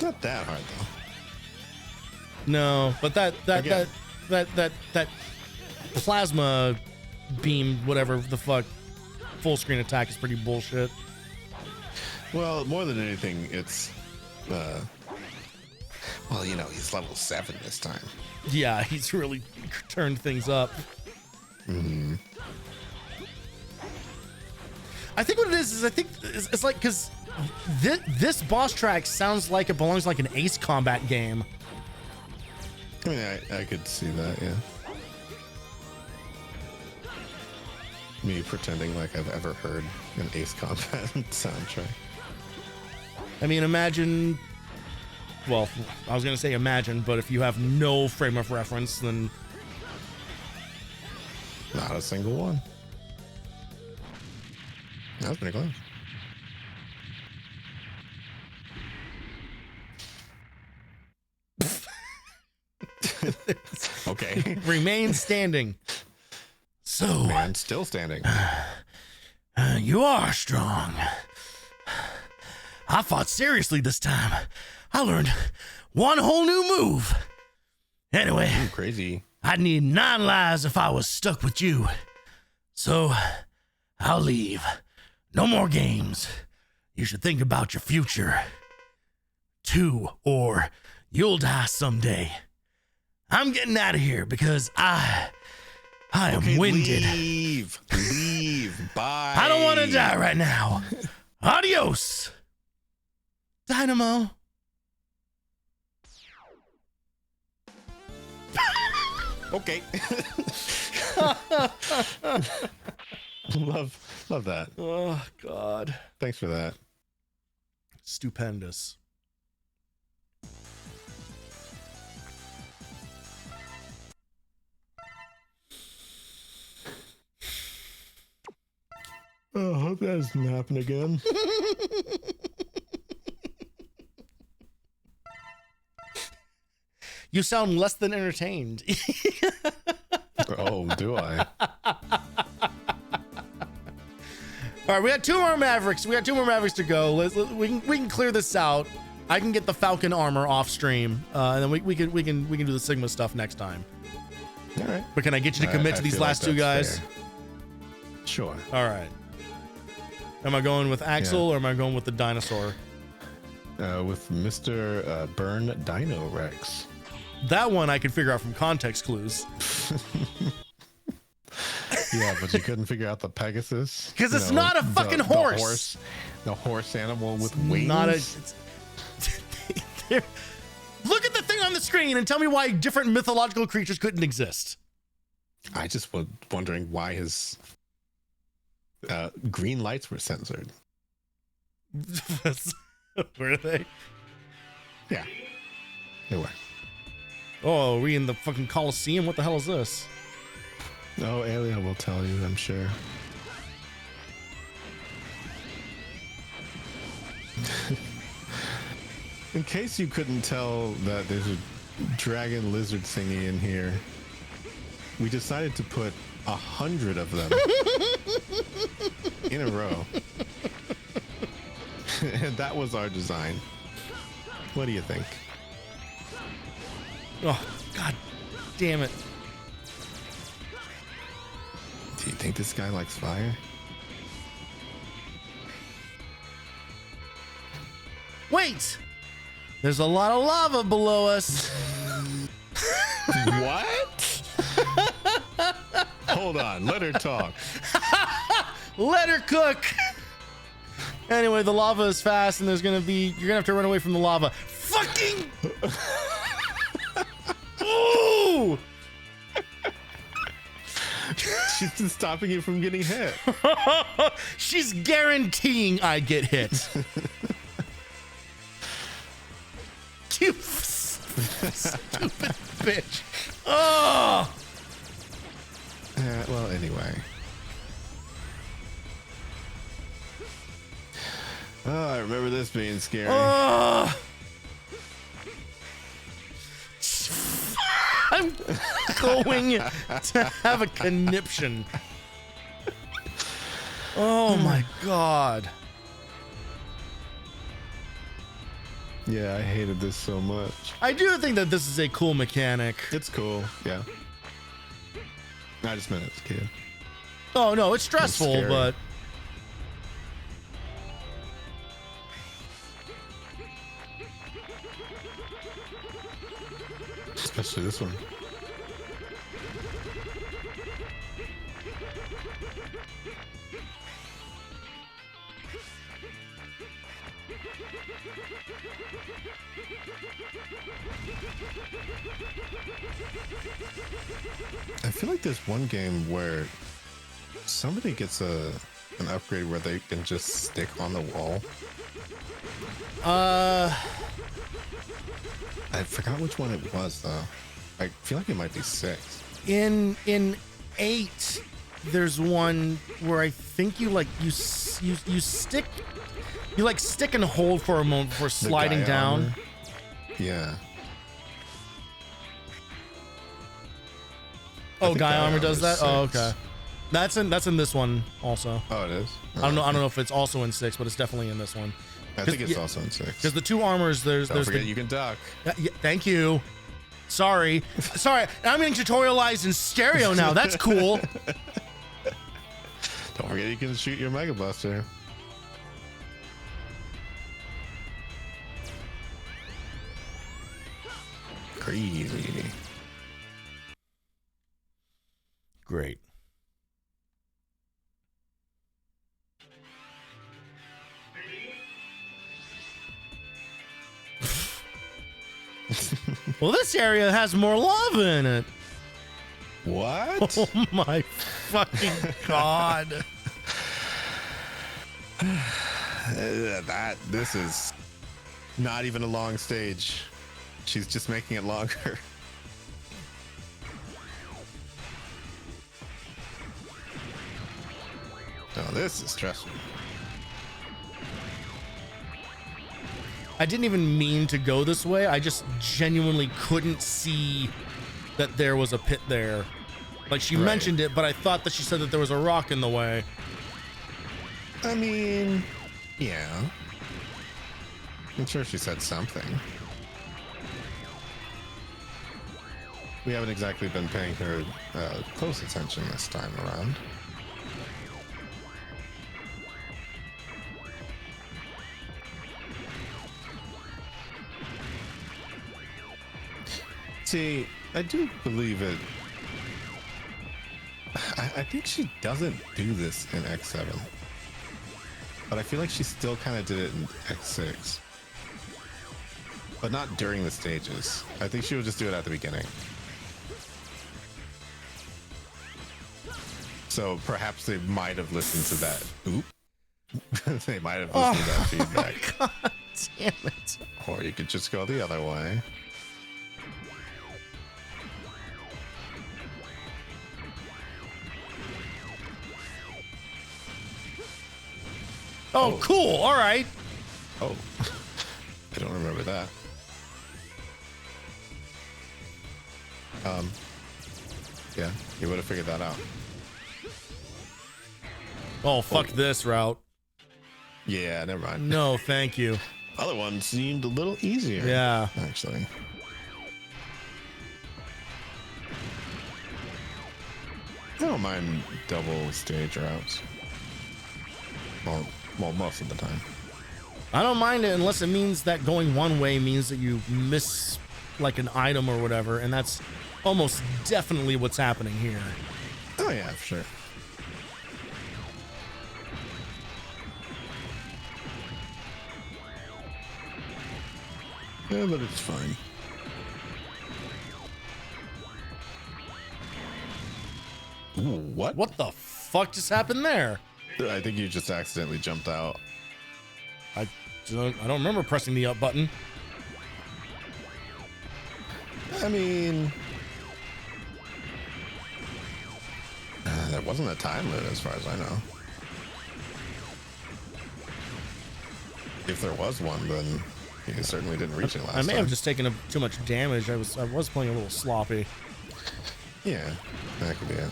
Not that hard though. No, but that plasma beam, whatever the fuck, full screen attack is pretty bullshit. Well, more than anything, it's well, you know, he's level 7 this time. Yeah, he's really turned things up. Mm-hmm. I think what it is I think it's like, because this boss track sounds like it belongs like an Ace Combat game. I mean, I could see that, yeah. Me pretending like I've ever heard an Ace Combat soundtrack. I mean, imagine, well, I was going to say imagine, but if you have no frame of reference, then... Not a single one. That was pretty close. Okay. Remain standing. So... Man, still standing. You are strong. I fought seriously this time. I learned one whole new move. Anyway, Ooh, crazy. I'd need 9 lives if I was stuck with you. So, I'll leave. No more games. You should think about your future. 2, or you'll die someday. I'm getting out of here because I am winded. Leave. Bye. I don't want to die right now. Adios, Dynamo. Okay. love that. Oh, God. Thanks for that. Stupendous. Oh, I hope that doesn't happen again. You sound less than entertained. Oh, do I? All right, we got 2 more Mavericks. We got 2 more Mavericks to go. We can clear this out. I can get the Falcon armor off stream, and then we can do the Sigma stuff next time. All right. But can I get you to commit to these last 2 guys? Fair. Sure. All right. Am I going with Axel or am I going with the dinosaur? With Mr. Burn Dino Rex. That one I can figure out from context clues. Yeah, but you couldn't figure out the Pegasus because it's not a fucking horse. The horse animal with wings. Not a. Look at the thing on the screen and tell me why different mythological creatures couldn't exist. I just was wondering why his green lights were censored. Were they? Yeah, they were. Oh, are we in the fucking Coliseum? What the hell is this? Oh, Alia will tell you, I'm sure. In case you couldn't tell that there's a dragon lizard thingy in here, we decided to put 100 of them in a row. And that was our design. What do you think? Oh, God damn it. Do you think this guy likes fire? Wait! There's a lot of lava below us. What? Hold on, let her talk. Let her cook. Anyway, the lava is fast and you're gonna have to run away from the lava. Fucking ooh! She's just stopping you from getting hit. She's guaranteeing I get hit. You stupid bitch. Oh! Well, anyway. Oh, I remember this being scary. Oh! I'm going to have a conniption. Oh my God. Yeah, I hated this so much. I do think that this is a cool mechanic. It's cool. Yeah. I just meant as a kid. Oh no, it's stressful, scary. but Especially this one. I feel like there's one game where somebody gets an upgrade where they can just stick on the wall. I forgot which one it was though. I feel like it might be 6. in 8 there's one where I think you like you stick and hold for a moment before sliding Gaia down. armor. Yeah. Oh, think Gaia Gaia armor does that? armor Oh, is 6. okay. That's in this one also. Oh, it is. I don't know if it's also in 6, but it's definitely in this one. I think it's also in 6. Because the 2 armors, there's Don't forget the, you can duck. yeah, thank you. Sorry. I'm getting tutorialized in stereo now. That's cool. Don't forget you can shoot your Mega Buster. Crazy. Great. Well, this area has more lava in it. What? Oh my fucking god. This is not even a long stage. She's just making it longer. Oh, this is stressful. I didn't even mean to go this way. I just genuinely couldn't see that there was a pit there. Like she Right. mentioned it, but I thought that she said that there was a rock in the way. I mean, yeah. I'm sure she said something. We haven't exactly been paying her close attention this time around. See, I do believe it. I think she doesn't do this in X7. But I feel like she still kind of did it in X6. But not during the stages. I think she would just do it at the beginning. So perhaps they might have listened to that. Oop. They might have listened to that feedback. God damn it. Or you could just go the other way. Oh, cool. All right. Oh, I don't remember that. Yeah, you would have figured that out. Oh, fuck this route. Yeah, never mind. No, thank you. Other one seemed a little easier. Yeah. Actually. I don't mind double stage routes. Well, most of the time. I don't mind it unless it means that going one way means that you miss like an item or whatever, and that's almost definitely what's happening here. Oh yeah, for sure. Yeah, but it's fine. Ooh, what? What the fuck just happened there? I think you just accidentally jumped out. I don't remember pressing the up button. I mean, there wasn't a time limit as far as I know. If there was one, then you certainly didn't reach it last time. I may have just taken too much damage. I was playing a little sloppy. Yeah, that could be it.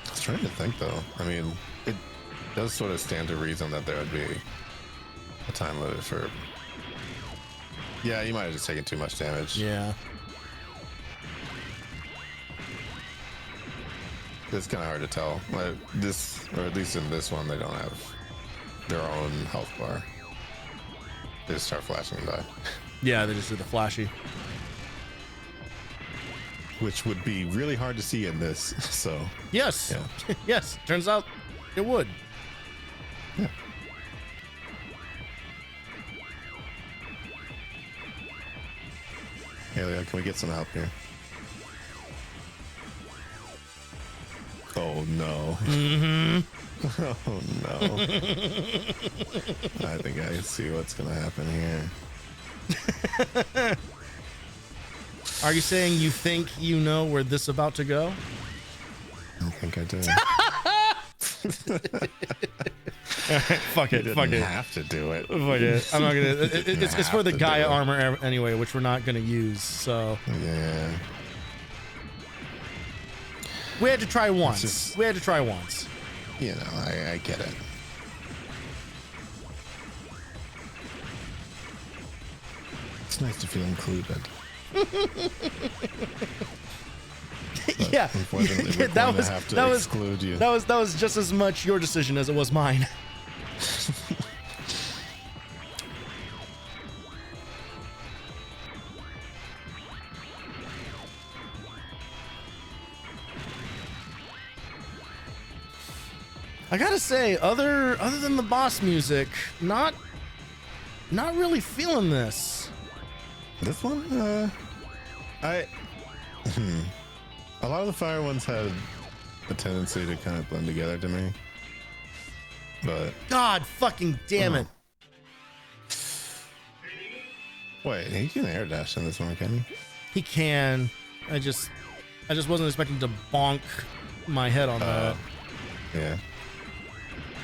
I was trying to think though. I mean, does sort of stand to reason that there would be a time limit for. Yeah, you might have just taken too much damage. Yeah. It's kind of hard to tell. Like this, or at least in this one, they don't have their own health bar. They just start flashing and die. Yeah, they just do the flashy. Which would be really hard to see in this. So Yes. yeah. Yes. Turns out it would. Yeah. Hey, Leah, can we get some help here? Oh no. Mm-hmm. Oh no. I think I see what's gonna happen here. Are you saying you think you know where this is about to go? I think I do. All right, fuck it. You Fuck didn't it. have to do it. Fuck it. I'm not gonna. It's for the have to Gaia do it. armor anyway, which we're not gonna use. So Yeah. we had to try once. just- We had to try once. You know, I get it. It's nice to feel included. But Yeah. unfortunately, Yeah, we're going to have to exclude you. That was just as much your decision as it was mine. I gotta say, other than the boss music, not really feeling this. This one, a lot of the fire ones had a tendency to kind of blend together to me. But God fucking damn it. wait, he can air dash in this one, can he? He can. I just wasn't expecting to bonk my head on that. Yeah.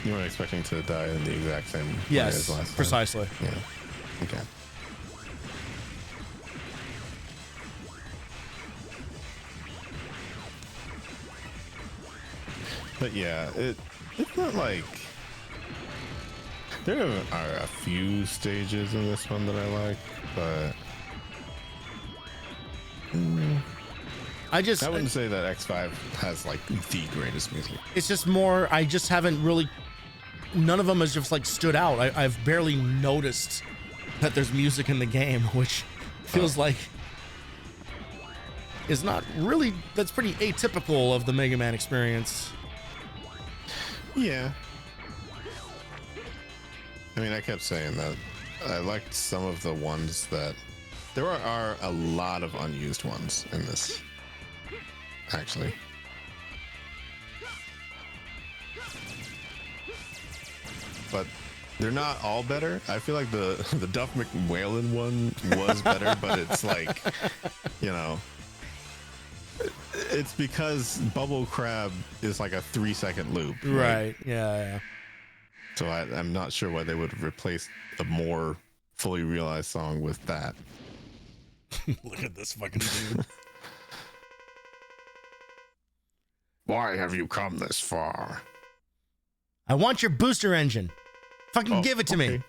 You weren't expecting to die in the exact same way as Yes, last time. precisely. Yeah. Okay. But yeah, it's not like there are a few stages in this one that I like, but I wouldn't say that X5 has like the greatest music. it's just more, I just haven't really, none of them has just like stood out. I've barely noticed that there's music in the game, which feels like is not really, that's pretty atypical of the Mega Man experience. Yeah. I mean, I kept saying that I liked some of the ones that there are a lot of unused ones in this, actually. But they're not all better. I feel like the Duff McWhalen one was better, but it's like, you know, it's because Bubble Crab is like a 3-second loop. Right. Yeah. So I'm not sure why they would have replaced a more fully realized song with that. Look at this fucking dude. Why have you come this far? I want your booster engine. Fucking give it to me.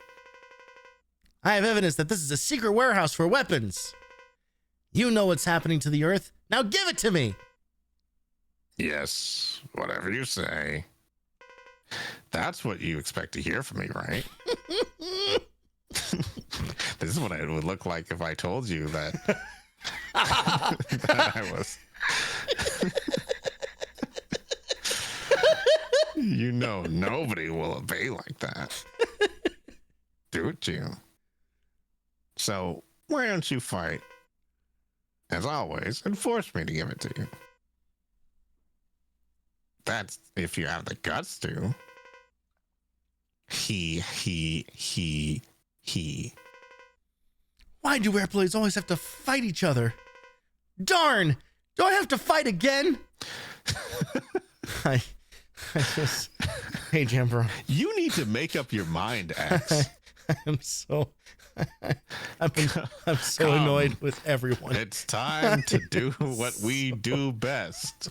I have evidence that this is a secret warehouse for weapons. You know what's happening to the Earth. Now give it to me. Yes, whatever you say. That's what you expect to hear from me, right? This is what it would look like if I told you that, that I was. You know, nobody will obey like that. Don't you? So, why don't you fight? As always, and force me to give it to you. That's if you have the guts to. He. Why do airplanes always have to fight each other? Darn! Do I have to fight again? I just, hey, Jambro. You need to make up your mind, X. I'm so so Come. annoyed with everyone. It's time to do what we do best.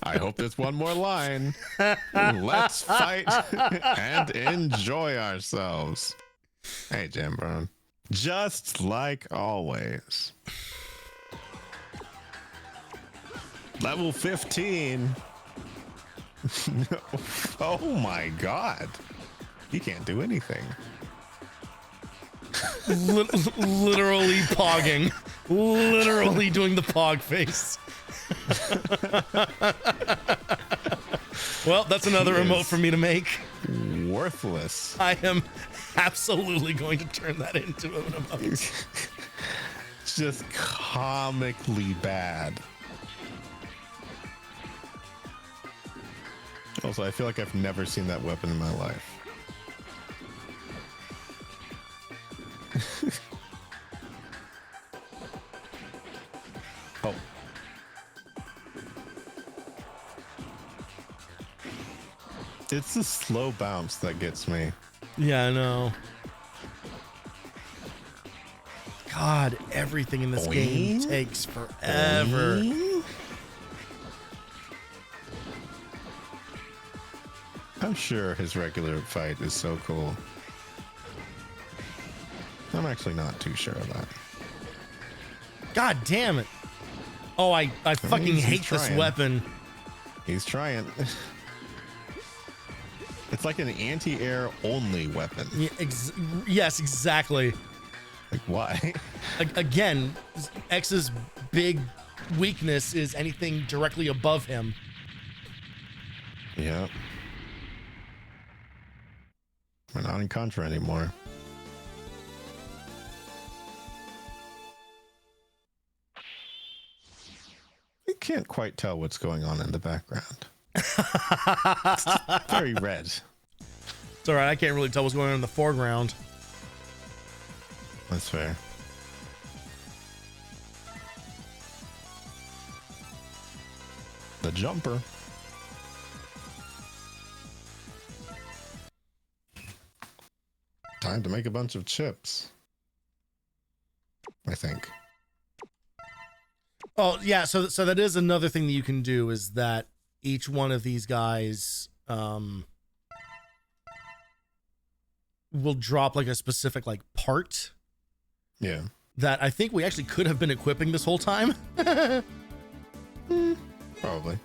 I hope there's one more line. Let's fight and enjoy ourselves. Hey, Jim Brown. Just like always. Level 15. Oh my God. He can't do anything. Literally pogging. Literally doing the pog face. Well, that's another emote for me to make. Worthless. I am absolutely going to turn that into an emote. Just comically bad. Also, I feel like I've never seen that weapon in my life. Oh. It's the slow bounce that gets me. Yeah, I know. God, everything in this game takes forever. I'm sure his regular fight is so cool. I'm actually not too sure of that. God damn it. Oh, I fucking hate this weapon. He's trying. It's like an anti-air only weapon. Yeah, yes, exactly. Like, why? Again, X's big weakness is anything directly above him. Yeah. We're not in Contra anymore. You can't quite tell what's going on in the background. It's very red. It's all right. I can't really tell what's going on in the foreground. That's fair. The jumper. Time to make a bunch of chips. I think. Oh, yeah. So that is another thing that you can do is that each one of these guys will drop like a specific like part. Yeah. That I think we actually could have been equipping this whole time. Probably.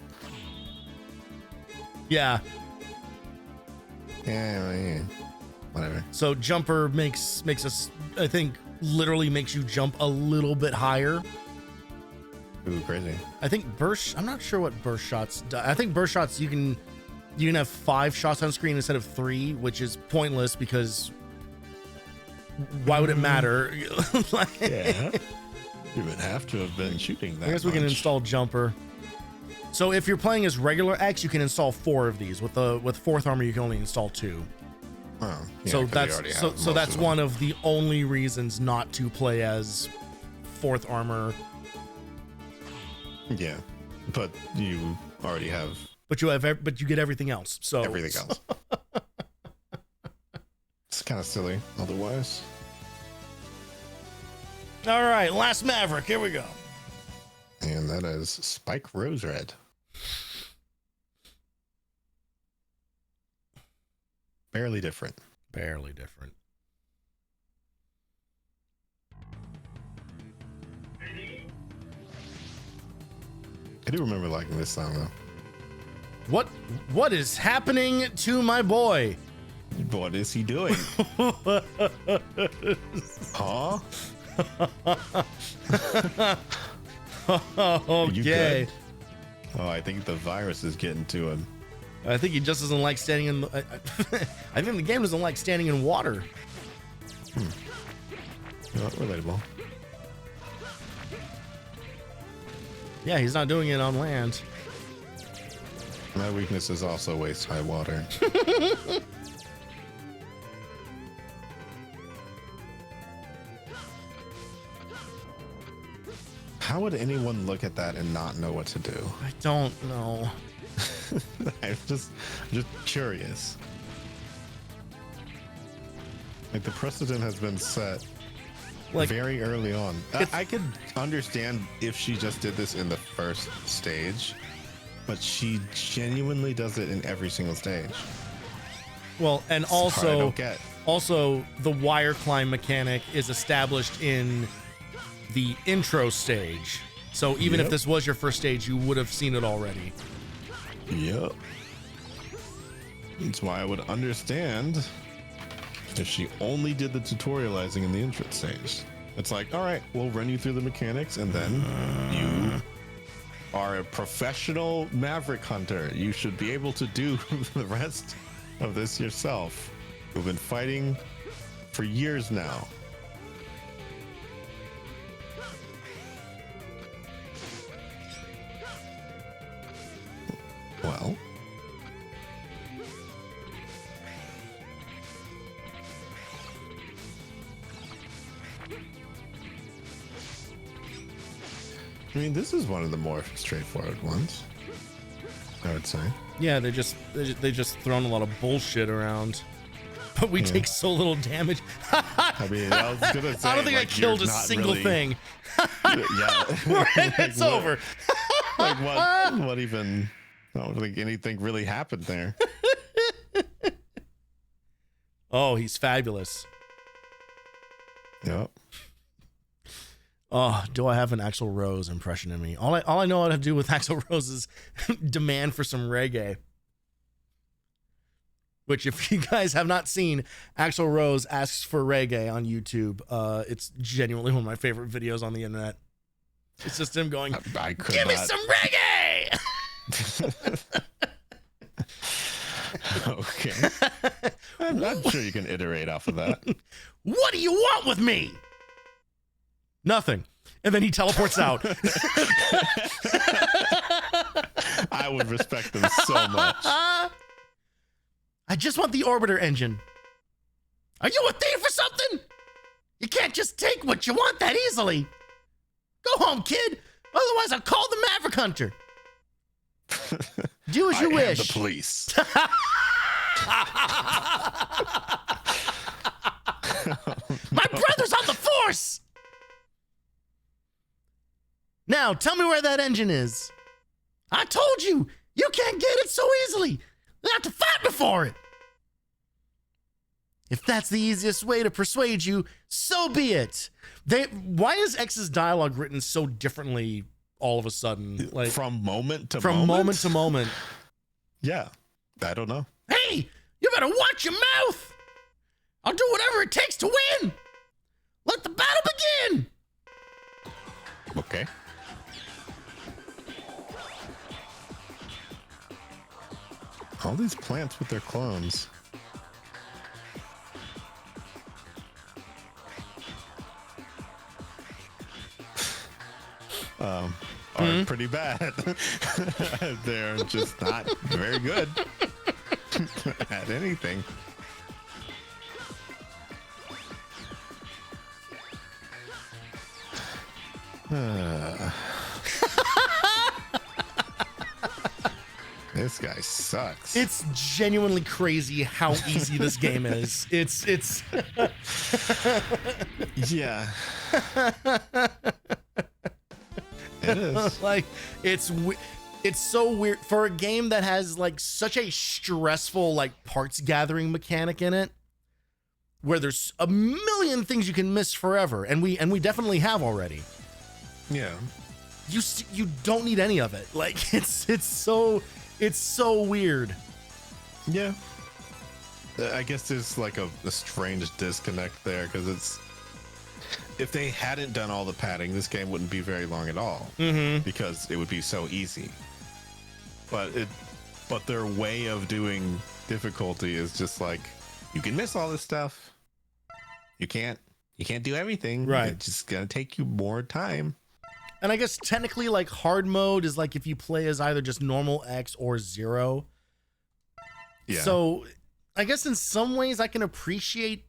Yeah. Yeah. Whatever. So jumper makes us, I think, literally makes you jump a little bit higher. Ooh, crazy. I think burst. I'm not sure what burst shots do. I think burst shots you can have 5 shots on screen instead of 3, which is pointless because why would it matter? Yeah. You would have to have been shooting that. I guess we can install jumper. So if you're playing as regular X, you can install 4 of these. With 4th armor, you can only install 2. Oh, yeah, so that's one of the only reasons not to play as 4th armor. Yeah, but you already have. But you get everything else. So everything else. It's kind of silly otherwise. All right, last Maverick. Here we go. And that is Spike Rose Red. Barely different. Barely different. I do remember liking this song though. What is happening to my boy? What is he doing? Huh? Okay. Oh, I think the virus is getting to him. I think he just doesn't like standing in. I think the game doesn't like standing in water. Not relatable. Yeah, he's not doing it on land. My weakness is also waist high water. How would anyone look at that and not know what to do? I don't know. I'm just curious. Like the precedent has been set Like very early on. I could understand if she just did this in the first stage, but she genuinely does it in every single stage. Well, and It's the part I also, don't get. also the wire climb mechanic is established in the intro stage. So even if Yep. this was your first stage, you would have seen it already. Yep. That's why I would understand if she only did the tutorializing in the intro stage. It's like, all right, we'll run you through the mechanics, and then you are a professional maverick hunter. You should be able to do the rest of this yourself. We've been fighting for years now. Well, I mean, this is one of the more straightforward ones, I would say. Yeah, they just thrown a lot of bullshit around. But we take so little damage. I mean, I was gonna say, I don't think I like, killed a you're not single really- thing. Yeah, It's what- over. Like what even? I don't think anything really happened there. Oh, he's fabulous. Yep. Oh, do I have an Axl Rose impression in me? All I know how to do with Axl Rose is demand for some reggae. Which, if you guys have not seen, Axl Rose asks for reggae on YouTube. It's genuinely one of my favorite videos on the internet. It's just him going, I could "Give me not- some reggae!" Okay. I'm sure you can iterate off of that. What do you want with me? Nothing. And then he teleports out. I would respect them so much. I just want the orbiter engine. Are you a thief or something? You can't just take what you want that easily. Go home, kid. Otherwise, I'll call the Maverick Hunter. Do as you I wish. am the police. My brother's on the force. Now, tell me where that engine is. I told you, you can't get it so easily. You have to fight me for it. If that's the easiest way to persuade you, so be it. Why is X's dialogue written so differently all of a sudden? Like From moment to from moment? moment to moment. Yeah. I don't know. Hey, you better watch your mouth. I'll do whatever it takes to win. Let the battle begin. Okay. All these plants with their clones. Are pretty bad. They're just not very good at anything. This guy sucks. It's genuinely crazy how easy this game is. It's Yeah. It is. like it's so weird for a game that has like such a stressful like parts gathering mechanic in it, where there's a million things you can miss forever, and we definitely have already. Yeah. You don't need any of it. Like it's so weird. Yeah. I guess there's like a strange disconnect there because it's if they hadn't done all the padding, this game wouldn't be very long at all because it would be so easy. But their way of doing difficulty is just like you can miss all this stuff. You can't do everything. Right. It's just gonna take you more time. And I guess technically like hard mode is like if you play as either just normal X or 0. Yeah. So I guess in some ways I can appreciate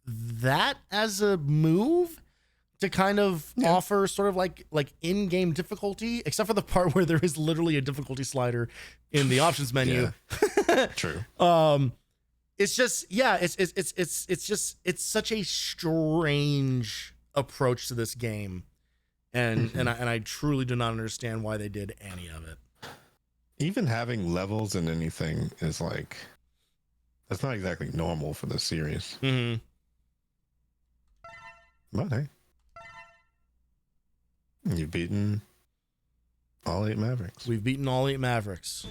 that as a move to kind of offer sort of like in-game difficulty, except for the part where there is literally a difficulty slider in the options menu. True. It's just it's such a strange approach to this game. And I truly do not understand why they did any of it. even having levels in anything is like, that's not exactly normal for the series. Mm-hmm. But hey, you've beaten all 8 Mavericks. We've beaten all 8 Mavericks.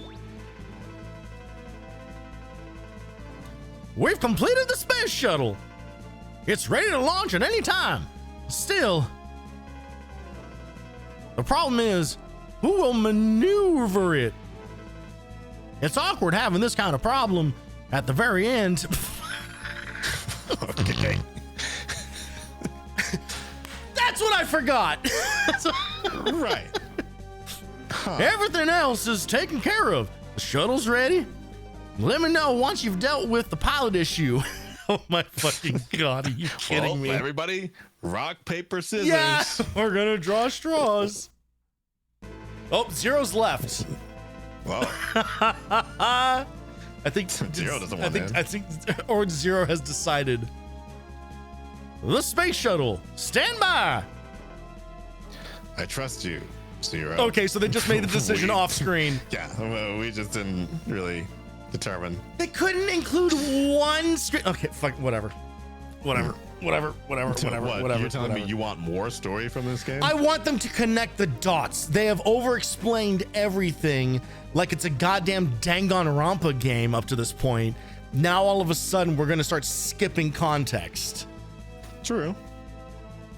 We've completed the space shuttle. It's ready to launch at any time. Still, the problem is, who will maneuver it? It's awkward having this kind of problem at the very end. Okay. That's what I forgot. Right. Huh. Everything else is taken care of. The shuttle's ready. Let me know once you've dealt with the pilot issue. Oh my fucking God, are you kidding me? Everybody, rock, paper, scissors. Yeah, we're gonna draw straws. Oh, Zero's left. Well, I think Zero doesn't want in. I think Orange Zero has decided. The space shuttle, stand by. I trust you, Zero. Okay, so they just made the decision off screen. Yeah, well, we just didn't really determine. They couldn't include one screen. Okay, fuck, whatever. What? Whatever. You're telling me you want more story from this game? I want them to connect the dots. They have over-explained everything like it's a goddamn Danganronpa game up to this point. Now all of a sudden we're gonna start skipping context. True.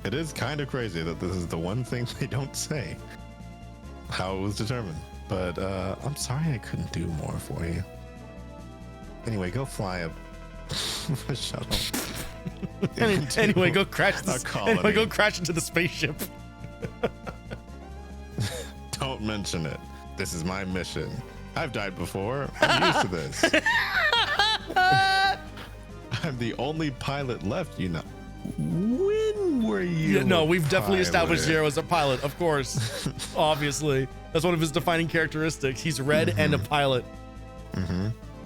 It is kind of crazy that this is the one thing they don't say. How it was determined. But I'm sorry I couldn't do more for you. Anyway, go fly a shuttle. Anyway, go crash colony. go crash into the spaceship. Don't mention it. This is my mission. I've died before. I'm used to this. I'm the only pilot left, you know. When were you? Yeah, no, we've definitely established pilot? Zero as a pilot, of course. Obviously. That's one of his defining characteristics. He's red and a pilot.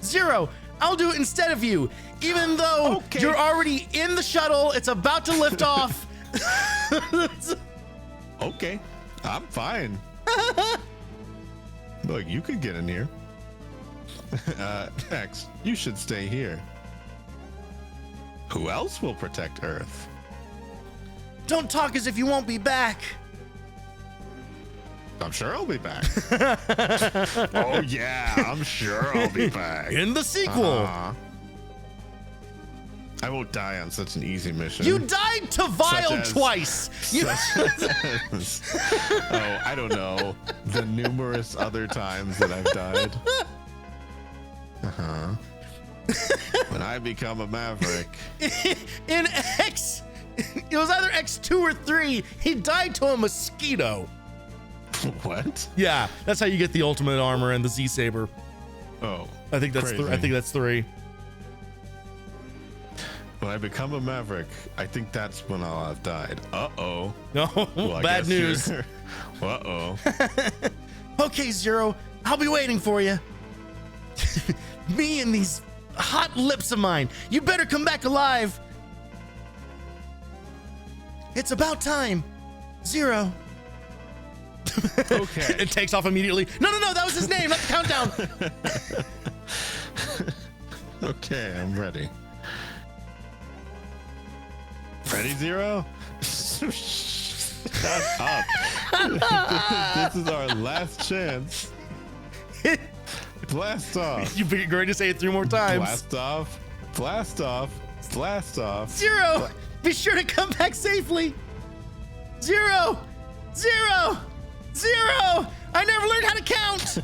Zero, I'll do it instead of you. Even though you're already in the shuttle, it's about to lift off. Okay, I'm fine. Look, you could get in here. X, you should stay here. Who else will protect Earth? Don't talk as if you won't be back. I'm sure I'll be back. Oh yeah, I'm sure I'll be back. In the sequel. I won't die on such an easy mission. You died to Vile twice. Oh, I don't know. The numerous other times that I've died. When I become a maverick. In X, it was either X2 or 3. He died to a mosquito. What? Yeah, that's how you get the ultimate armor and the Z Saber. Oh, I think that's I think that's 3. When I become a maverick, I think that's when I'll have died. Uh-oh. No, Well, bad news. Uh-oh. Okay, Zero, I'll be waiting for you. Me and these hot lips of mine. You better come back alive. It's about time. Zero. Okay. It takes off immediately. No, that was his name, not the countdown. Okay, I'm ready. Ready, Zero? Shut up. This is our last chance. Blast off. You're going to say it 3 more times. Blast off. Blast off. Blast off. Zero, be sure to come back safely. Zero. I never learned how to count.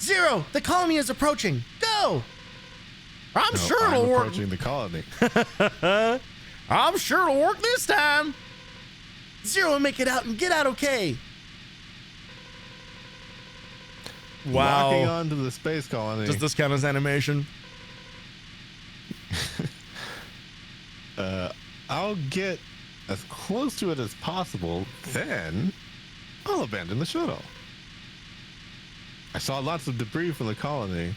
Zero, the colony is approaching. Go. I'm sure it'll work. Approaching the colony. I'm sure it'll work this time. Zero will make it out and get out okay. Wow. Walking onto the space colony. Does this count as animation? I'll get as close to it as possible, then I'll abandon the shuttle. I saw lots of debris from the colony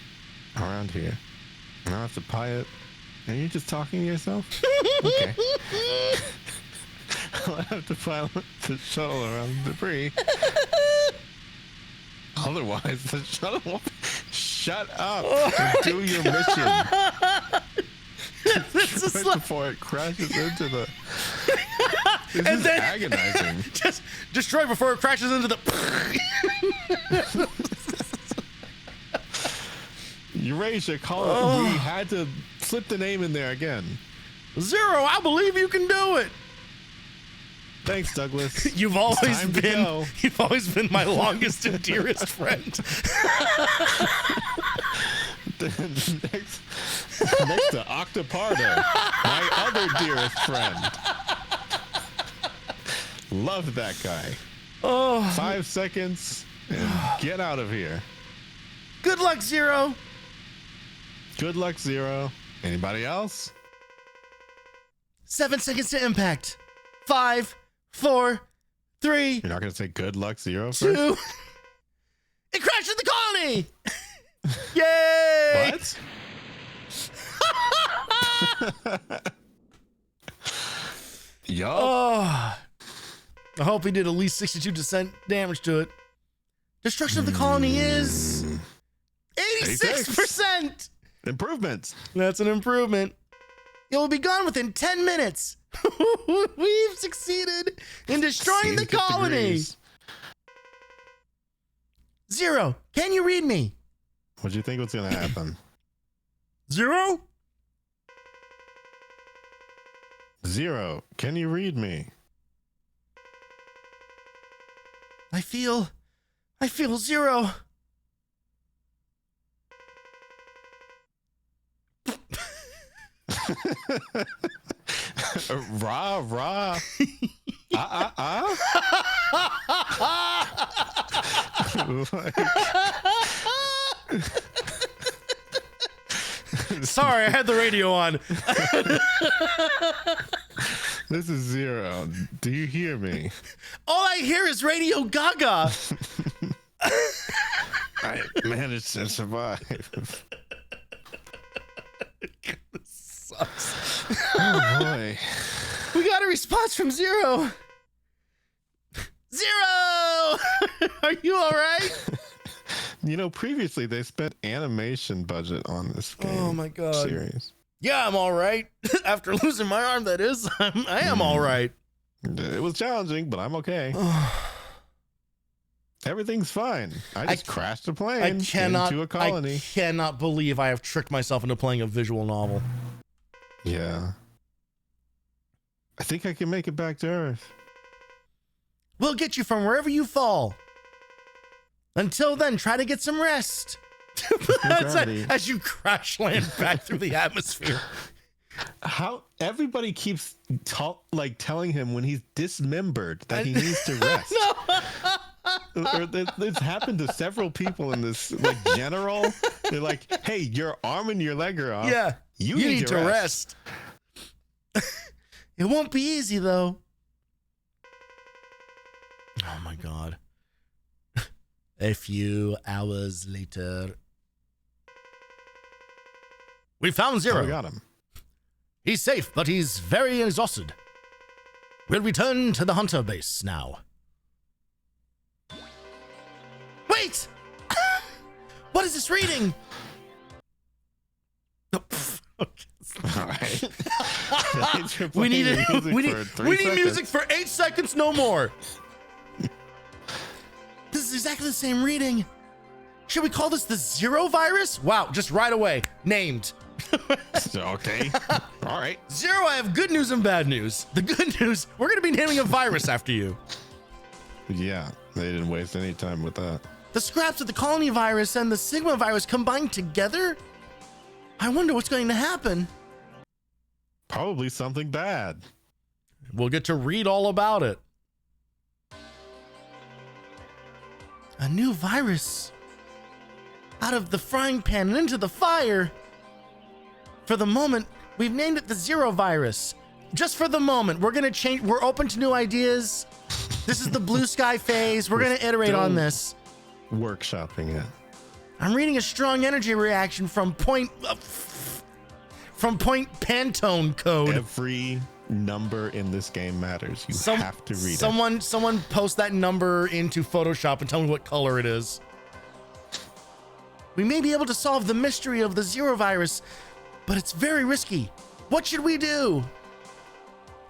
around here. And I'll have to pilot. Are you just talking to yourself? Okay. I'll have to pilot the shuttle around debris. Otherwise, the shuttle won't. Shut up and do your mission. This is Right like, before it crashes into the. This is agonizing. just destroy before it crashes into the. Eurasia, call it. We had to slip the name in there again. Zero, I believe you can do it. Thanks, Douglas. You've always go. been my longest and dearest friend. next to Octopardo, my other dearest friend. Love that guy. Oh, 5 seconds and get out of here. good luck, Zero. Good luck, Zero. Anybody else? 7 seconds to impact. 5, 4, 3, You're not going to say good luck, Zero first? 2. It crashed in the colony. Yay! What? Yup. Oh, I hope he did at least 62% damage to it. Destruction of the colony is 86%. Improvements. That's an improvement. It will be gone within 10 minutes. We've succeeded in destroying the colony. Degrees. Zero, can you read me? What do you think was going to happen? Zero? Zero, can you read me? I feel zero. Rah, rah. Sorry, I had the radio on. This is Zero. Do you hear me? All I hear is Radio Gaga. I managed to survive. This sucks. Oh boy. We got a response from Zero. Zero! Are you all right? You know, previously they spent animation budget on this game. Oh my god. Series. Yeah, I'm all right. After losing my arm, that is. I am all right. It was challenging, but I'm okay. Everything's fine. I just crashed a plane into a colony. I cannot believe I have tricked myself into playing a visual novel. Yeah. I think I can make it back to Earth. We'll get you from wherever you fall. Until then, try to get some rest. As you crash land back through the atmosphere. How everybody keeps telling him when he's dismembered that he needs to rest. This happened to several people in this general. They're like, hey, your arm and your leg are off. Yeah, you need to rest. It won't be easy though. Oh my god. A few hours later. We found Zero. Oh, we got him. He's safe, but he's very exhausted. We'll return to the hunter base now. Wait! What is this reading? All right. We need music for 8 seconds, no more. This is exactly the same reading. Should we call this the Zero virus? Wow, just right away. Named. Okay. All right. Zero, I have good news and bad news. The good news, we're going to be naming a virus after you. Yeah, they didn't waste any time with that. The scraps of the colony virus and the Sigma virus combined together? I wonder what's going to happen. Probably something bad. We'll get to read all about it. A new virus. Out of the frying pan and into the fire. For the moment, we've named it the Zero virus. Just for the moment, we're going to change. We're open to new ideas. This is the blue sky phase. We're going to iterate on this. Workshopping it. I'm reading a strong energy reaction from point Pantone code. Every number in this game matters. You have to read it. Someone post that number into Photoshop and tell me what color it is. We may be able to solve the mystery of the Zero virus, but it's very risky. What should we do?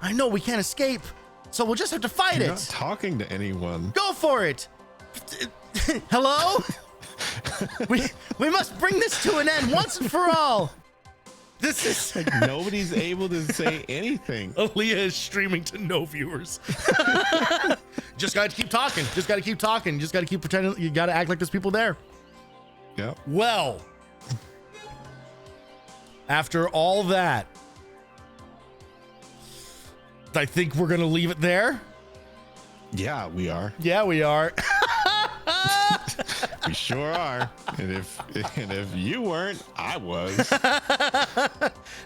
I know we can't escape, so we'll just have to fight You're it. not talking to anyone. Go for it. Hello? we must bring this to an end once and for all. This is Like, nobody's able to say anything. Aaliyah is streaming to no viewers. Just gotta keep talking. Just gotta keep talking. Just gotta keep pretending. You gotta act like there's people there. Yep. Well, after all that, I think we're gonna leave it there. Yeah, we are. Yeah, we are. We sure are. And if you weren't, I was.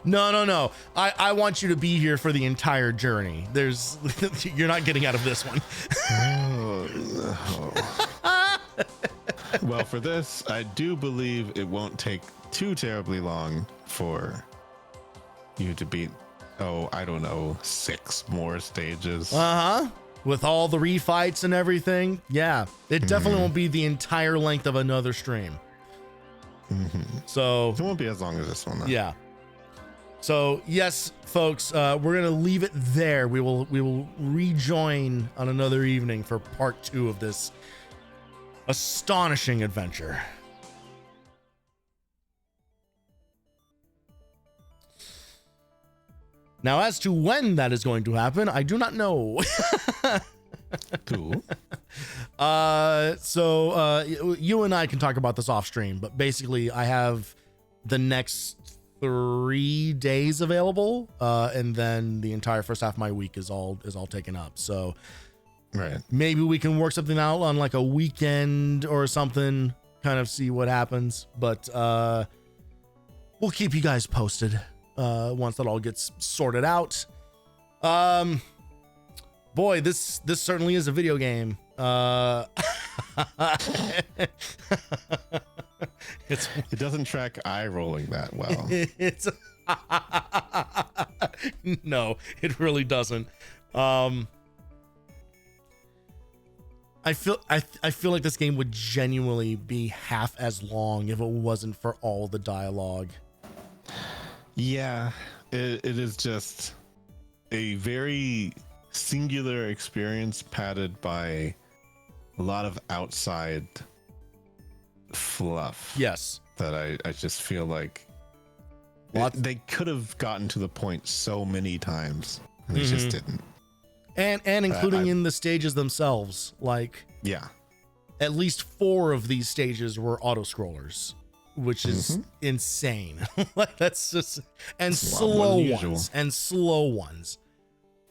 No. I want you to be here for the entire journey. You're not getting out of this one. Oh, no. Well, for this, I do believe it won't take too terribly long for you to beat, I don't know, 6 more stages. With all the refights and everything. Yeah, it definitely won't be the entire length of another stream. So it won't be as long as this one, though. yeah. So yes, folks, we're gonna leave it there. We will rejoin on another evening for part 2 of this astonishing adventure. Now, as to when that is going to happen, I do not know. Cool. So you and I can talk about this off stream, but basically I have the next 3 days available, and then the entire first half of my week is all taken up. So Right. maybe we can work something out on like a weekend or something, kind of see what happens. But we'll keep you guys posted once that all gets sorted out. Boy, this certainly is a video game. It doesn't track eye rolling that well. It's no, it really doesn't. I feel like this game would genuinely be half as long if it wasn't for all the dialogue. Yeah, it is just a very singular experience padded by a lot of outside fluff. Yes. That I just feel like they could have gotten to the point so many times and they just didn't. And including in the stages themselves, like yeah, at least 4 of these stages were auto scrollers, which is insane. Like that's just slow ones.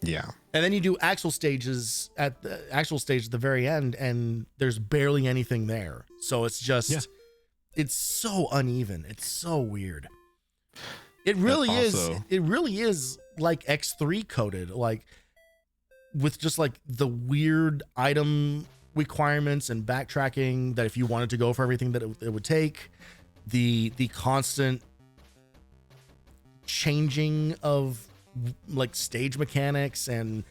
Yeah. And then you do actual stages at the very end, and there's barely anything there. So it's just it's so uneven. It's so weird. It really is. It really is like X3 coded, like with just like the weird item requirements and backtracking that if you wanted to go for everything that it would take, the constant changing of like stage mechanics and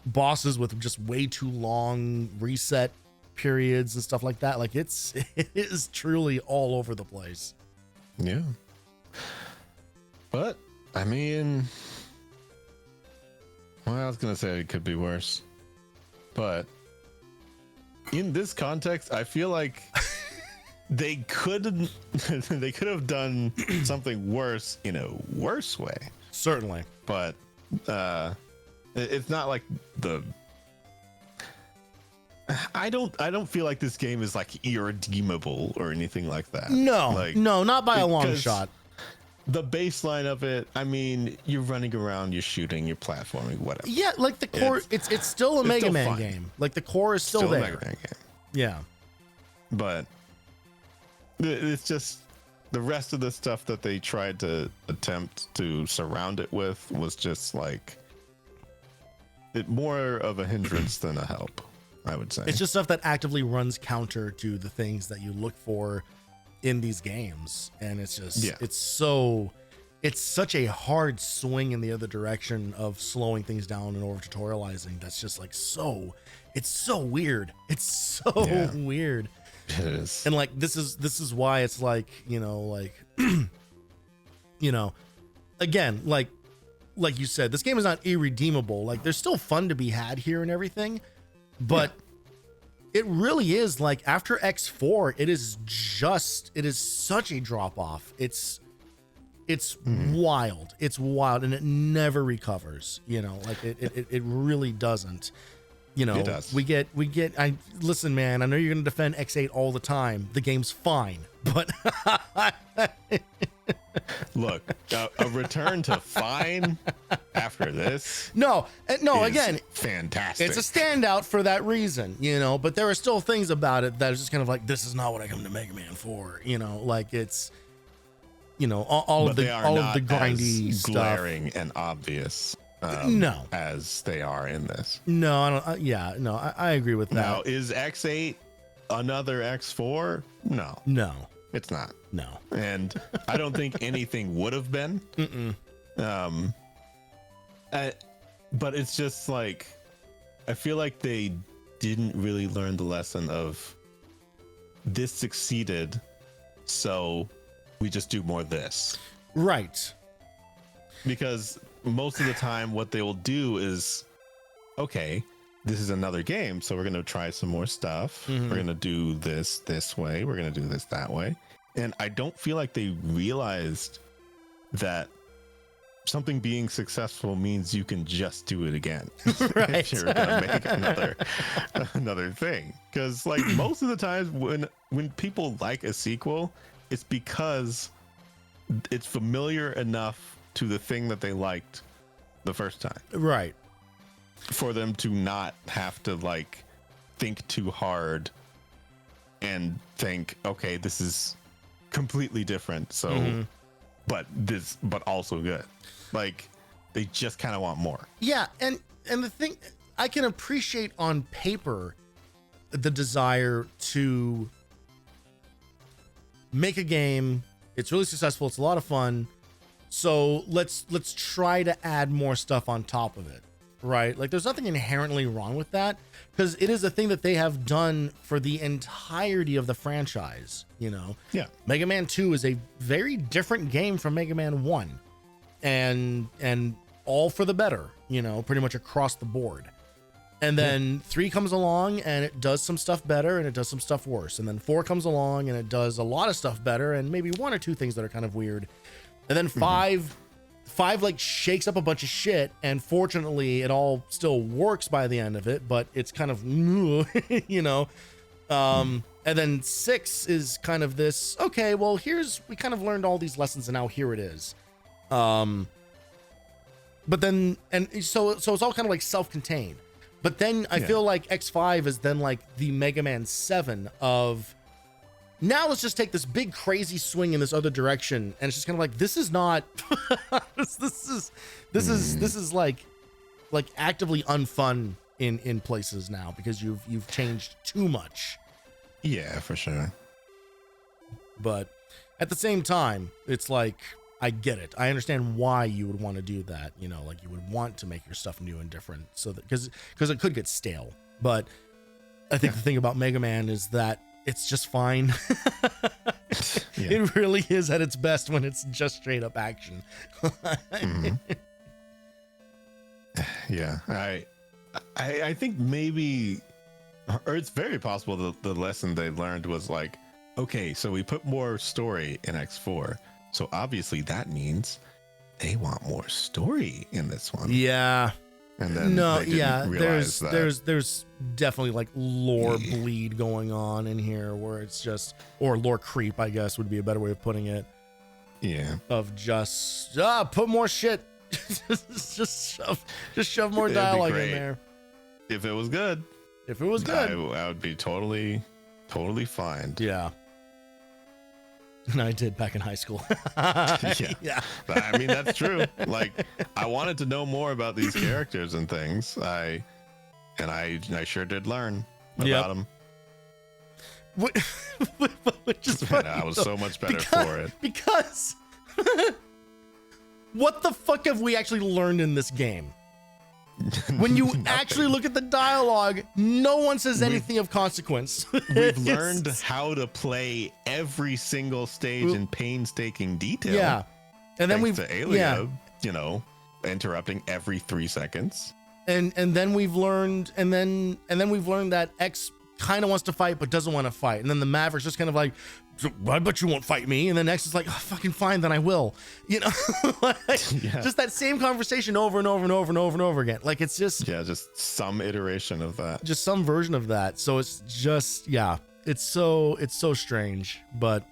bosses with just way too long reset periods and stuff like that. Like it is truly all over the place. Yeah. But I mean, well, I was gonna say it could be worse, but in this context, I feel like they could have done something worse in a worse way. Certainly. But it's not like I don't feel like this game is like irredeemable or anything like that. No, not by a long shot. The baseline of it, I mean, you're running around, you're shooting, you're platforming, whatever. Yeah, like the core, it's still a Mega Man game. Like the core is still there. A Mega Man game. Yeah. But it's just the rest of the stuff that they tried to attempt to surround it with was just like more of a hindrance than a help, I would say. It's just stuff that actively runs counter to the things that you look for in these games, and it's just it's so it's such a hard swing in the other direction of slowing things down and over tutorializing. That's just like it's so weird. It's so weird. It is. And like this is why it's like, you know, like you know, again, like you said, this game is not irredeemable. Like there's still fun to be had here and everything, but it really is like after X4, it is such a drop off. It's wild. It's wild, and it never recovers. You know, like it really doesn't. You know, it does. we get. Listen, man. I know you're gonna defend X8 all the time. The game's fine, but look, a return to fine after this. No. Again, fantastic. It's a standout for that reason, you know. But there are still things about it that is just kind of like, this is not what I come to Mega Man for, you know. Like it's, you know, all of the grindy stuff, glaring and obvious. No, as they are in this. No, I don't. I agree with that. Now, is X8 another X4? No, it's not. No, and I don't think anything would have been. But it's just like, I feel like they didn't really learn the lesson of this succeeded, so we just do more of this. Right. Because most of the time what they will do is, okay, this is another game, so we're going to try some more stuff. We're going to do this way. We're going to do this that way. And I don't feel like they realized that something being successful means you can just do it again. Right. If you're going to make another thing. Because like most of the times when people like a sequel, it's because it's familiar enough to the thing that they liked the first time. Right. For them to not have to like think too hard and think, okay, this is completely different. So, but also good. Like they just kind of want more. Yeah. And the thing, I can appreciate on paper the desire to make a game. It's really successful. It's a lot of fun. So let's try to add more stuff on top of it, right? Like there's nothing inherently wrong with that because it is a thing that they have done for the entirety of the franchise, you know? Yeah. Mega Man 2 is a very different game from Mega Man 1 and all for the better, you know, pretty much across the board. And then 3 comes along and it does some stuff better and it does some stuff worse. And then 4 comes along and it does a lot of stuff better and maybe 1 or 2 things that are kind of weird. And then 5 like shakes up a bunch of shit, and fortunately it all still works by the end of it, but it's kind of you know. And then 6 is kind of this, okay, well we kind of learned all these lessons and now here it is. But then so it's all kind of like self-contained. But then I feel like X5 is then like the Mega Man 7 of, now let's just take this big crazy swing in this other direction, and it's just kind of like, this is not this is like actively unfun in places now because you've changed too much. Yeah, for sure. But at the same time, it's like, I get it. I understand why you would want to do that. You know, like you would want to make your stuff new and different, so that because it could get stale. But I think the thing about Mega Man is that it's just fine. It really is at its best when it's just straight up action. Yeah, I think maybe, or it's very possible that the lesson they learned was like, okay, so we put more story in X4, so obviously that means they want more story in this one. Yeah. And then there's definitely like lore bleed going on in here where it's just, or lore creep, I guess would be a better way of putting it. Yeah. Of just put more shit. just shove more dialogue in there. If it was good. I would be totally fine. Yeah. And I did back in high school. Yeah. I mean, that's true. Like, I wanted to know more about these characters and things. I sure did learn about them. Which is funny, I was so much better for it. Because what the fuck have we actually learned in this game? When you actually look at the dialogue, no one says anything of consequence. We've learned how to play every single stage in painstaking detail. Yeah. And then we've to Alia, you know, interrupting every 3 seconds. And then we've learned we've learned that X kind of wants to fight but doesn't want to fight. And then the Maverick's just kind of like, I bet you won't fight me. And then X is like, oh, fucking fine, then I will. You know, just that same conversation over and over and over and over and over again. Like it's just just some iteration of that. Just some version of that. So it's just it's so strange. But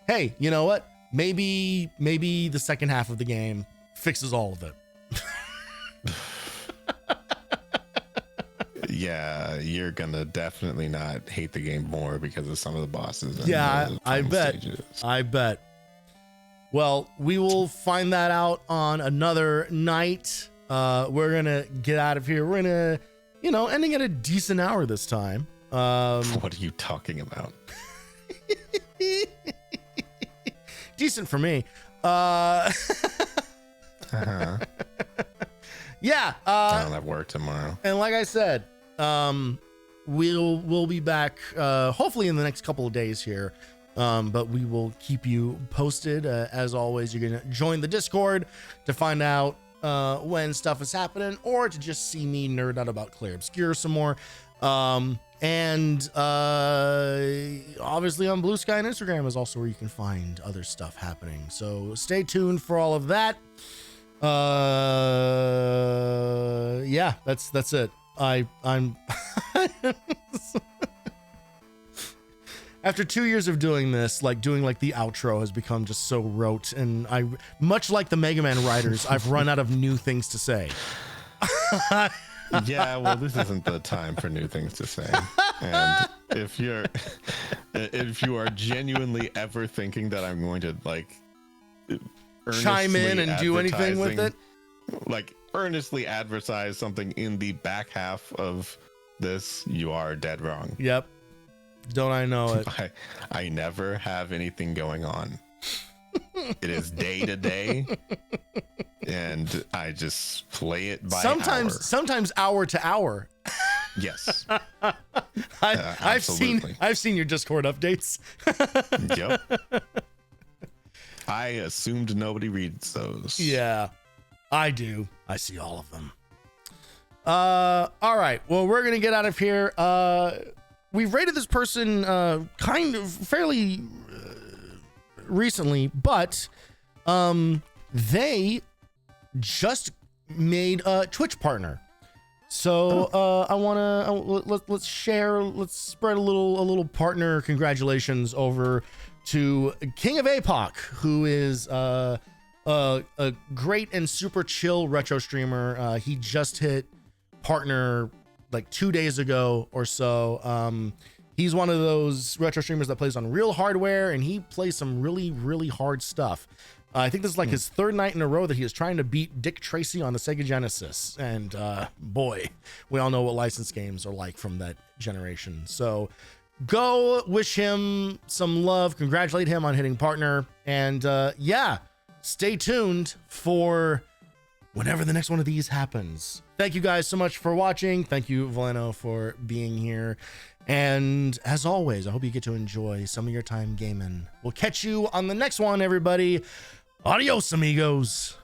hey, you know what? Maybe the second half of the game fixes all of it. Yeah, you're gonna definitely not hate the game more because of some of the bosses. I bet. Well, we will find that out on another night. We're gonna get out of here. We're gonna, ending at a decent hour this time. What are you talking about? Decent for me. Yeah. I don't have work tomorrow. And like I said, we'll be back hopefully in the next couple of days here. But we will keep you posted. As always, you're gonna join the Discord to find out when stuff is happening, or to just see me nerd out about Claire Obscure some more. And obviously on Blue Sky and Instagram is also where you can find other stuff happening. So stay tuned for all of that. Yeah, that's it. I'm after 2 years of doing this, doing the outro has become just so rote, and I, much like the Mega Man writers, I've run out of new things to say. Yeah, well, this isn't the time for new things to say. And if you are genuinely ever thinking that I'm going to chime in and do anything with it, earnestly advertise something in the back half of this, you are dead wrong. Yep. Don't I know it? I never have anything going on. It is day to day, and I just play it by sometimes hour to hour. Yes. I've seen your Discord updates. Yep. I assumed nobody reads those. Yeah, I do. I see all of them. All right. Well, we're going to get out of here. We've rated this person kind of fairly recently, but they just made a Twitch partner. So I want to let's spread a little partner congratulations over to King of APOC, who is a great and super chill retro streamer. He just hit partner 2 days ago or so. He's one of those retro streamers that plays on real hardware, and he plays some really, really hard stuff. I think this is his third night in a row that he is trying to beat Dick Tracy on the Sega Genesis. And boy, we all know what licensed games are like from that generation. So go wish him some love, congratulate him on hitting partner, and stay tuned for whenever the next one of these happens. Thank you guys so much for watching. Thank you, Voleno, for being here. And as always, I hope you get to enjoy some of your time gaming. We'll catch you on the next one, everybody. Adios, amigos.